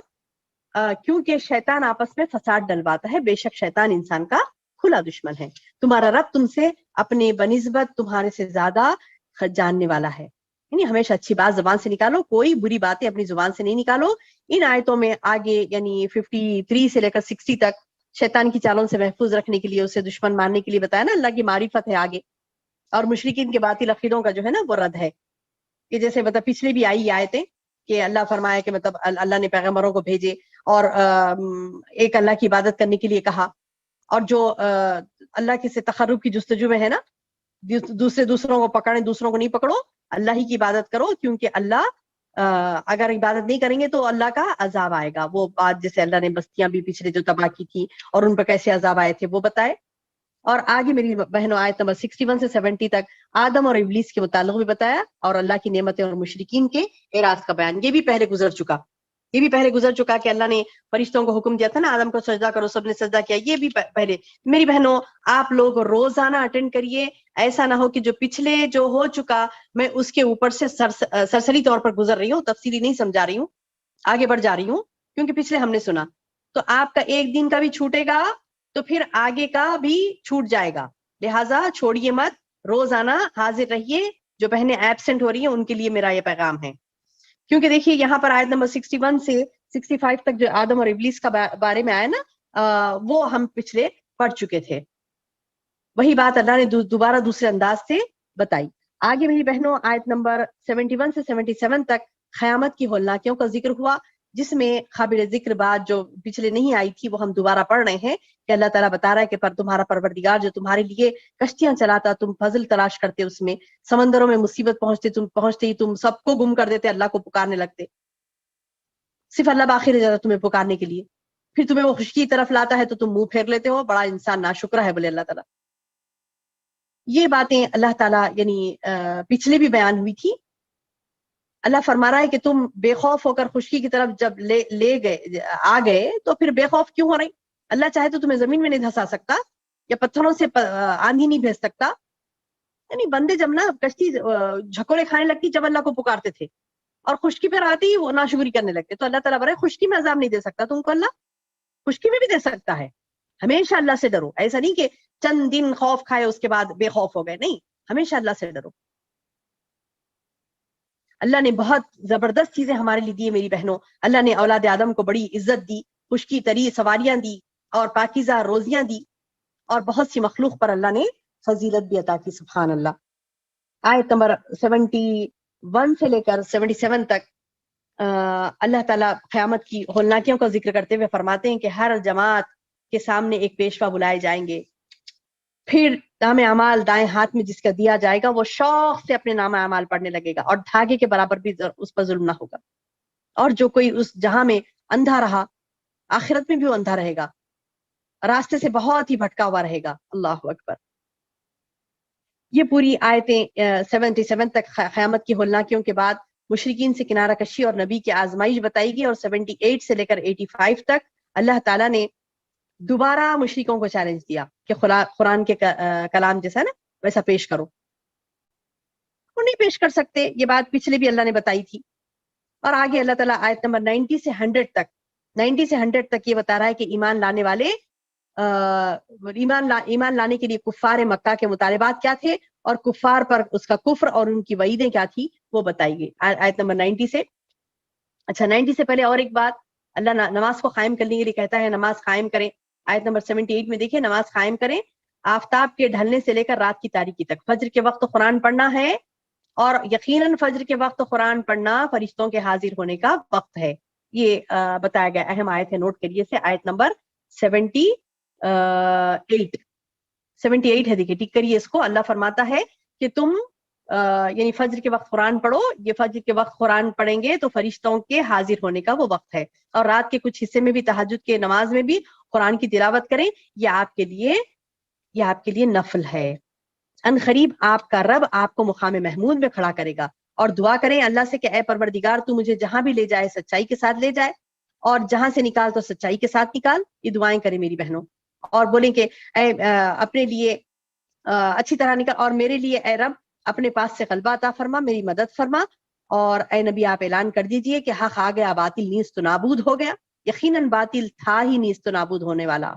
کیونکہ شیطان آپس میں فساد ڈلواتا ہے، بے شک شیطان انسان کا کھلا دشمن ہے. تمہارا رب تم سے اپنے بنسبت تمہارے سے زیادہ جاننے والا ہے. یعنی ہمیشہ اچھی بات زبان سے نکالو، کوئی بری باتیں اپنی زبان سے نہیں نکالو. ان آیتوں میں آگے یعنی 53 سے لے کر 60 تک شیطان کی چالوں سے محفوظ رکھنے کے لیے، اسے دشمن ماننے کے لیے بتایا نا، اللہ کی معرفت ہے آگے. اور مشرکین کے باطل عقیدوں کا جو ہے نا وہ رد ہے، کہ جیسے مطلب پچھلے بھی آئی آیتیں کہ اللہ فرمایا کہ مطلب اللہ نے پیغمبروں کو بھیجے اور ایک اللہ کی عبادت کرنے کے لیے کہا، اور جو اللہ کے سے تقرب کی جستجو میں ہے نا، دوسروں کو پکڑیں، دوسروں کو نہیں پکڑو، اللہ ہی کی عبادت کرو، کیونکہ اللہ اگر عبادت نہیں کریں گے تو اللہ کا عذاب آئے گا. وہ بات جیسے اللہ نے بستیاں بھی پچھلے جو تباہ کی تھی اور ان پر کیسے عذاب آئے تھے وہ بتائے. اور آگے میری بہنوں آیت نمبر 61 سے 70 تک آدم اور ابلیس کے متعلق بھی بتایا، اور اللہ کی نعمتیں اور مشرکین کے اعراض کا بیان. یہ بھی پہلے گزر چکا کہ اللہ نے فرشتوں کو حکم دیا تھا نا آدم کو سجدہ کرو، سب نے سجدہ کیا. یہ بھی پہلے. میری بہنوں آپ لوگ روزانہ اٹینڈ کریے، ایسا نہ ہو کہ جو پچھلے جو ہو چکا میں اس کے اوپر سے سرسری طور پر گزر رہی ہوں، تفصیلی نہیں سمجھا رہی ہوں، آگے بڑھ جا رہی ہوں، کیونکہ پچھلے ہم نے سنا. تو آپ کا ایک دن کا بھی چھوٹے گا تو پھر آگے کا بھی چھوٹ جائے گا. لہٰذا چھوڑیے مت، روزانہ حاضر رہیے. جو بہنیں ایبسنٹ ہو رہی ہیں ان کے لیے میرا یہ پیغام ہے، کیونکہ دیکھیے یہاں پر آیت نمبر 61 سے 65 تک جو آدم اور ابلیس کا بارے میں آیا نا، وہ ہم پچھلے پڑھ چکے تھے. وہی بات اللہ نے دوبارہ دوسرے انداز سے بتائی. آگے میری بہنوں آیت نمبر 71 سے 77 تک قیامت کی ہولناکیوں کا ذکر ہوا، جس میں قابل ذکر بات جو پچھلے نہیں آئی تھی وہ ہم دوبارہ پڑھ رہے ہیں، کہ اللہ تعالیٰ بتا رہا ہے کہ پر تمہارا پروردگار جو تمہارے لیے کشتیاں چلاتا، تم فضل تلاش کرتے اس میں، سمندروں میں مصیبت پہنچتے ہی تم سب کو گم کر دیتے، اللہ کو پکارنے لگتے، صرف اللہ باقی رہ جاتا تمہیں پکارنے کے لیے. پھر تمہیں وہ خشکی کی طرف لاتا ہے تو تم منہ پھیر لیتے ہو، بڑا انسان ناشکرا ہے، بولے اللہ تعالیٰ. یہ باتیں اللہ تعالیٰ یعنی پچھلے بھی بیان ہوئی تھی. اللہ فرما رہا ہے کہ تم بے خوف ہو کر خشکی کی طرف جب آ گئے تو پھر بے خوف کیوں ہو رہی؟ اللہ چاہے تو تمہیں زمین میں نہیں دھسا سکتا یا پتھروں سے آندھی نہیں بھیج سکتا. یعنی بندے جب نا کشتی جھکوڑے کھانے لگتی جب اللہ کو پکارتے تھے، اور خشکی پر آتی وہ ناشکری کرنے لگتے، تو اللہ تعالیٰ برائے خشکی میں عذاب نہیں دے سکتا تم کو، اللہ خشکی میں بھی دے سکتا ہے. ہمیشہ اللہ سے ڈرو، ایسا نہیں کہ چند دن خوف کھائے اس کے بعد بے خوف ہو گئے، نہیں، ہمیشہ اللہ سے ڈرو. اللہ نے بہت زبردست چیزیں ہمارے لیے دی میری بہنوں. اللہ نے اولاد آدم کو بڑی عزت دی، خشکی طری سواریاں دی، اور پاکیزہ روزیاں دی، اور بہت سی مخلوق پر اللہ نے فضیلت بھی عطا کی. سبحان اللہ. آیت نمبر 1 سے لے کر 77 تک اللہ تعالیٰ قیامت کی ہولناکیوں کا ذکر کرتے ہوئے فرماتے ہیں کہ ہر جماعت کے سامنے ایک پیشوا بلائے جائیں گے، پھر نام اعمال دائیں ہاتھ میں جس کا دیا جائے گا وہ شوق سے اپنے نام اعمال پڑھنے لگے گا، اور دھاگے کے برابر بھی اس پر ظلم نہ ہوگا، اور جو کوئی اس جہاں میں اندھا رہا آخرت میں بھی وہ اندھا رہے گا، راستے سے بہت ہی بھٹکا ہوا رہے گا۔ اللہ اکبر۔ یہ پوری آیتیں 77 تک قیامت کی ہولناکیوں کے بعد مشرکین سے کنارہ کشی اور نبی کی آزمائش بتائی گئی، اور 78 سے لے کر 85 تک اللہ تعالیٰ نے دوبارہ مشرکوں کو چیلنج دیا کہ قرآن کے کلام جیسا نا ویسا پیش کرو، وہ نہیں پیش کر سکتے، یہ بات پچھلے بھی اللہ نے بتائی تھی۔ اور آگے اللہ تعالیٰ آیت نمبر 90 سے 100 تک یہ بتا رہا ہے کہ ایمان لانے والے ایمان لانے کے لیے کفار مکہ کے مطالبات کیا تھے، اور کفار پر اس کا کفر اور ان کی وعیدیں کیا تھی وہ بتائی گئی آیت نمبر 90 سے۔ اچھا، 90 سے پہلے اور ایک بات، اللہ نماز کو قائم کرنے کے لیے کہتا ہے نماز قائم کریں۔ آیت نمبر 78 میں دیکھیں، نماز قائم کریں آفتاب کے ڈھلنے سے لے کر رات کی تاریکی تک، فجر کے وقت قرآن پڑھنا ہے، اور یقیناً فجر کے وقت قرآن پڑھنا فرشتوں کے حاضر ہونے کا وقت ہے۔ یہ بتایا گیا، اہم آیت ہے، نوٹ کریے سے، آیت نمبر 78 ہے، دیکھیے ٹک کریے اس کو۔ اللہ فرماتا ہے کہ تم یعنی فجر کے وقت قرآن پڑھو، یہ فجر کے وقت قرآن پڑھیں گے تو فرشتوں کے حاضر ہونے کا وہ وقت ہے، اور رات کے کچھ حصے میں بھی تہجد کے نماز میں بھی قرآن کی تلاوت کریں، یہ آپ کے لیے نفل ہے۔ ان قریب آپ کا رب آپ کو مقام محمود میں کھڑا کرے گا، اور دعا کریں اللہ سے کہ اے پروردگار تو مجھے جہاں بھی لے جائے سچائی کے ساتھ لے جائے، اور جہاں سے نکال تو سچائی کے ساتھ نکال۔ یہ دعائیں کریں میری بہنوں، اور بولیں کہ اے اپنے لیے اچھی طرح نکال، اور میرے لیے اے رب اپنے پاس سے غلبہ عطا فرما، میری مدد فرما، اور اے نبی آپ اعلان کر دیجئے کہ حق آ گیا، باطل نیست و نابود ہو گیا، یقیناً باطل تھا ہی نیست و نابود ہونے والا۔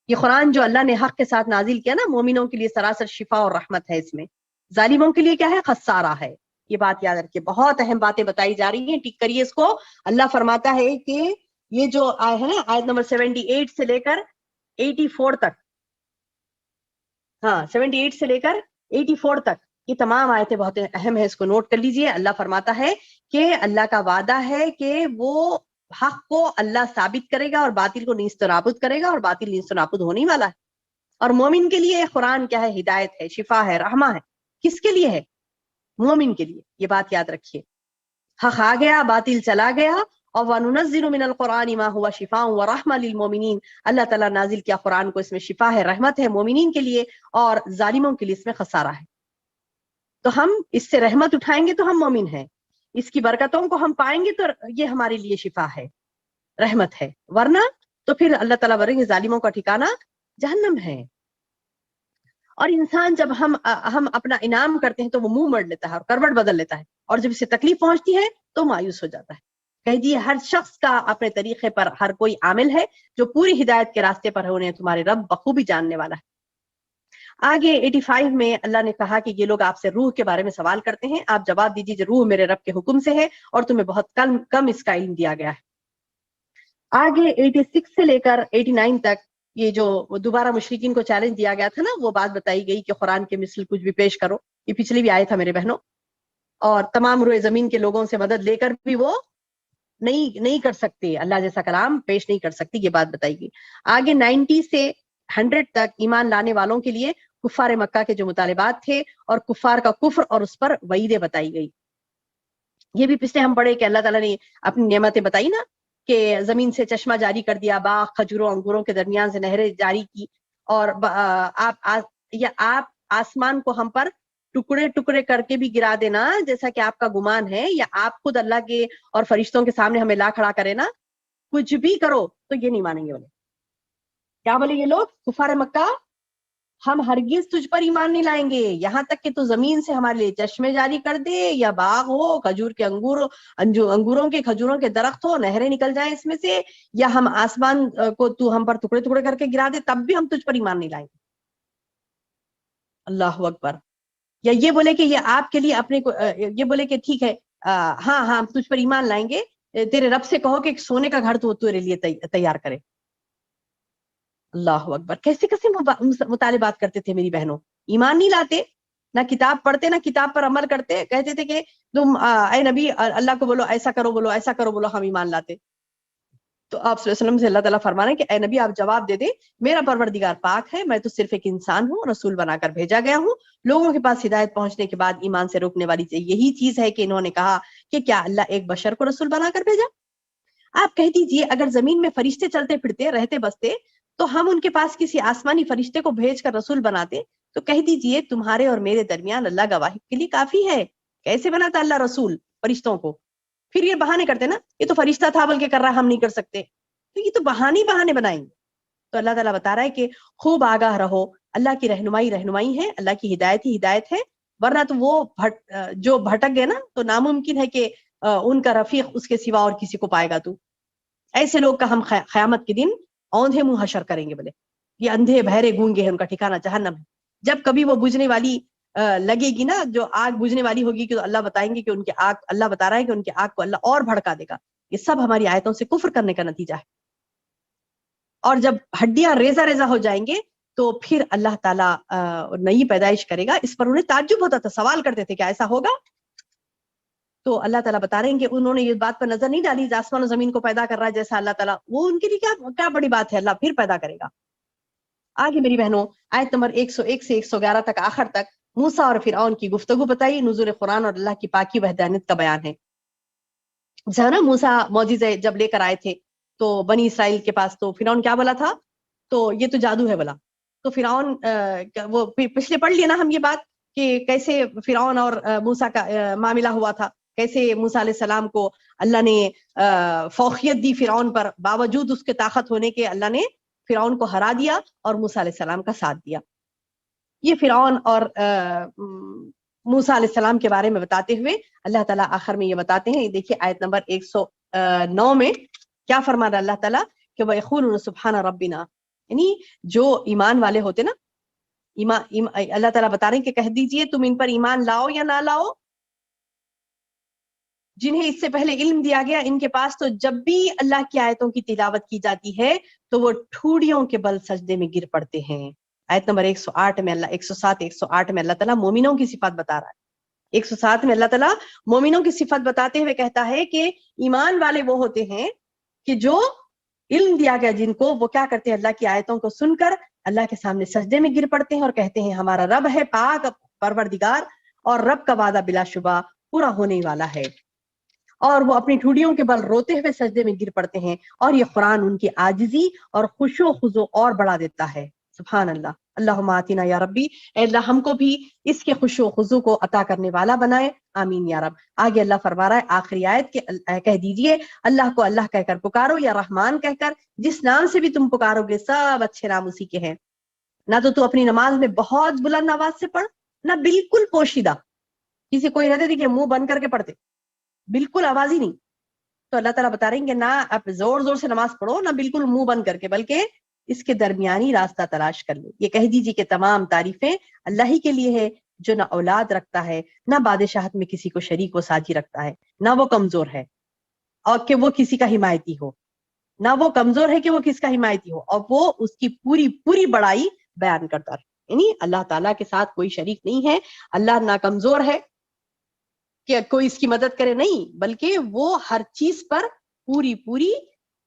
یہ قرآن جو اللہ نے حق کے ساتھ نازل کیا نا، مومنوں کے لیے سراسر شفا اور رحمت ہے، اس میں ظالموں کے لیے کیا ہے؟ خسارہ ہے۔ یہ بات یاد رکھیے، بہت اہم باتیں بتائی جا رہی ہیں، ٹک کریے اس کو۔ اللہ فرماتا ہے کہ یہ جو آئے ہے نا، آیت نمبر 78 سے لے کر 84 تک، 78 سے لے کر 84 تک یہ تمام آیتیں بہت اہم ہے، اس کو نوٹ کر لیجئے۔ اللہ فرماتا ہے کہ اللہ کا وعدہ ہے کہ وہ حق کو اللہ ثابت کرے گا اور باطل کو نیست و نابود کرے گا، اور باطل نیست و نابود ہونے والا ہے۔ اور مومن کے لیے قرآن کیا ہے؟ ہدایت ہے، شفا ہے، رحمہ ہے۔ کس کے لیے ہے؟ مومن کے لیے۔ یہ بات یاد رکھیے، حق آ گیا، باطل چلا گیا، اور وَنُنَزِّلُ مِنَ الْقُرْآنِ مَا هُوَ شِفَاءٌ وَرَحْمَةٌ لِلْمُؤْمِنِينَ، اللہ تعالیٰ نازل کیا قرآن کو، اس میں شفا ہے، رحمت ہے مومنین کے لیے، اور ظالموں کے لیے اس میں خسارہ ہے۔ تو ہم اس سے رحمت اٹھائیں گے تو ہم مومن ہیں، اس کی برکتوں کو ہم پائیں گے تو یہ ہمارے لیے شفا ہے، رحمت ہے، ورنہ تو پھر اللہ تعالیٰ بولیں گے ظالموں کا ٹھکانہ جہنم ہے۔ اور انسان جب ہم اپنا انعام کرتے ہیں تو وہ منہ موڑ لیتا ہے اور کروٹ بدل لیتا ہے، اور جب اسے تکلیف پہنچتی ہے تو مایوس ہو جاتا ہے۔ کہہ دیے ہر شخص کا اپنے طریقے پر ہر کوئی عامل ہے، جو پوری ہدایت کے راستے پر ہے انہیں تمہارے رب بخوبی جاننے والا ہے۔ آگے 85 میں اللہ نے کہا کہ یہ لوگ آپ سے روح کے بارے میں سوال کرتے ہیں، آپ جواب دیجیے کہ روح میرے رب کے حکم سے ہے، اور تمہیں بہت کم اس کا علم دیا گیا ہے۔ آگے 86 سے لے کر 89 تک یہ جو دوبارہ مشرکین کو چیلنج دیا گیا تھا نا، وہ بات بتائی گئی کہ قرآن کے مثل کچھ بھی پیش کرو۔ یہ پچھلی بھی آیا تھا میرے بہنوں، اور تمام روئے زمین کے لوگوں سے مدد لے کر بھی وہ نہیں کر سکتے، اللہ جیسا کلام پیش نہیں کر سکتی، یہ بات بتائی گئی۔ آگے 90 سے 100 تک ایمان لانے والوں کے لیے کفار مکہ کے جو مطالبات تھے، اور کفار کا کفر اور اس پر وعیدیں بتائی گئی۔ یہ بھی پچھلے ہم پڑھے کہ اللہ تعالیٰ نے اپنی نعمتیں بتائی نا، کہ زمین سے چشمہ جاری کر دیا، باغ کھجوروں انگوروں کے درمیان سے نہریں جاری کی، اور آپ آسمان کو ہم پر ٹکڑے ٹکڑے کر کے بھی گرا دینا جیسا کہ آپ کا گمان ہے، یا آپ خود اللہ کے اور فرشتوں کے سامنے ہمیں لا کھڑا کرے نا، کچھ بھی کرو تو یہ نہیں مانیں گے۔ بولے کیا؟ بولے یہ لوگ کفار مکہ، ہم ہرگز تجھ پر ایمان نہیں لائیں گے یہاں تک کہ تو زمین سے ہمارے لیے چشمے جاری کر دے، یا باغ ہو کھجور کے انگوروں کے کھجوروں کے درخت ہو، نہریں نکل جائیں اس میں سے، یا ہم آسمان کو تو ہم پر ٹکڑے ٹکڑے کر کے گرا دے، تب بھی ہم تجھ پر ایمان نہیں لائیں گے۔ اللہ اکبر۔ یا یہ بولے کہ یہ آپ کے لیے اپنے کو یہ بولے کہ ٹھیک ہے، ہاں تجھ پر ایمان لائیں گے، تیرے رب سے کہو کہ سونے کا گھر تو تیرے لیے تیار کرے۔ اللہ اکبر۔ کیسے کیسے مطالبات کرتے تھے میری بہنوں، ایمان نہیں لاتے نہ کتاب پڑھتے نہ کتاب پر عمل کرتے, کہتے تھے کہ تم اے نبی اللہ کو بولو ایسا کرو, بولو ایسا کرو, بولو ہم ایمان لاتے. تو آپ صلی اللہ علیہ وسلم سے اللہ تعالیٰ فرما رہے ہیں کہ اے نبی آپ جواب دے دیں, میرا پروردگار پاک ہے, میں تو صرف ایک انسان ہوں, رسول بنا کر بھیجا گیا ہوں. لوگوں کے پاس ہدایت پہنچنے کے بعد ایمان سے روکنے والی یہی چیز ہے کہ انہوں نے کہا کہ کیا اللہ ایک بشر کو رسول بنا کر بھیجا. آپ کہہ دیجئے اگر زمین میں فرشتے چلتے پھرتے رہتے بستے تو ہم ان کے پاس کسی آسمانی فرشتے کو بھیج کر رسول بناتے, تو کہہ دیجئے تمہارے اور میرے درمیان اللہ گواہی کے لیے کافی ہے. کیسے بناتا اللہ رسول فرشتوں کو؟ پھر یہ بہانے کرتے نا, یہ تو فرشتہ تھا بلکہ کر رہا ہم نہیں کر سکتے, تو یہ تو بہانے بنائیں گے. تو اللہ تعالیٰ بتا رہا ہے کہ خوب آگاہ رہو, اللہ کی رہنمائی ہے, اللہ کی ہدایت ہی ہدایت ہے, ورنہ تو وہ جو بھٹک گئے نا تو ناممکن ہے کہ ان کا رفیق اس کے سوا اور کسی کو پائے گا. تو ایسے لوگ کا ہم قیامت کے دن اوندھے منہ حشر کریں گے. بولے یہ اندھے بہرے گونگے ہیں, ان کا ٹھکانہ جہنم ہے. جب کبھی وہ بجھنے والی لگے گی نا, جو آگ بجھنے والی ہوگی, کہ اللہ بتائیں گے کہ ان کی آگ, اللہ بتا رہا ہے کہ ان کی آگ کو اللہ اور بھڑکا دے گا. یہ سب ہماری آیتوں سے کفر کرنے کا نتیجہ ہے. اور جب ہڈیاں ریزہ ریزہ ہو جائیں گے تو پھر اللہ تعالیٰ نئی پیدائش کرے گا. اس پر انہیں تعجب ہوتا تھا, سوال کرتے تھے کہ ایسا ہوگا. تو اللہ تعالیٰ بتا رہے ہیں کہ انہوں نے یہ بات پر نظر نہیں ڈالی, آسمان و زمین کو پیدا کر رہا ہے جیسا اللہ تعالیٰ, وہ ان کے لیے کیا بڑی بات ہے, اللہ پھر پیدا کرے گا. آگے میری بہنوں آیت نمبر 101 سے 111 تک آخر تک موسیٰ اور فرعون کی گفتگو بتائی. نزول قرآن اور اللہ کی پاکی وحدانیت کا بیان ہے. ذرا موسیٰ معجزے جب لے کر آئے تھے تو بنی اسرائیل کے پاس, تو فرعون کیا بولا تھا, تو یہ تو جادو ہے بولا. تو فرعون وہ پچھلے پڑھ لیا نا ہم یہ بات کہ کیسے فرعون اور موسیٰ کا معاملہ ہوا تھا, کیسے موسیٰ علیہ السلام کو اللہ نے فوقیت دی فرعون پر, باوجود اس کے طاقت ہونے کے اللہ نے فرعون کو ہرا دیا اور موسیٰ علیہ السلام کا ساتھ دیا. یہ فرعون اور موسیٰ علیہ السلام کے بارے میں بتاتے ہوئے اللہ تعالیٰ آخر میں یہ بتاتے ہیں. دیکھیے آیت نمبر 109 میں کیا فرما رہا اللہ تعالیٰ کہ وَيَقُولُونَ سُبْحَانَ رَبِّنَا, یعنی جو ایمان والے ہوتے نا, اللہ تعالیٰ بتا رہے ہیں کہ کہہ دیجئے تم ان پر ایمان لاؤ یا نہ لاؤ, جنہیں اس سے پہلے علم دیا گیا ان کے پاس تو جب بھی اللہ کی آیتوں کی تلاوت کی جاتی ہے تو وہ ٹھوڑیوں کے بل سجدے میں گر پڑتے ہیں. آیت نمبر 108 میں اللہ 107 میں اللہ تعالیٰ مومنوں کی صفات بتا رہا ہے. 107 میں اللہ تعالیٰ مومنوں کی صفت بتاتے ہوئے کہتا ہے کہ ایمان والے وہ ہوتے ہیں کہ جو علم دیا گیا جن کو, وہ کیا کرتے ہیں, اللہ کی آیتوں کو سن کر اللہ کے سامنے سجدے میں گر پڑتے ہیں اور کہتے ہیں ہمارا رب ہے پاک پروردگار, اور رب کا وعدہ بلا شبہ پورا ہونے والا ہے. اور وہ اپنی ٹھوڑیوں کے بل روتے ہوئے سجدے میں گر پڑتے ہیں, اور یہ قرآن ان کی عاجزی اور خشوع و خضوع اور بڑھا دیتا ہے. سبحان اللہ. اللہم آتنا یا ربی, اے اللہ ہم کو بھی اس کے خشوع و خضوع کو عطا کرنے والا بنائے, آمین یا رب. آگے اللہ فرما رہا ہے آخری آیت کہ کہہ دیجئے اللہ کو اللہ کہہ کر پکارو یا رحمان کہہ کر, جس نام سے بھی تم پکارو گے سب اچھے نام اسی کے ہیں. نہ تو اپنی نماز میں بہت بلند آواز سے پڑھ, نہ بالکل پوشیدہ, کسی کوئی رہتے تھے کہ منہ بند کر کے پڑھتے, بالکل آواز ہی نہیں. تو اللہ تعالیٰ بتا رہے ہیں کہ نہ آپ زور زور سے نماز پڑھو, نہ بالکل منہ بند کر کے, بلکہ اس کے درمیانی راستہ تلاش کر لو. یہ کہہ دیجیے کہ تمام تعریفیں اللہ ہی کے لیے ہے جو نہ اولاد رکھتا ہے, نہ بادشاہت میں کسی کو شریک و ساجی رکھتا ہے, نہ وہ کمزور ہے اور کہ وہ کسی کا حمایتی ہو, نہ وہ کمزور ہے کہ وہ کس کا حمایتی ہو, اور وہ اس کی پوری پوری بڑائی بیان کرتا ہے. یعنی اللہ تعالیٰ کے ساتھ کوئی شریک نہیں ہے. اللہ نہ کمزور ہے کہ کوئی اس کی مدد کرے, نہیں, بلکہ وہ ہر چیز پر پوری پوری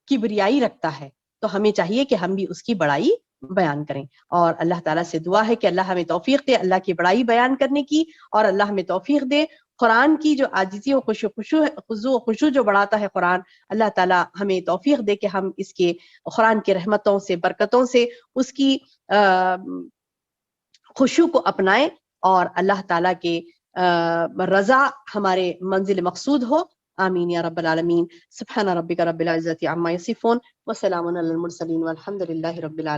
کبریائی رکھتا ہے. تو ہمیں چاہیے کہ ہم بھی اس کی بڑائی بیان کریں, اور اللہ تعالیٰ سے دعا ہے کہ اللہ ہمیں توفیق دے اللہ کی بڑائی بیان کرنے کی, اور اللہ ہمیں توفیق دے قرآن کی جو عاجزی و خشوع جو بڑھاتا ہے قرآن, اللہ تعالیٰ ہمیں توفیق دے کہ ہم اس کے قرآن کی رحمتوں سے برکتوں سے اس کی خشوع کو اپنائیں, اور اللہ تعالیٰ کے رضا ہمارے منزل مقصود ہو. آمین یا رب العالمین. سبحان ربک رب العزت عما یصفون وسلام علی المرسلین والحمد للہ رب العالمین.